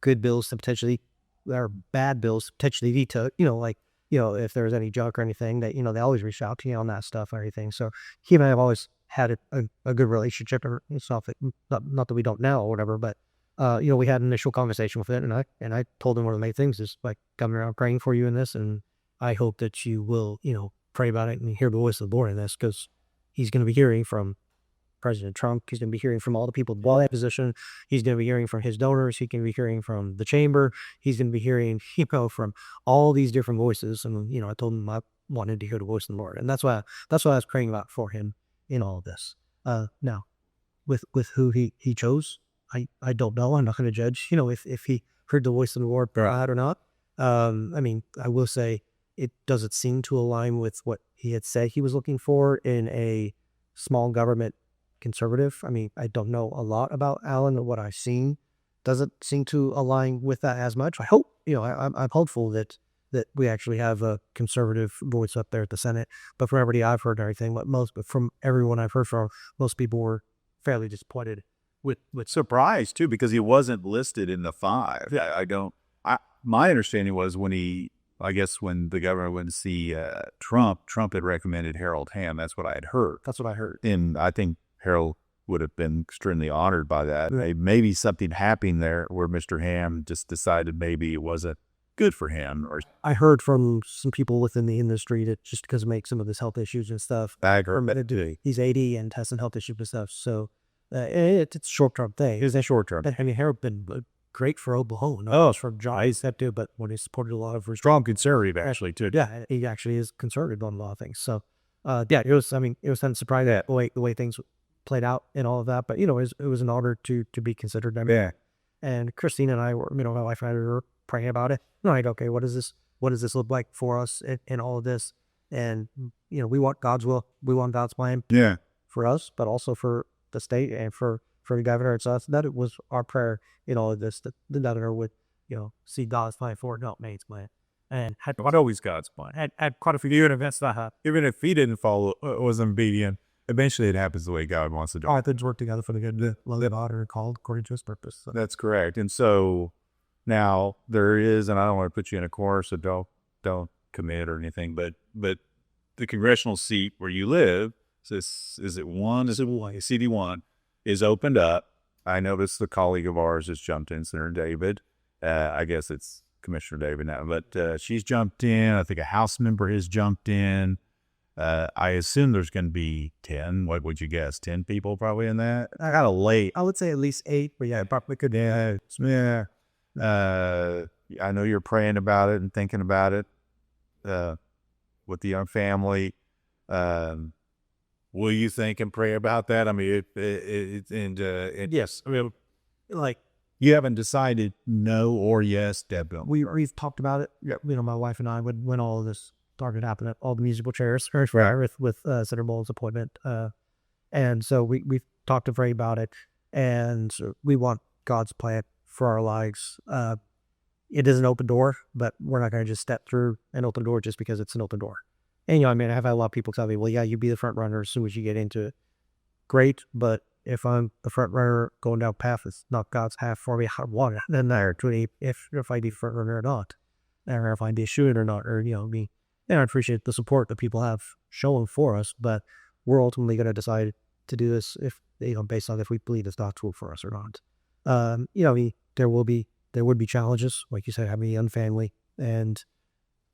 good bills to potentially, or bad bills to potentially veto, if there was any junk or anything that, they always reach out to you on that stuff and everything. So he and I have always had a good relationship or stuff. Not that we don't now or whatever, but, we had an initial conversation with it. And I told him one of the main things is like, Governor, I'm praying for you in this. And I hope that you will, pray about it and hear the voice of the Lord in this, because he's going to be hearing from President Trump. He's going to be hearing from all the people in that position. He's going to be hearing from his donors. He can be hearing from the chamber. He's going to be hearing, from all these different voices. And, I told him I wanted to hear the voice of the Lord. And that's why I was praying about for him in all of this. Now, with who he chose, I don't know. I'm not going to judge, if he heard the voice of the Lord or not. I mean, I will say, it doesn't seem to align with what he had said he was looking for in a small government conservative. I mean, I don't know a lot about Alan, and what I've seen doesn't seem to align with that as much. I hope, I'm hopeful that we actually have a conservative voice up there at the Senate. But from everybody I've heard and everything, but from everyone I've heard from, most people were fairly disappointed with surprised too, because he wasn't listed in the 5. Yeah, my understanding was when the governor went to see Trump had recommended Harold Hamm. That's what I had heard. That's what I heard. And I think Harold would have been extremely honored by that. Maybe something happened there where Mr. Hamm just decided maybe it wasn't good for him. Or I heard from some people within the industry that just because of some of his health issues and stuff, he's 80 and has some health issues and stuff. So it's a short-term thing. It's a short-term. I mean, Harold been great for Oklahoma. From John except too, but when he supported a lot of strong conservative actually too. Yeah, he actually is conservative on a lot of things. So it was unsurprising the way things played out and all of that. But it was an honor to be considered. I mean, yeah. And Christine and I were, my wife and I were praying about it. Like, okay, what does this look like for us in all of this? And we want God's will. We want God's plan. Yeah. For us, but also for the state and for the governor and stuff. That it was our prayer in all of this, that the governor would, see God's plan for it, not Maine's plan. And had always God's plan. Had quite a few events that happened. Even if he didn't follow, was obedient, eventually it happens the way God wants to do. All things work together for the good, to live out or called according to his purpose. So. That's correct. And so now there is, and I don't want to put you in a corner, so don't commit or anything, but the congressional seat where you live, is it one? Is it CD1? Is opened up. I noticed the colleague of ours has jumped in, Senator David. I guess it's Commissioner David now, but she's jumped in. I think a House member has jumped in. I assume there's going to be 10. What would you guess? 10 people probably in that? I got a late. I would say at least 8, but yeah, probably could. Yeah. I know you're praying about it and thinking about it with the young family. will you think and pray about that? I mean, Yes, I mean, like You haven't decided no or yes, definitely. we've talked about it. Yeah, my wife and I when all of this started happening, all the musical chairs with Senator Bowles' appointment, and so we've talked to Ray about it, and we want God's plan for our lives. It is an open door, but we're not going to just step through an open door just because it's an open door. And I mean, I've had a lot of people tell me, well, yeah, you be the front runner as soon as you get into it. Great, but if I'm the front runner going down a path that's not God's path for me, I want it. Then there, if I be front runner or not, or if I be a shooter or not, or me. And I appreciate the support that people have shown for us, but we're ultimately going to decide to do this if based on if we believe it's not true for us or not. There would be challenges, like you said, having a young family and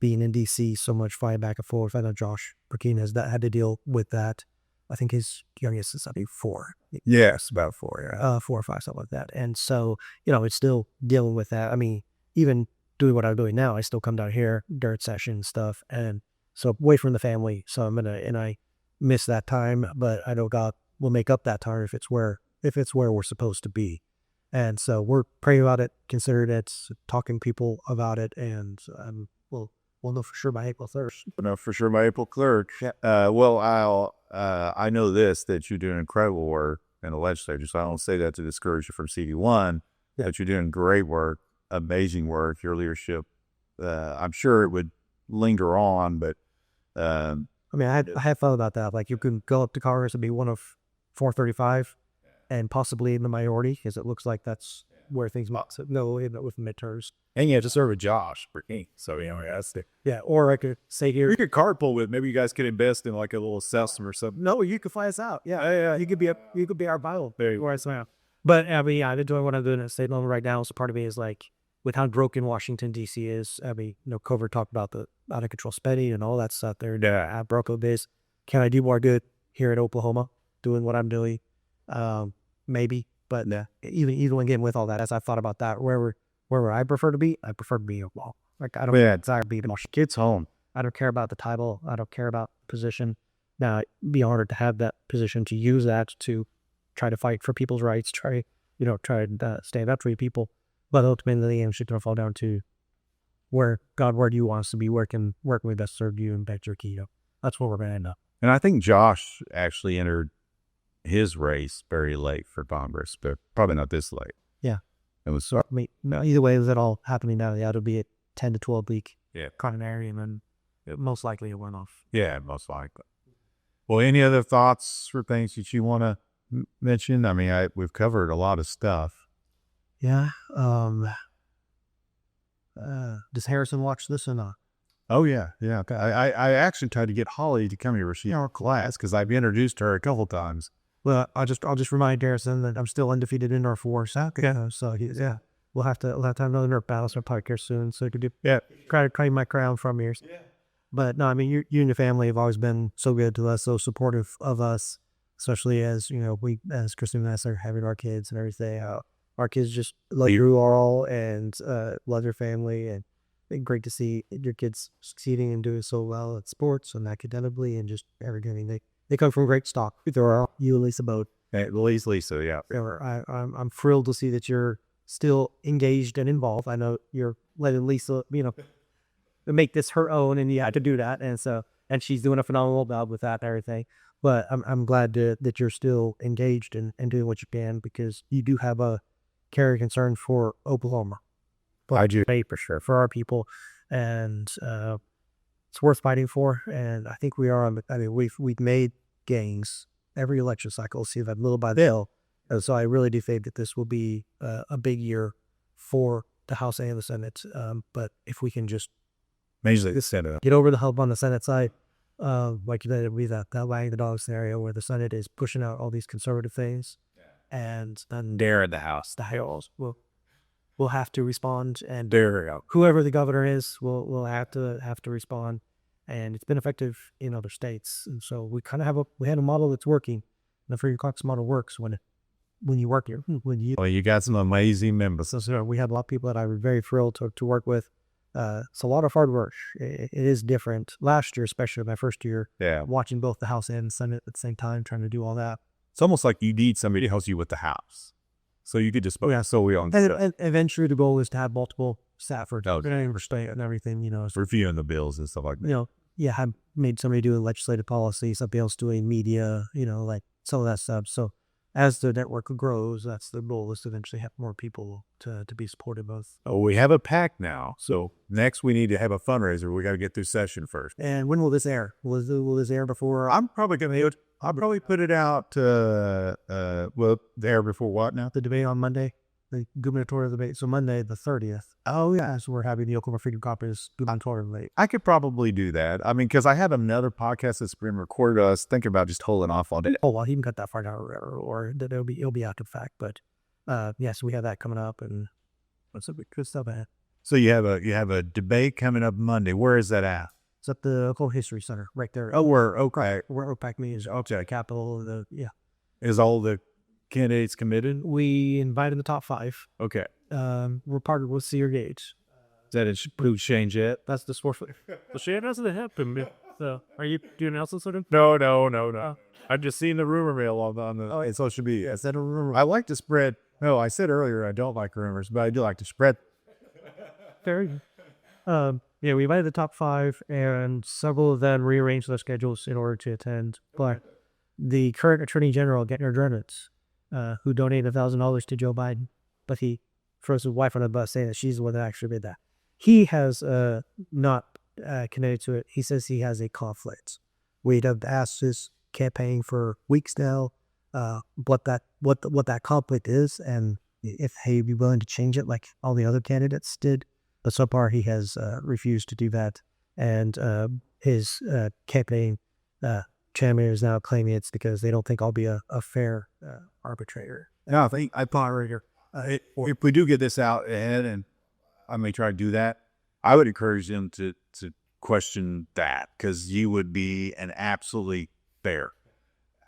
being in DC so much, flying back and forth. I know Josh Burkeen has had to deal with that. I think his youngest is 4. Yes, about 4, yeah. 4 or 5, something like that. And so, it's still dealing with that. I mean, even doing what I'm doing now, I still come down here, dirt session and stuff. And so away from the family. So I miss that time, but I know God will make up that time if it's where we're supposed to be. And so we're praying about it, considering it, talking to people about it, and we'll know for sure by April 3rd. No, for sure by April 3rd. Yeah. Well, I know this, that you do incredible work in the legislature, so I don't say that to discourage you from CD1, but you're doing great work, amazing work, your leadership. I'm sure it would linger on, but... I mean, I had thought about that. Like, you can go up to Congress and be one of 435 and possibly in the minority, because it looks like that's where things might go with midterms. And you have to serve with Josh Burkeen. So, that's the... Yeah, or I could say here... You could carpool with. Maybe you guys could invest in like a little system or something. No, you could fly us out. Yeah. You could be our Bible. There you go. But, I mean, I'm doing what I'm doing at state level right now. So part of me is like, with how broken Washington, D.C. is, I mean, Cover talked about the out of control spending and all that stuff there. Yeah, how broken it is. Can I do more good here in Oklahoma doing what I'm doing? Maybe. But even again with all that, as I thought about that, where I prefer to be, I prefer to be in Oklahoma. Like, I don't desire to be in Washington. Kids home. I don't care about the title. I don't care about the position. Now, it'd be honored to have that position, to use that to try to fight for people's rights, try and stand up for people. But ultimately, I'm just going to fall down to where do you want us to be? Where can we best serve you and back your kingdom? That's where we're going to end up. And I think Josh actually entered his race very late for Congress, but probably not this late. Yeah. It was. I mean, either way, is it all happening now? Yeah, it'll be a 10 to 12 week coronary, and then most likely it went off. Yeah, most likely. Well, any other thoughts or things that you want to mention? I mean, we've covered a lot of stuff. Yeah. Does Harrison watch this or not? Oh, yeah. Okay. I actually tried to get Holly to come here. She's in our class because I've introduced her a couple times. Well, I'll just remind Harrison that I'm still undefeated in our force. Okay. So we'll have to have another Nerf battle so podcast soon. So I could try to claim my crown from yours. Yeah. But no, I mean, you and your family have always been so good to us, so supportive of us, especially as we, as Kristen and I are having our kids and everything. Our kids just love you all and love your family, and great to see your kids succeeding and doing so well at sports and academically and just everything. They come from great stock. They're you and Lisa both. At least Lisa, yeah. I'm thrilled to see that you're still engaged and involved. I know you're letting Lisa, make this her own, and you had to do that, and she's doing a phenomenal job with that and everything. But I'm glad that you're still engaged and doing what you can, because you do have a care and concern for Oklahoma. But I do, for sure, for our people, and it's worth fighting for. And I think we are. I mean, we've made gains every election cycle. See that little by little, and so I really do think that this will be a big year for the House and the Senate. But if we can just majorly the Senate, get over the hump on the Senate side, like it'll be that wagging the dog scenario where the Senate is pushing out all these conservative things, and then dare in the House, will have to respond, and there whoever the governor is will have to respond. And it's been effective in other states, and so we kind of had a model that's working. The Freedom Caucus model works when you work here. Well, you got some amazing members. So we had a lot of people that I was very thrilled to work with, It's a lot of hard work. It is different. Last year, especially my first year, watching both the House and Senate at the same time, trying to do all that. It's almost like you need somebody to help you with the House. So you could just focus solely on and eventually the goal is to have multiple staff for state and everything, reviewing the bills and stuff like that. Have made somebody doing legislative policy, somebody else doing media, like some of that stuff. So as the network grows, that's the goal, is to eventually have more people to be supportive of. Oh, we have a PAC now. So next we need to have a fundraiser. We got to get through session first. And when will this air? Will this air before? I'll probably put it out, air before what now? The debate on Monday, the gubernatorial debate. So Monday, the 30th. Oh, yeah. So we're having the Oklahoma Freedom Caucus gubernatorial debate. I could probably do that. I mean, because I have another podcast that's been recorded. I was thinking about just holding off on it. Oh, well, he can cut that far down, or it'll be after the fact. But so we have that coming up, and what's up? Good stuff, man. So you have a debate coming up Monday. Where is that at? It's at the Oklahoma History Center, right there. Oh, where OPAC means. Okay. Capital. Is all the candidates committed? We invited the top 5. Okay. We're partnered with Cedar Gates. Is that approved change yet? That's the sports. Well, Shane doesn't happen. So, are you doing else sort of? No. I just seen the rumor mill on the social media. Is that a rumor? I like to spread. No, I said earlier I don't like rumors, but I do like to spread. Very. We invited the top 5, and several of them rearranged their schedules in order to attend. But the current Attorney General, Gettner Drennitz, who donated $1,000 to Joe Biden, but he throws his wife on the bus saying that she's the one that actually did that. He has not connected to it. He says he has a conflict. We'd have asked his campaign for weeks now what that conflict is, and if he'd be willing to change it like all the other candidates did. But so far he has refused to do that, and his campaign chairman is now claiming it's because they don't think I'll be a fair arbitrator. No, I thought if we do get this out ahead, and I may try to do that, I would encourage them to question that, because you would be an absolutely fair.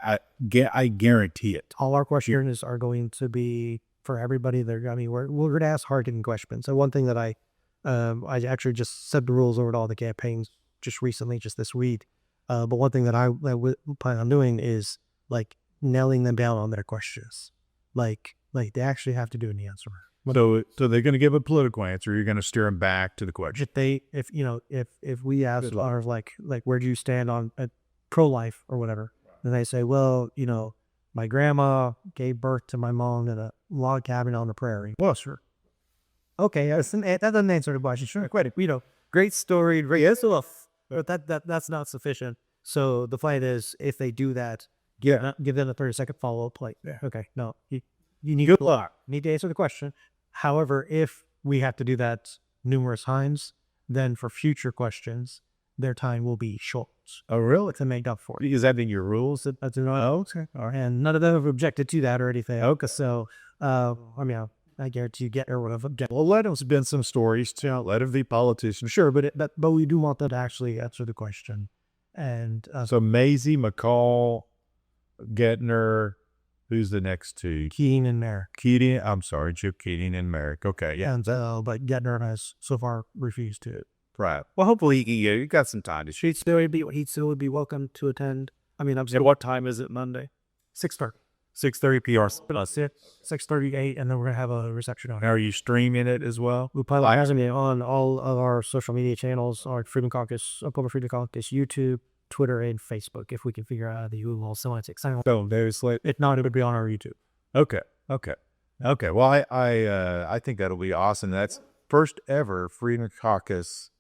I guarantee it. All our questions are going to be for everybody. We're going to ask hard-hitting questions. So one thing that I actually just set the rules over to all the campaigns just recently, just this week. But one thing that I would plan on doing is like nailing them down on their questions. Like they actually have to do an answer. So they're going to give a political answer. You're going to steer them back to the question. If we ask ours like where do you stand on pro-life or whatever, and they say, well, my grandma gave birth to my mom in a log cabin on the prairie. Well, sure. Okay, that doesn't answer the question. Sure, great story, great stuff, but that's not sufficient. So the fight is, if they do that, give them a 30-second follow-up. Okay, no, you need good luck. Need to answer the question. However, if we have to do that numerous times, then for future questions, their time will be short. Oh, really? To make up for it. Is that in your rules? Okay. All right. And none of them have objected to that or anything. Okay. So, I guarantee you Gettner would have objected. Well, let have been some stories too. Let of the politicians. Sure, but we do want them to actually answer the question. And so Mazie, McCall, Gettner, who's the next two? Keating and Merrick. Chip Keating and Merrick. Okay, yeah. And but Gettner has so far refused to. Right. Well, hopefully he can get. You got some time to shoot. He'd still be welcome to attend. At what time is it Monday? 6:30. 6:30 PR. That's it. 6:38, and then we're gonna have a reception on it. Are you streaming it as well? We'll probably have it on all of our social media channels, our Freedom Caucus, Oklahoma Freedom Caucus, YouTube, Twitter, and Facebook, if we can figure out the UL semantics. So there's if not, it would be on our YouTube. Okay. Well, I think that'll be awesome. That's first ever Freedom Caucus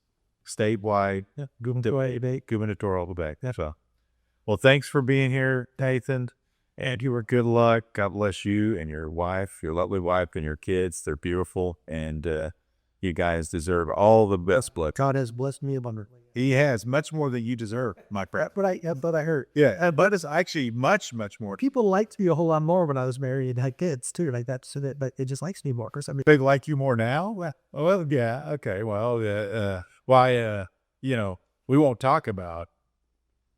statewide gubernatorial debate. Yeah. So, well, thanks for being here, Nathan. And you were good luck. God bless you and your wife, your lovely wife, and your kids. They're beautiful, and you guys deserve all the best. God has blessed me abundantly. He has much more than you deserve, my friend. But I heard. Yeah, but it's actually much more. People liked me a whole lot more when I was married and had kids too, like that. So that, but it just likes me more. Cause they like you more now. Well, yeah, okay. Well, we won't talk about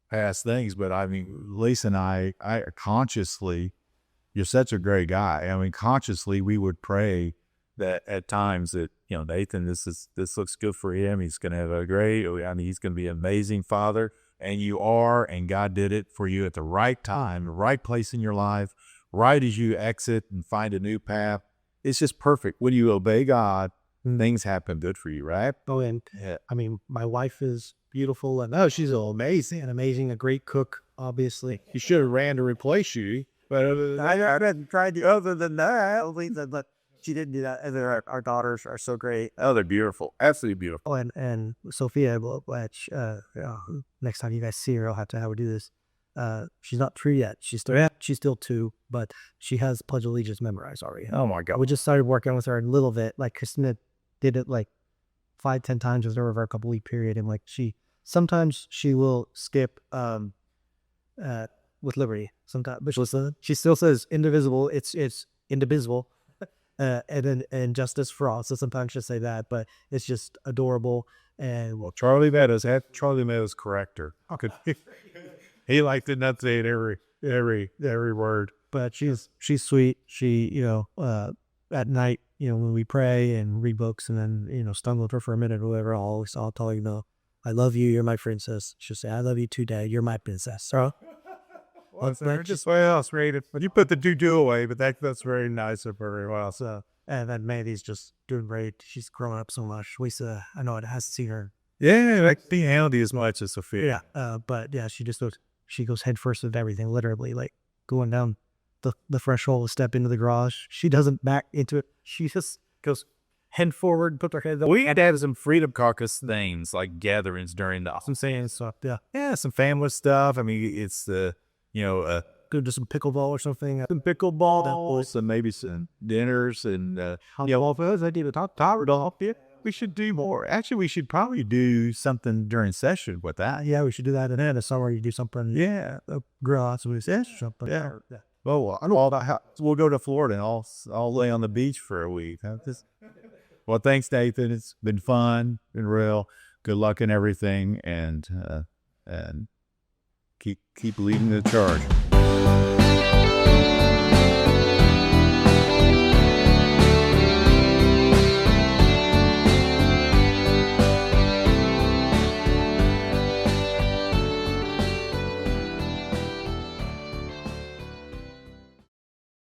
past things, but I mean, Lisa and I consciously, you're such a great guy. I mean, consciously, we would pray that at times that Nathan, this looks good for him. He's going to have he's going to be an amazing father. And you are, and God did it for you at the right time, the right place in your life, right as you exit and find a new path. It's just perfect. When you obey God, things happen good for you, right? Oh, and I mean, my wife is beautiful, and she's amazing, a great cook, obviously. You should have ran to replace you, but I haven't tried to. Other than that, but she didn't do that. And our daughters are so great. Oh, they're beautiful, absolutely beautiful. Oh, and Sophia, which next time you guys see her, I'll have to have her do this. She's not 3 yet. She's still 2, but she has Pledge of Allegiance memorized already. Oh my God! We just started working with her a little bit. Like Christina did it like 5-10 times over a couple week period, and like sometimes she will skip with Liberty sometimes, but she still says indivisible. It's indivisible, and justice for all. So sometimes she'll say that, but it's just adorable. And Charlie Meadows correct her. He liked to enunciate every word. But she's sweet. She at night, when we pray and read books, and then stumble with her for a minute or whatever, I'll tell her, I love you, you're my princess. She'll say, I love you too, Dad, you're my princess. So It's rated. But you put the doo away, but that's very nice of her. Well, so and then Mandy's just doing great. She's growing up so much. I know it hasn't seen her. Yeah, like the Andy as much as Sophia. Yeah. But yeah, she goes head first with everything, literally, like going down the threshold, step into the garage. She doesn't back into it. She just goes head forward, put her head up. We had to have some Freedom Caucus things, like gatherings during the Some saying stuff. Yeah, some family stuff. I mean, it's go to some pickleball or something. Some pickleball, and maybe some dinners and I did a top tower off. Yeah. We should do more. Actually, we should probably do something during session with that. Yeah, we should do that. And then in the summer, you do something. Yeah, grass with or something. Yeah. Well, I know we'll go to Florida and I'll lay on the beach for a week. Well, thanks, Nathan. It's been fun, been real. Good luck in everything, and keep leading the charge.